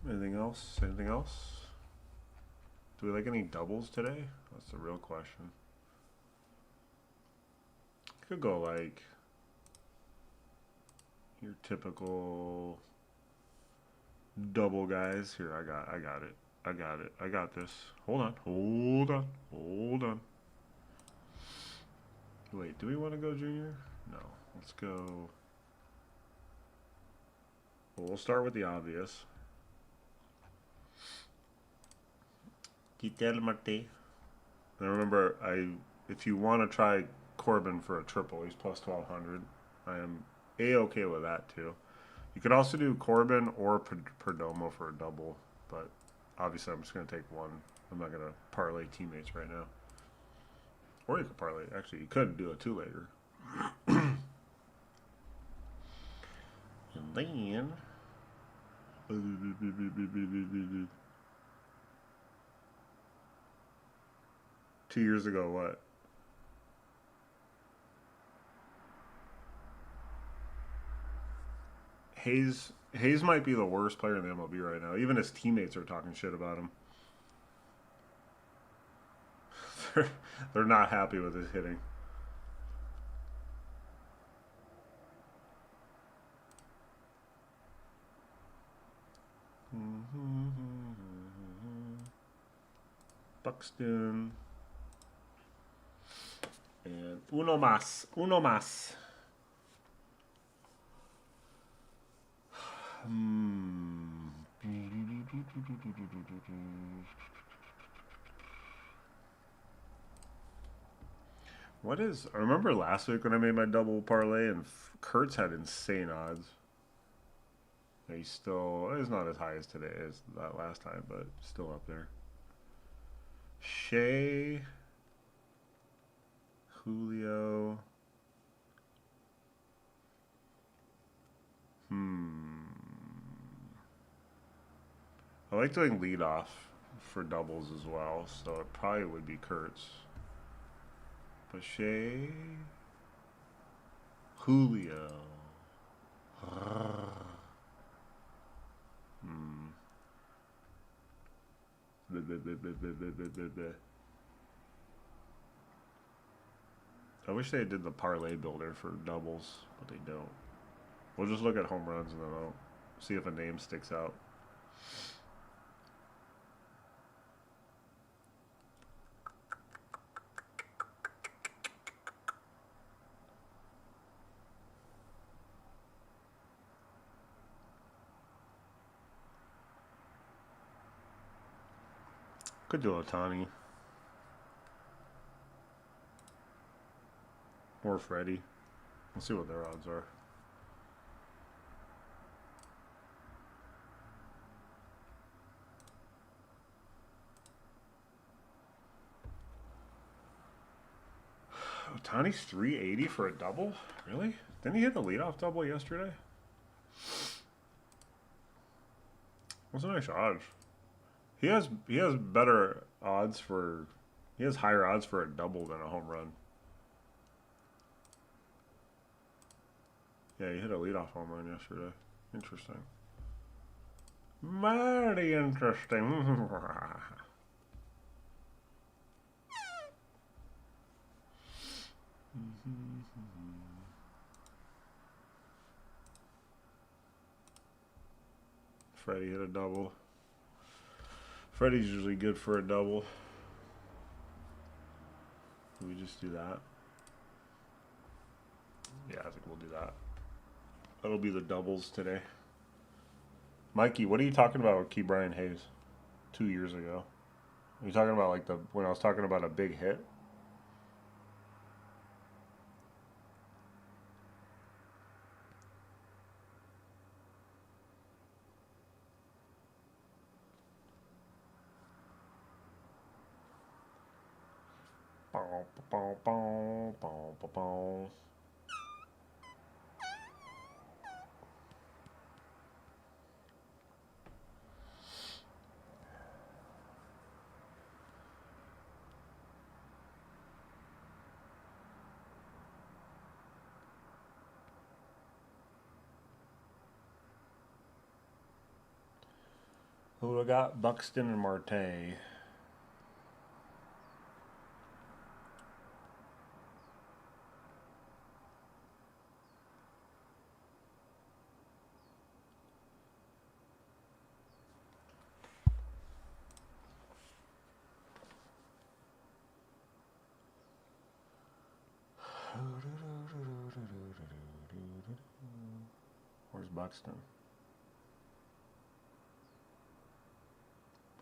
Anything else? Anything else? Do we like any doubles today? That's the real question. Could go like your typical double guys. Here, I got it. I got it. I got this. Hold on. Hold on. Hold on. Wait, do we want to go junior? No. Let's go. Well, we'll start with the obvious. Quitel Marte. And remember, if you want to try Corbin for a triple, he's plus 1200. I am A-okay with that too. You could also do Corbin or Perdomo for a double, but obviously I'm just going to take one. I'm not going to parlay teammates right now. Or you could parlay. Actually, you could do a two-later. And then... 2 years ago, what? Hayes might be the worst player in the MLB right now. Even his teammates are talking shit about him. They're not happy with his hitting. Buxton. And uno más. Uno más. What is... I remember last week when I made my double parlay and Kurtz had insane odds. He's still... It's not as high as today as that last time, but still up there. Shea... Julio... I like doing leadoff for doubles as well, so it probably would be Kurtz. But Shea... Julio... I wish they did the parlay builder for doubles, but they don't. We'll just look at home runs and then I'll see if a name sticks out. Could do Otani. Or Freddie. We'll see what their odds are. Otani's 380 for a double? Really? Didn't he hit the leadoff double yesterday? What's a nice odds? He has better odds for... He has higher odds for a double than a home run. Yeah, he hit a leadoff home run yesterday. Interesting. Very interesting. Freddie hit a double. Freddie's usually good for a double. Can we just do that? Yeah, I think we'll do that. That'll be the doubles today. Mikey, what are you talking about with Key Brian Hayes 2 years ago? Are you talking about like when I was talking about a big hit? Who I got? Buxton and Marte. Where's Buxton?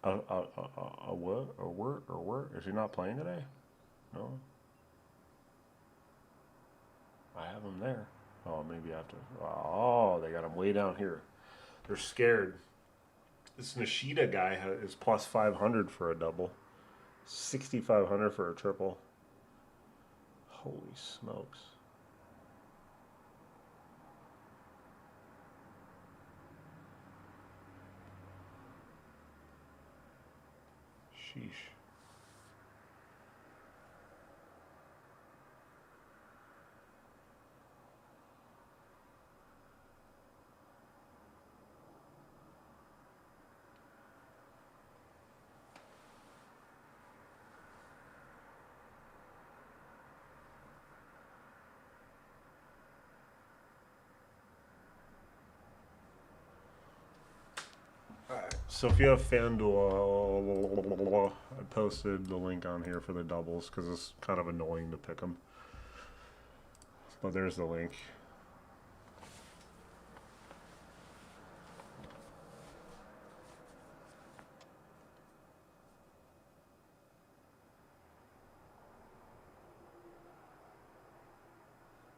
What? Or where? Is he not playing today? No. I have him there. Oh, maybe I have to. Oh, they got him way down here. They're scared. This Nishida guy is plus 500 for a double, 6,500 for a triple. Holy smokes. Sheesh. So if you have FanDuel, I posted the link on here for the doubles because it's kind of annoying to pick them. But there's the link.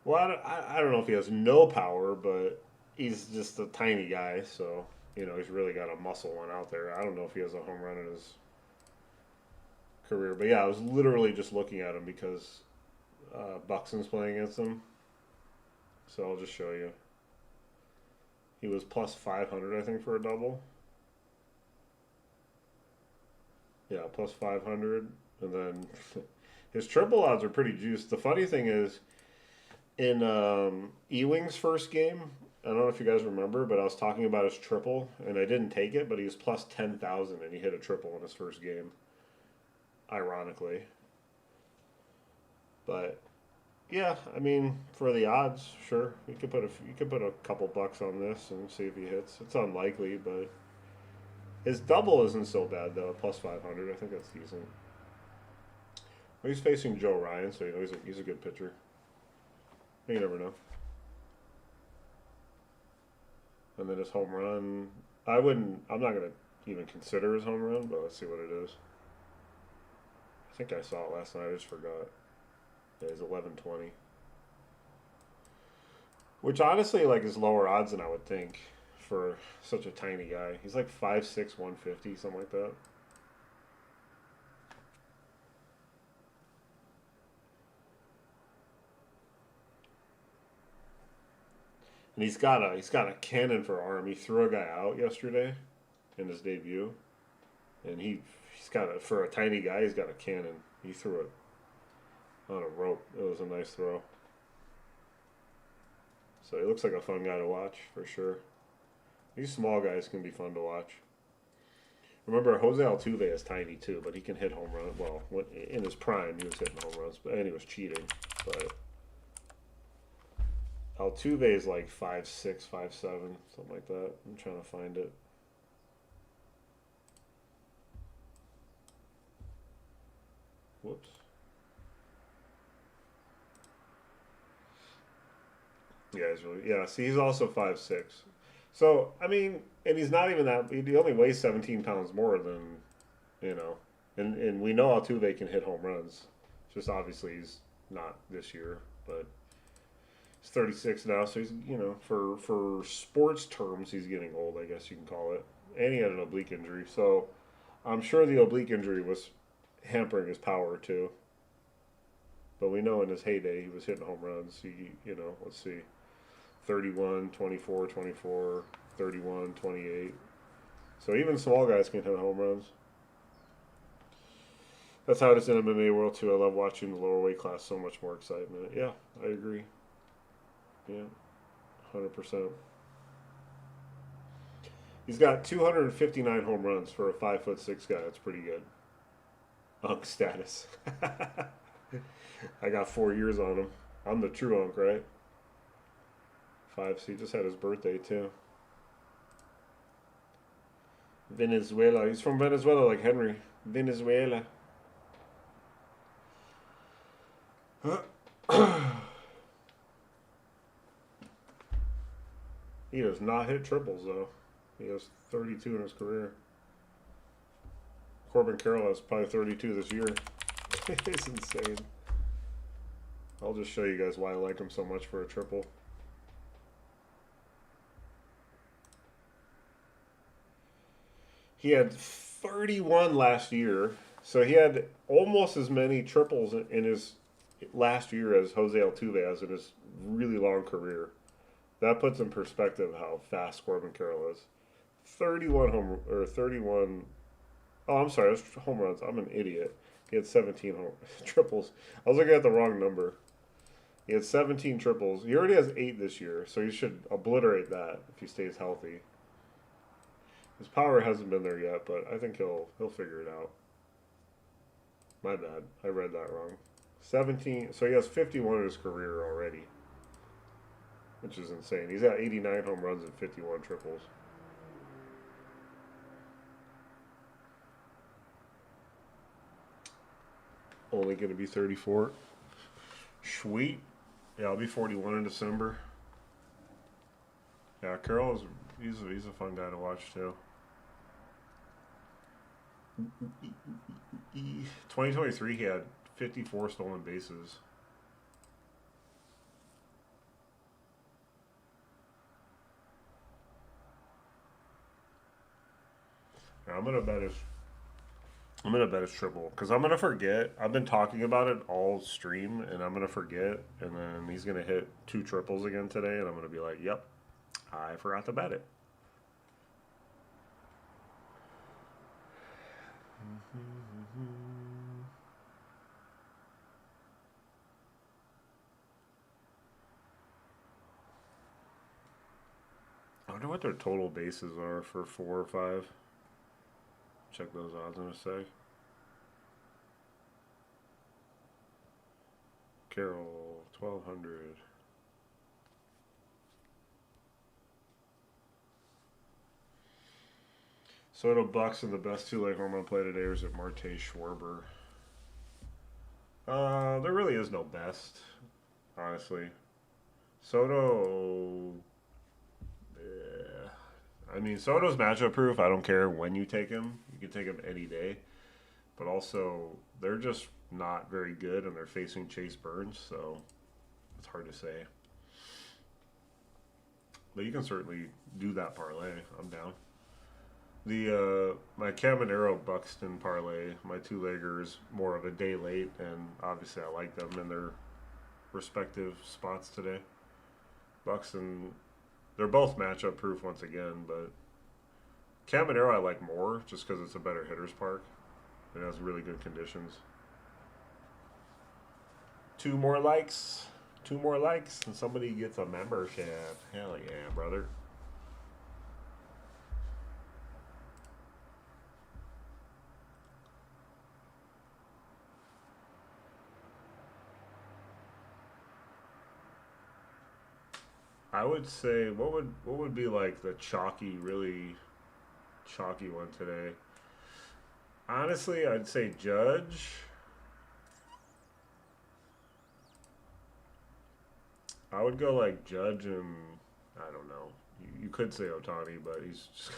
Well, I don't know if he has no power, but he's just a tiny guy, so he's really got a muscle one out there. I don't know if he has a home run in his career, but yeah, I was literally just looking at him because Buxton's playing against him. So I'll just show you. He was plus 500, I think, for a double. Yeah, plus 500, and then his triple odds are pretty juiced. The funny thing is, in Ewing's first game, I don't know if you guys remember, but I was talking about his triple, and I didn't take it, but he was plus 10,000, and he hit a triple in his first game, ironically. But yeah, I mean, for the odds, sure, you could put a couple bucks on this and see if he hits. It's unlikely, but his double isn't so bad though. Plus 500, I think that's decent. Well, he's facing Joe Ryan, so he's a good pitcher. You never know. And then his home run, I'm not gonna even consider his home run, but let's see what it is. I think I saw it last night. I just forgot. Yeah, he's 1120. Which honestly, like, is lower odds than I would think for such a tiny guy. He's like 5'6", 150, something like that. And he's got a cannon for arm. He threw a guy out yesterday in his debut, and he's got for a tiny guy. He's got a cannon. He threw it on a rope. It was a nice throw. So he looks like a fun guy to watch for sure. These small guys can be fun to watch. Remember, Jose Altuve is tiny too, but he can hit home runs. Well, in his prime, he was hitting home runs, and he was cheating. But Altuve is like 5'6", 5'7", something like that. I'm trying to find it. Whoops. Yeah, he's really, yeah. See, he's also 5'6". So I mean, and he's not even that. He only weighs 17 pounds more than you know, and we know Altuve can hit home runs. Just obviously he's not this year, but he's 36 now, so he's for sports terms he's getting old, I guess you can call it. And he had an oblique injury, so I'm sure the oblique injury was hampering his power too. But we know in his heyday he was hitting home runs. Let's see, 31, 24, 24, 31, 28. So even small guys can hit home runs. That's how it is in MMA world too. I love watching the lower weight class. So much more excitement. Yeah, I agree. Yeah, 100%. He's got 259 home runs for a 5'6" guy. That's pretty good. Unk status. I got 4 years on him. I'm the true unk, right? Five. So he just had his birthday too. Venezuela. He's from Venezuela, like Henry. Venezuela. He does not hit triples though. He has 32 in his career. Corbin Carroll has probably 32 this year. It's insane. I'll just show you guys why I like him so much for a triple. He had 31 last year, so he had almost as many triples in his last year as Jose Altuve has in his really long career. That puts in perspective how fast Corbin Carroll is. 31. Oh, I'm sorry, that's home runs. I'm an idiot. He had 17 triples. I was looking at the wrong number. He had 17 triples. He already has 8 this year, so he should obliterate that if he stays healthy. His power hasn't been there yet, but I think he'll figure it out. My bad. I read that wrong. 17. So he has 51 in his career already, which is insane. He's got 89 home runs and 51 triples. Only going to be 34. Sweet. Yeah, I'll be 41 in December. Yeah, Carroll he's a fun guy to watch too. 2023, he had 54 stolen bases. Yeah, I'm gonna bet his triple because I'm gonna forget. I've been talking about it all stream, and I'm gonna forget, and then he's gonna hit 2 triples again today, and I'm gonna be like, "Yep, I forgot to bet it." I wonder what their total bases are for 4 or 5. Check those odds in a sec. Carroll, 1,200. Soto Bucks and the best two-leg home run play today was at Marte Schwarber. There really is no best, honestly. Soto, yeah. I mean, Soto's matchup proof. I don't care when you take him. You can take him any day. But also, they're just not very good, and they're facing Chase Burns, so it's hard to say. But you can certainly do that parlay. I'm down. The my Caminero Buxton parlay, my two-legger is more of a day late, and obviously I like them in their respective spots today. Buxton, they're both matchup proof once again, but Caminero I like more just because it's a better hitter's park. It has really good conditions. 2 more likes, 2 more likes, and somebody gets a membership. Hell yeah, brother. I would say what would be like the chalky, really chalky one today? Honestly, I'd say Judge. I would go like Judge and I don't know. You could say Otani, but he's just.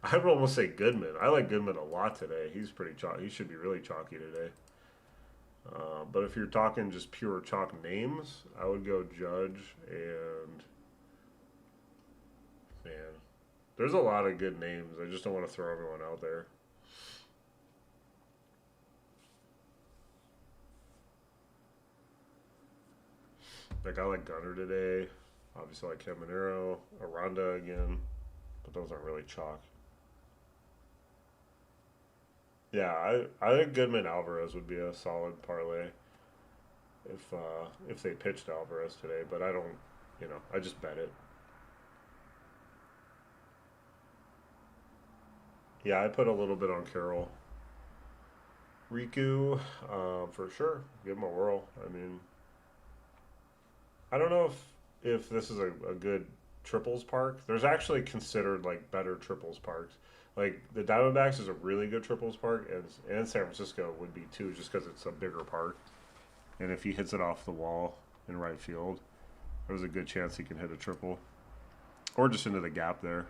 I would almost say Goodman. I like Goodman a lot today. He's pretty chalky. He should be really chalky today. But if you're talking just pure chalk names, I would go Judge and man. There's a lot of good names. I just don't want to throw everyone out there. Like I like Gunner today. Obviously I like Caminero, Aranda again, but those aren't really chalk. Yeah, I think Goodman Alvarez would be a solid parlay if they pitched Alvarez today, but I don't, I just bet it. Yeah, I put a little bit on Carroll. Riku, for sure. Give him a whirl. I mean, I don't know if this is a good triples park. There's actually considered like better triples parks. Like the Diamondbacks is a really good triples park, and San Francisco would be too, just because it's a bigger park. And if he hits it off the wall in right field, there's a good chance he can hit a triple, or just into the gap there.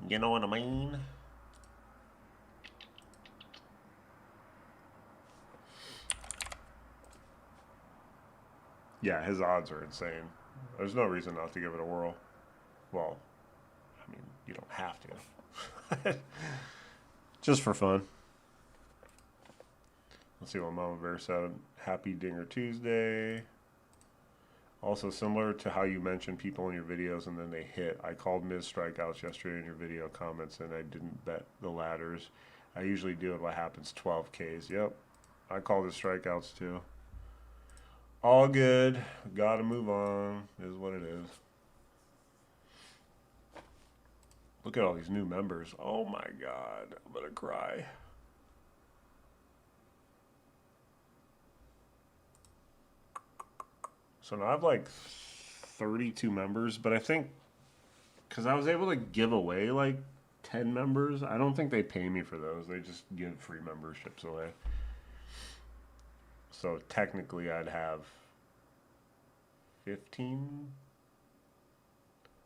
You know what I mean? Yeah, his odds are insane. There's no reason not to give it a whirl. Well, I mean, you don't have to. Just for fun. Let's see what Mama Bear said. Happy Dinger Tuesday. Also, similar to how you mentioned people in your videos and then they hit, I called mid strikeouts yesterday in your video comments and I didn't bet the ladders. I usually do it what happens 12 Ks. Yep, I called the strikeouts too. All good. Gotta move on, is what it is. Look at all these new members. Oh my god, I'm gonna cry. So now I have like 32 members, but I think because I was able to give away like 10 members, I don't think they pay me for those. They just give free memberships away. So technically, I'd have 15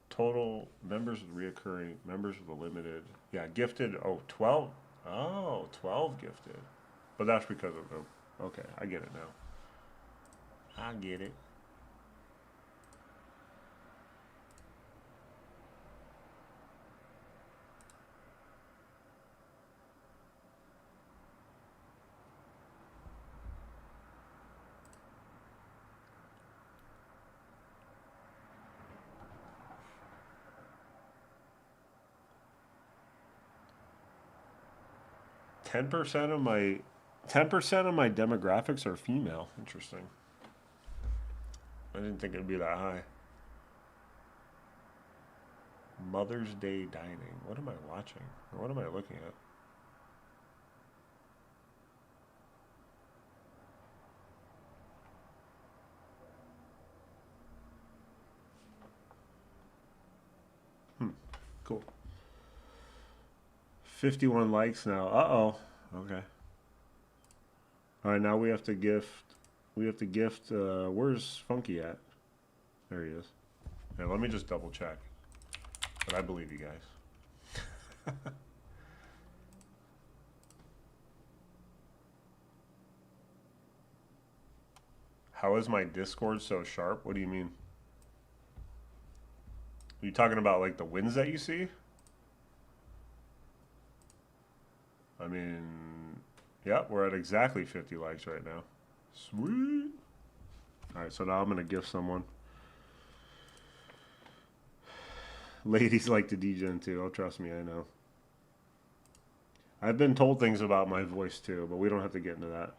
total members with reoccurring, members with a limited. Yeah, gifted. Oh, 12. Oh, 12 gifted. But that's because of them. Okay, I get it now. I get it. 10% of my 10% of my demographics are female. Interesting. I didn't think it'd be that high. Mother's Day dining. What am I watching? Or what am I looking at? Hmm. Cool. 51 likes now. Uh-oh. Okay. All right, now we have to gift. We have to gift. Where's Funky at? There he is. Yeah, let me just double check. But I believe you guys. How is my Discord so sharp? What do you mean? Are you talking about like the wins that you see? I mean, yeah, we're at exactly 50 likes right now. Sweet. All right, so now I'm gonna gift someone. Ladies like to degen too. Oh, trust me, I know. I've been told things about my voice too, but we don't have to get into that.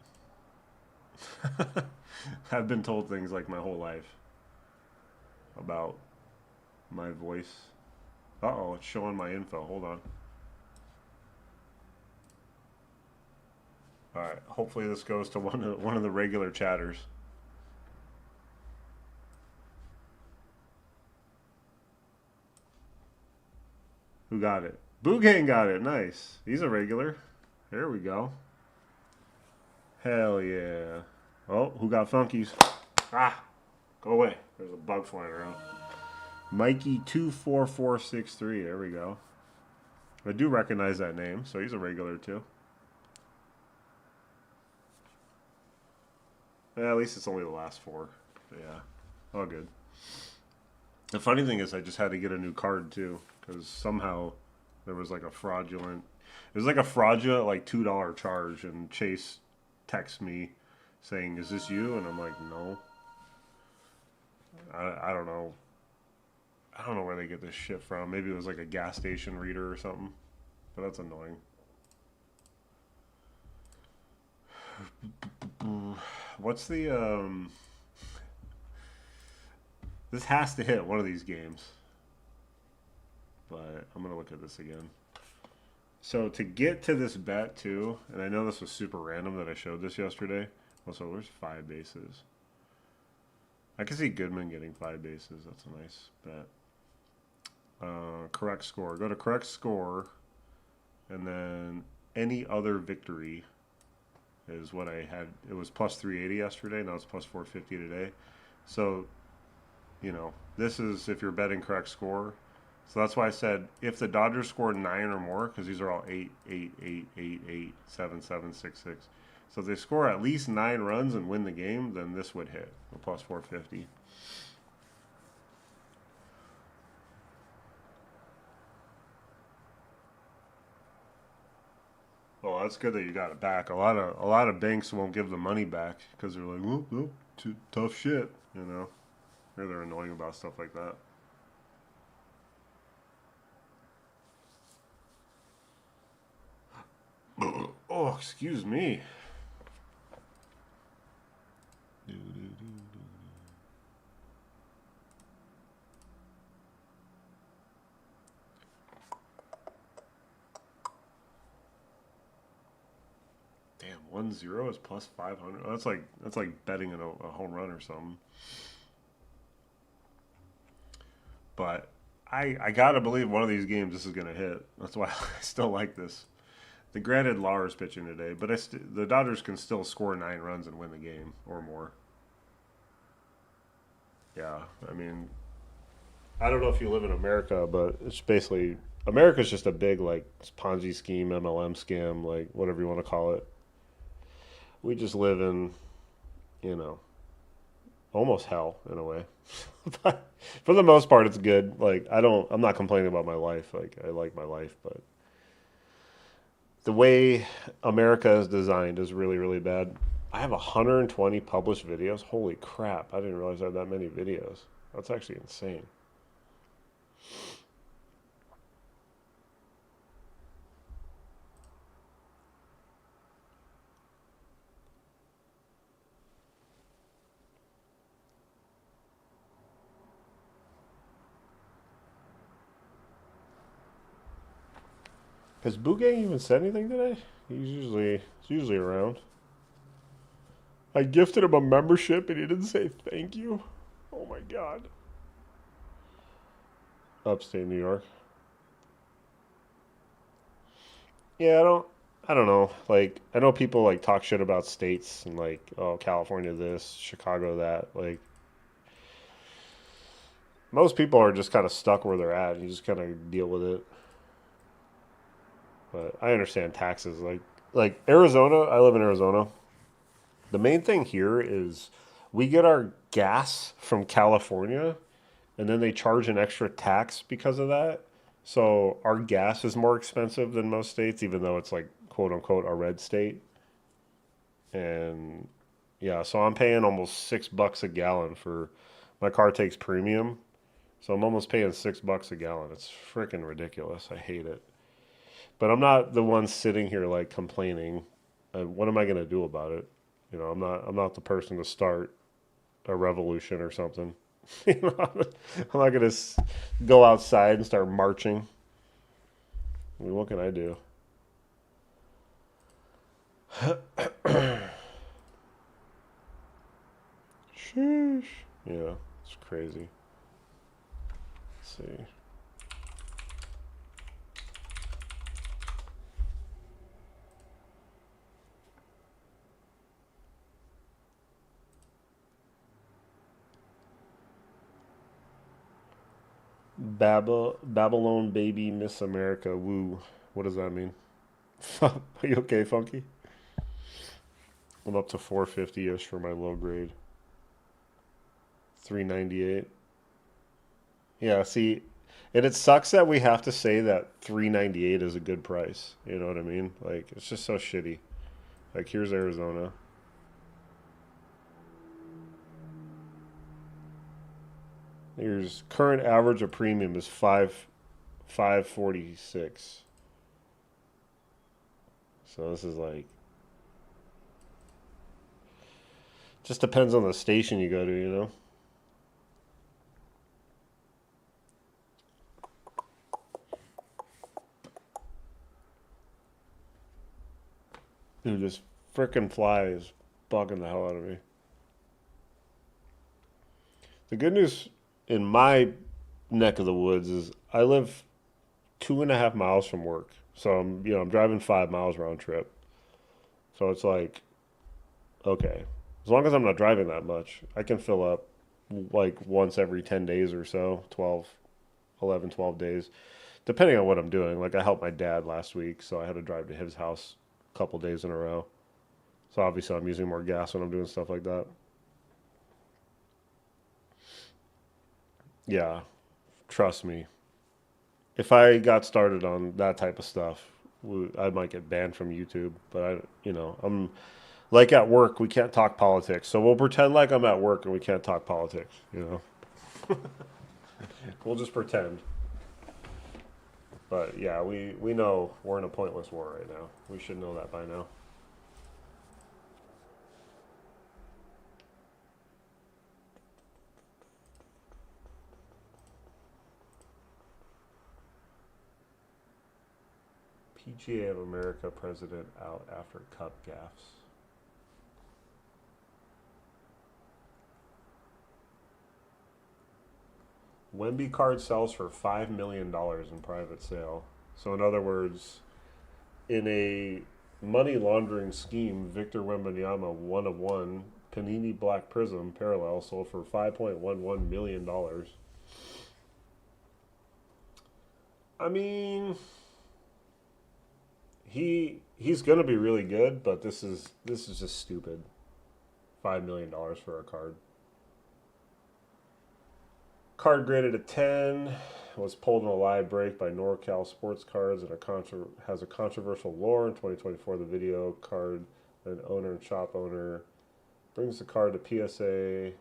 I've been told things like my whole life about my voice. Uh-oh, it's showing my info. Hold on. All right, hopefully this goes to one of the regular chatters. Who got it? Boogane got it. Nice. He's a regular. There we go. Hell yeah. Oh, who got funkies? Ah, go away. There's a bug flying around. Mikey24463. There we go. I do recognize that name, so he's a regular too. Yeah, at least it's only the last four. But yeah, all good. The funny thing is, I just had to get a new card too, because somehow there was like a fraudulent. It was like a fraudulent like $2 charge, and Chase texts me saying, "Is this you?" And I'm like, "No." I don't know. I don't know where they get this shit from. Maybe it was like a gas station reader or something. But that's annoying. What's the This has to hit one of these games. But I'm gonna look at this again. So to get to this bet too, and I know this was super random that I showed this yesterday. Also, there's 5 bases. I can see Goodman getting 5 bases. That's a nice bet. Correct score. Go to correct score, and then any other victory is what I had. It was plus 380 yesterday. Now it's plus 450 today. So, you know, this is if you're betting correct score. So that's why I said if the Dodgers score 9 or more, because these are all 8, 8, 8, 8, 8, 7, 7, 6, 6. So if they score at least 9 runs and win the game, then this would hit a plus 450. Well, that's good that you got it back. A lot of banks won't give the money back because they're like, well, too tough shit, you know. Or they're annoying about stuff like that. Oh, excuse me. Damn, 1-0 is plus 500. Oh, that's like betting a home run or something. But I gotta believe one of these games this is gonna hit. That's why I still like this. The granted Lauer's pitching today, but the Dodgers can still score 9 runs and win the game or more. Yeah, I mean, I don't know if you live in America, but it's basically America's just a big like Ponzi scheme, MLM scam, like whatever you want to call it. We just live in, you know, almost hell in a way. But for the most part, it's good. Like I'm not complaining about my life. Like I like my life, but the way America is designed is really, really bad. I have 120 published videos. Holy crap! I didn't realize I had that many videos. That's actually insane. Has Bugay even said anything today? He's usually around. I gifted him a membership and he didn't say thank you. Oh my god. Upstate New York. Yeah, I don't know. Like I know people like talk shit about states and like oh California this, Chicago that. Like most people are just kind of stuck where they're at. You just kind of deal with it. But I understand taxes. Like Arizona, I live in Arizona. The main thing here is we get our gas from California and then they charge an extra tax because of that. So our gas is more expensive than most states, even though it's like quote unquote a red state. And yeah, so I'm paying almost $6 a gallon for my car takes premium. So I'm almost paying $6 a gallon. It's freaking ridiculous. I hate it. But I'm not the one sitting here like complaining. What am I going to do about it? You know, I'm not the person to start a revolution or something. You know, I'm not going to go outside and start marching. I mean, what can I do? Sheesh. Yeah, it's crazy. Let's see. Babylon baby Miss America woo. What does that mean? Are you okay, Funky? I'm up to 450 ish for my low grade. 398. Yeah, see, and it sucks that we have to say that 398 is a good price. You know what I mean? Like it's just so shitty. Like here's Arizona. Here's current average of premium is 546. So this is like just depends on the station you go to, you know. Dude, this frickin' fly is bugging the hell out of me. The good news in my neck of the woods is I live 2.5 miles from work. So I'm driving 5 miles round trip. So it's like, okay, as long as I'm not driving that much, I can fill up like once every 10 days or so, 12, 11, 12 days, depending on what I'm doing. Like I helped my dad last week, so I had to drive to his house a couple days in a row. So obviously I'm using more gas when I'm doing stuff like that. Yeah, trust me. If I got started on that type of stuff, I might get banned from YouTube. But I'm like at work, we can't talk politics. So we'll pretend like I'm at work and we can't talk politics. We'll just pretend. But yeah, we know we're in a pointless war right now. We should know that by now. PGA of America president out after Cup gaffes. Wemby card sells for $5 million in private sale. So in other words, in a money laundering scheme, Victor Wembanyama, one of one, Panini Black Prism parallel sold for $5.11 million. I mean, he's gonna be really good, but this is just stupid. $5 million for a card. Card graded a 10, was pulled in a live break by NorCal Sports Cards and has a controversial lore. In 2024, the video card, an owner and shop owner brings the card to PSA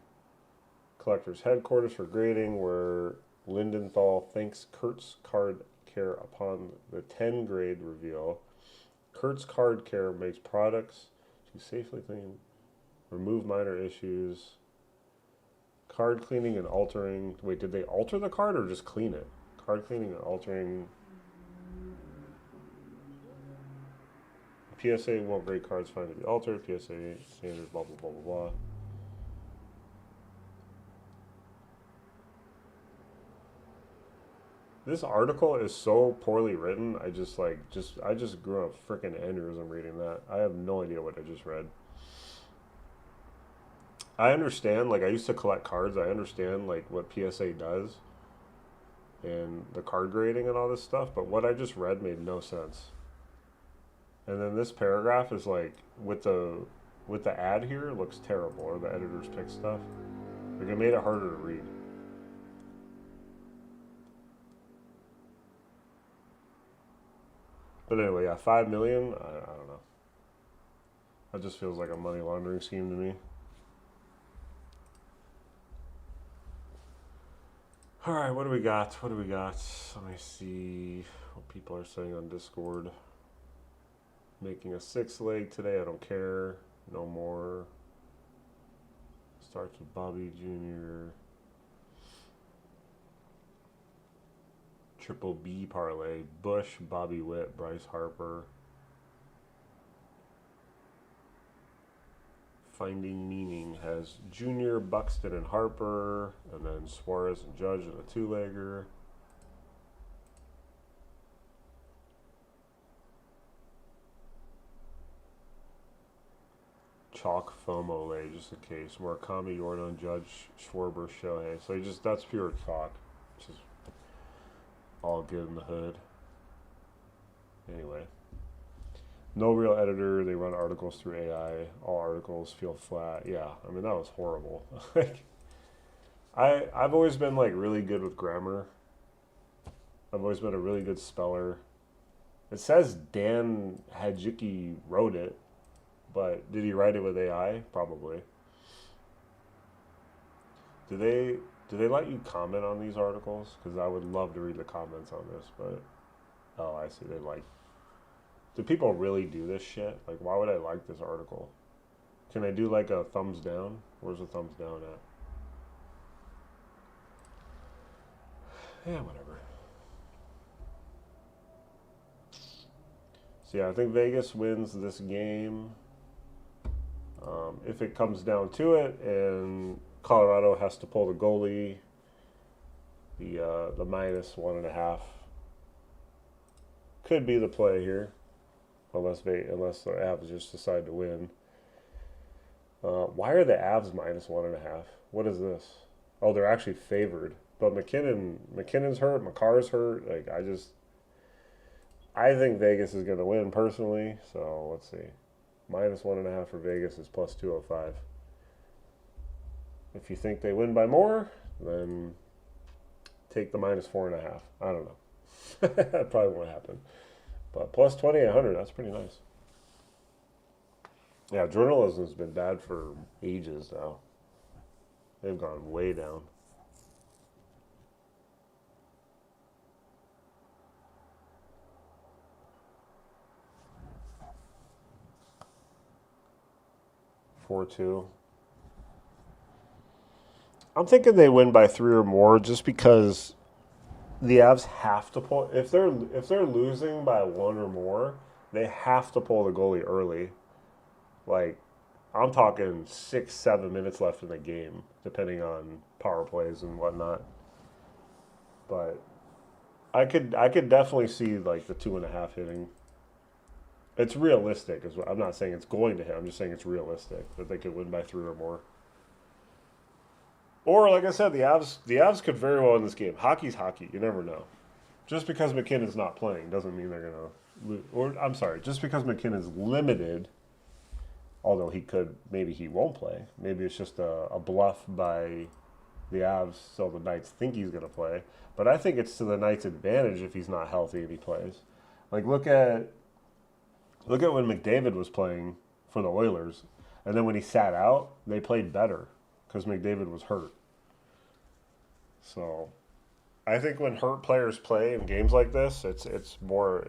Collectors Headquarters for grading, where Lindenthal thanks Kurt's Card Care upon the 10 grade reveal. Kurt's Card Care makes products to safely clean, remove minor issues. Card cleaning and altering. Wait, did they alter the card or just clean it? Card cleaning and altering. PSA won't grade cards find to be altered. PSA standards, blah, blah, blah, blah, blah. This article is so poorly written. I just grew up freaking aneurysm reading that. I have no idea what I just read. I understand, like I used to collect cards. I understand like what PSA does and the card grading and all this stuff, but what I just read made no sense. And then this paragraph is like with the ad here it looks terrible, or the editors pick stuff. Like it made it harder to read. But anyway, yeah, 5 million. I don't know. That just feels like a money laundering scheme to me. All right, what do we got? What do we got? Let me see what people are saying on Discord. Making a six leg today. I don't care. No more. Starts with Bobby Jr. Triple B parlay. Bush, Bobby Witt, Bryce Harper. Finding Meaning has Junior, Buxton, and Harper, and then Suarez and Judge in a two-legger. Chalk FOMO lay, just in case. Murakami, Jordan, Judge, Schwarber, Shohei. So that's pure chalk. Just all good in the hood. Anyway, no real editor. They run articles through AI. All articles feel flat. Yeah, I mean that was horrible. Like, I've always been like really good with grammar. I've always been a really good speller. It says Dan Hajicki wrote it, but did he write it with AI? Probably. Do they let you comment on these articles? Because I would love to read the comments on this, but oh, I see. They like. Do people really do this shit? Like, why would I like this article? Can I do like a thumbs down? Where's the thumbs down at? Yeah, whatever. So yeah, I think Vegas wins this game. If it comes down to it, and Colorado has to pull the goalie, the minus 1.5 could be the play here, unless the Avs just decide to win. Why are the Avs minus 1.5? What is this? Oh, they're actually favored, but McKinnon's hurt, McCarr's hurt. Like I think Vegas is going to win personally. So let's see. Minus 1.5 for Vegas is plus 205. If you think they win by more, then take the minus 4.5. I don't know. That probably won't happen. But plus 2,800, that's pretty nice. Yeah, journalism's been bad for ages now. They've gone way down. (4-2). I'm thinking they win by 3 or more, just because the Avs have to pull. If they're losing by 1 or more, they have to pull the goalie early. Like, I'm talking 6-7 minutes left in the game, depending on power plays and whatnot. But I could definitely see like the 2.5 hitting. It's realistic. I'm not saying it's going to hit. I'm just saying it's realistic that they could win by 3 or more. Or, like I said, the Avs could very well win this game. Hockey's hockey. You never know. Just because McKinnon's not playing doesn't mean they're going to lose. Or, I'm sorry, just because McKinnon's limited, although maybe he won't play. Maybe it's just a bluff by the Avs so the Knights think he's going to play. But I think it's to the Knights' advantage if he's not healthy and he plays. Like, look at when McDavid was playing for the Oilers, and then when he sat out, they played better because McDavid was hurt. So, I think when hurt players play in games like this, it's more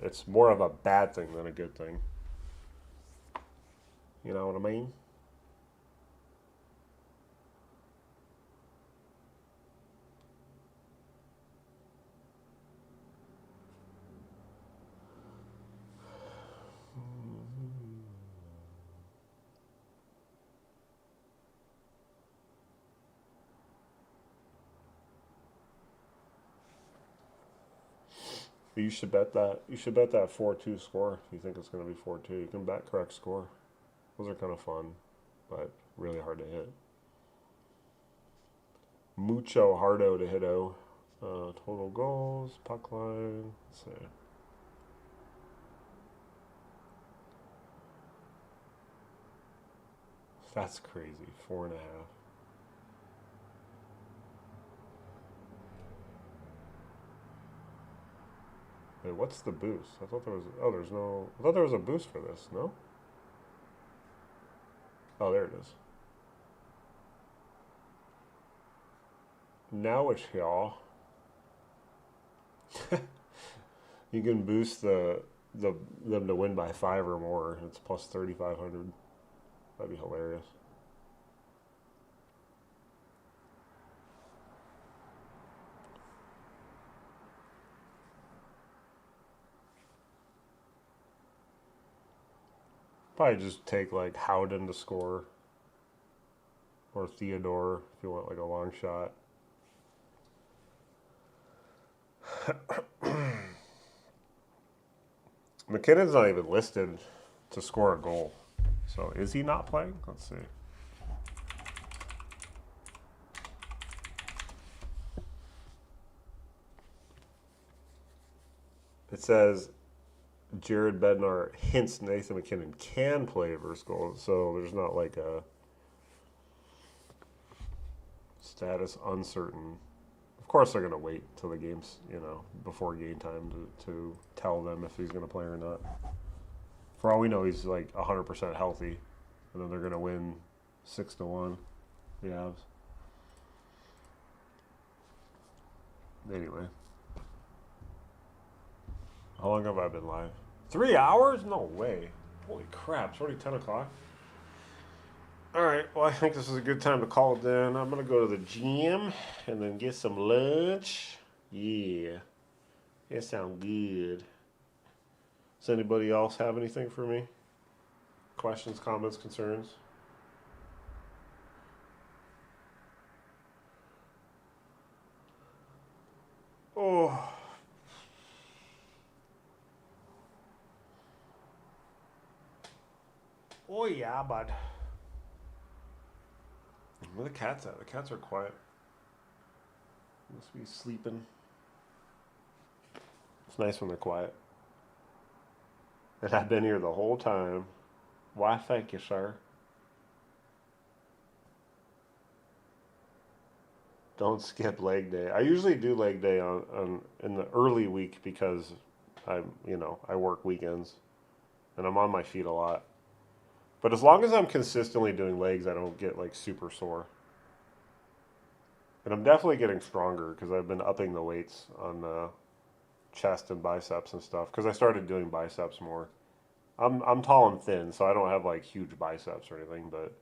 of a bad thing than a good thing. You know what I mean? You should bet that. You should bet that 4-2 score if you think it's going to be 4-2. You can bet correct score. Those are kind of fun, but really hard to hit. Mucho hardo to hit O. Total goals, puck line. Let's see. That's crazy. 4.5. Wait, what's the boost? I thought there was. Oh, there's no. I thought there was a boost for this. No. Oh, there it is. Now it's y'all. You can boost them to win by 5 or more. It's plus 3,500. That'd be hilarious. Probably just take like Howden to score, or Theodore if you want like a long shot. McKinnon's not even listed to score a goal. So is he not playing? Let's see. It says Jared Bednar hints Nathan McKinnon can play versus goal, so there's not like a status uncertain. Of course, they're going to wait till the game's, before game time to tell them if he's going to play or not. For all we know, he's like 100% healthy, and then they're going to win 6-1. The Avs. Anyway, how long have I been live? 3 hours? No way. Holy crap! It's already 10 o'clock. All right. Well, I think this is a good time to call it then. I'm gonna go to the gym and then get some lunch. Yeah, that sounds good. Does anybody else have anything for me? Questions, comments, concerns? Oh. Oh yeah, bud. Where the cats at? The cats are quiet. Must be sleeping. It's nice when they're quiet. And I've been here the whole time. Why, thank you, sir. Don't skip leg day. I usually do leg day on in the early week because I work weekends and I'm on my feet a lot. But as long as I'm consistently doing legs, I don't get like super sore. And I'm definitely getting stronger because I've been upping the weights on chest and biceps and stuff because I started doing biceps more. I'm tall and thin, so I don't have like huge biceps or anything, but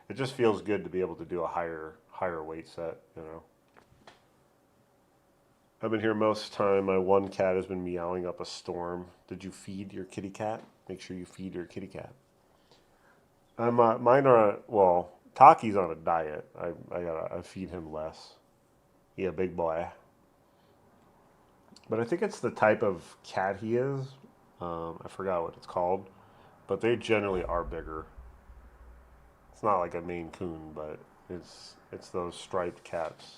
it just feels good to be able to do a higher weight set. I've been here most of the time. My one cat has been meowing up a storm. Did you feed your kitty cat? Make sure you feed your kitty cat. Mine are well. Taki's on a diet. I feed him less. Yeah, big boy. But I think it's the type of cat he is. I forgot what it's called, but they generally are bigger. It's not like a Maine Coon, but it's those striped cats.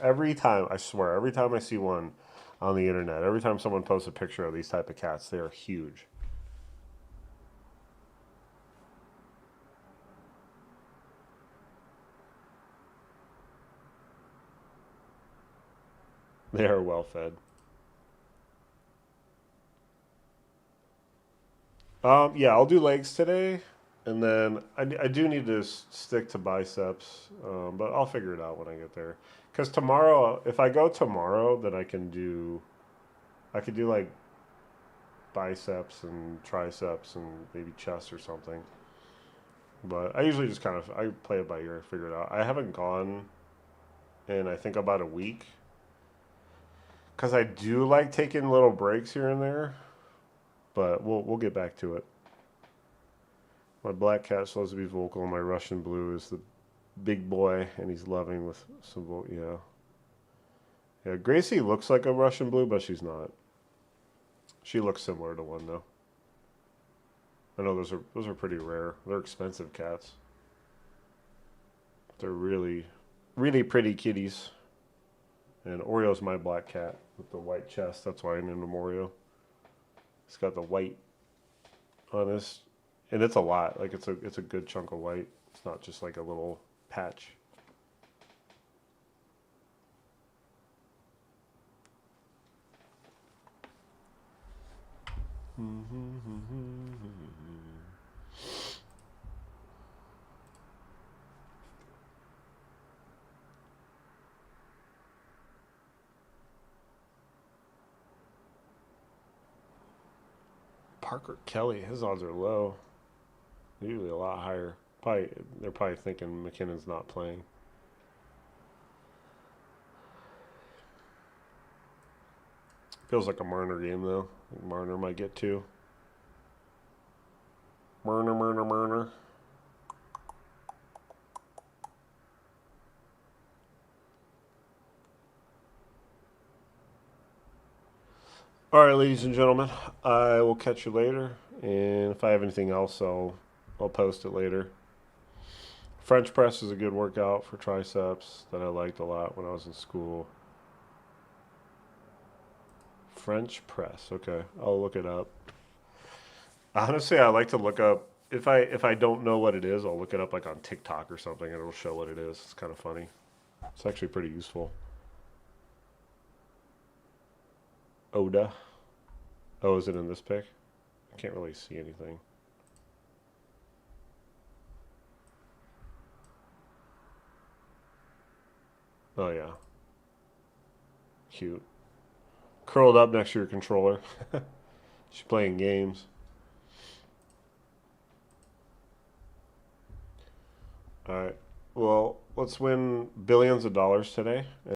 Every time I swear, every time I see one on the internet, every time someone posts a picture of these type of cats, they are huge. They are well fed. Yeah, I'll do legs today, and then I do need to stick to biceps, but I'll figure it out when I get there. Because tomorrow, if I go tomorrow, then I could do like biceps and triceps and maybe chest or something. But I usually just kind of I play it by ear, figure it out. I haven't gone in I think about a week because I do like taking little breaks here and there, but we'll get back to it. My black cat loves to be vocal. My Russian blue is the big boy, and he's loving with some yeah. Yeah, Gracie looks like a Russian blue, but she's not. She looks similar to one though. I know those are pretty rare. They're expensive cats. They're really pretty kitties. And Oreo's my black cat with the white chest. That's why I named him Oreo. He's got the white on his, and it's a lot. Like it's a good chunk of white. It's not just like a little patch. Parker Kelly, his odds are low. Usually a lot higher. They're probably thinking McKinnon's not playing. Feels like a Marner game though. Marner might get two. Marner. All right, ladies and gentlemen, I will catch you later. And if I have anything else, I'll post it later. French press is a good workout for triceps that I liked a lot when I was in school. French press. Okay, I'll look it up. Honestly, I like to look up if I don't know what it is, I'll look it up like on TikTok or something, and it'll show what it is. It's kind of funny. It's actually pretty useful. Oda. Oh, is it in this pic? I can't really see anything. Oh yeah, cute. Curled up next to your controller. She's playing games. All right. Well, let's win billions of dollars today.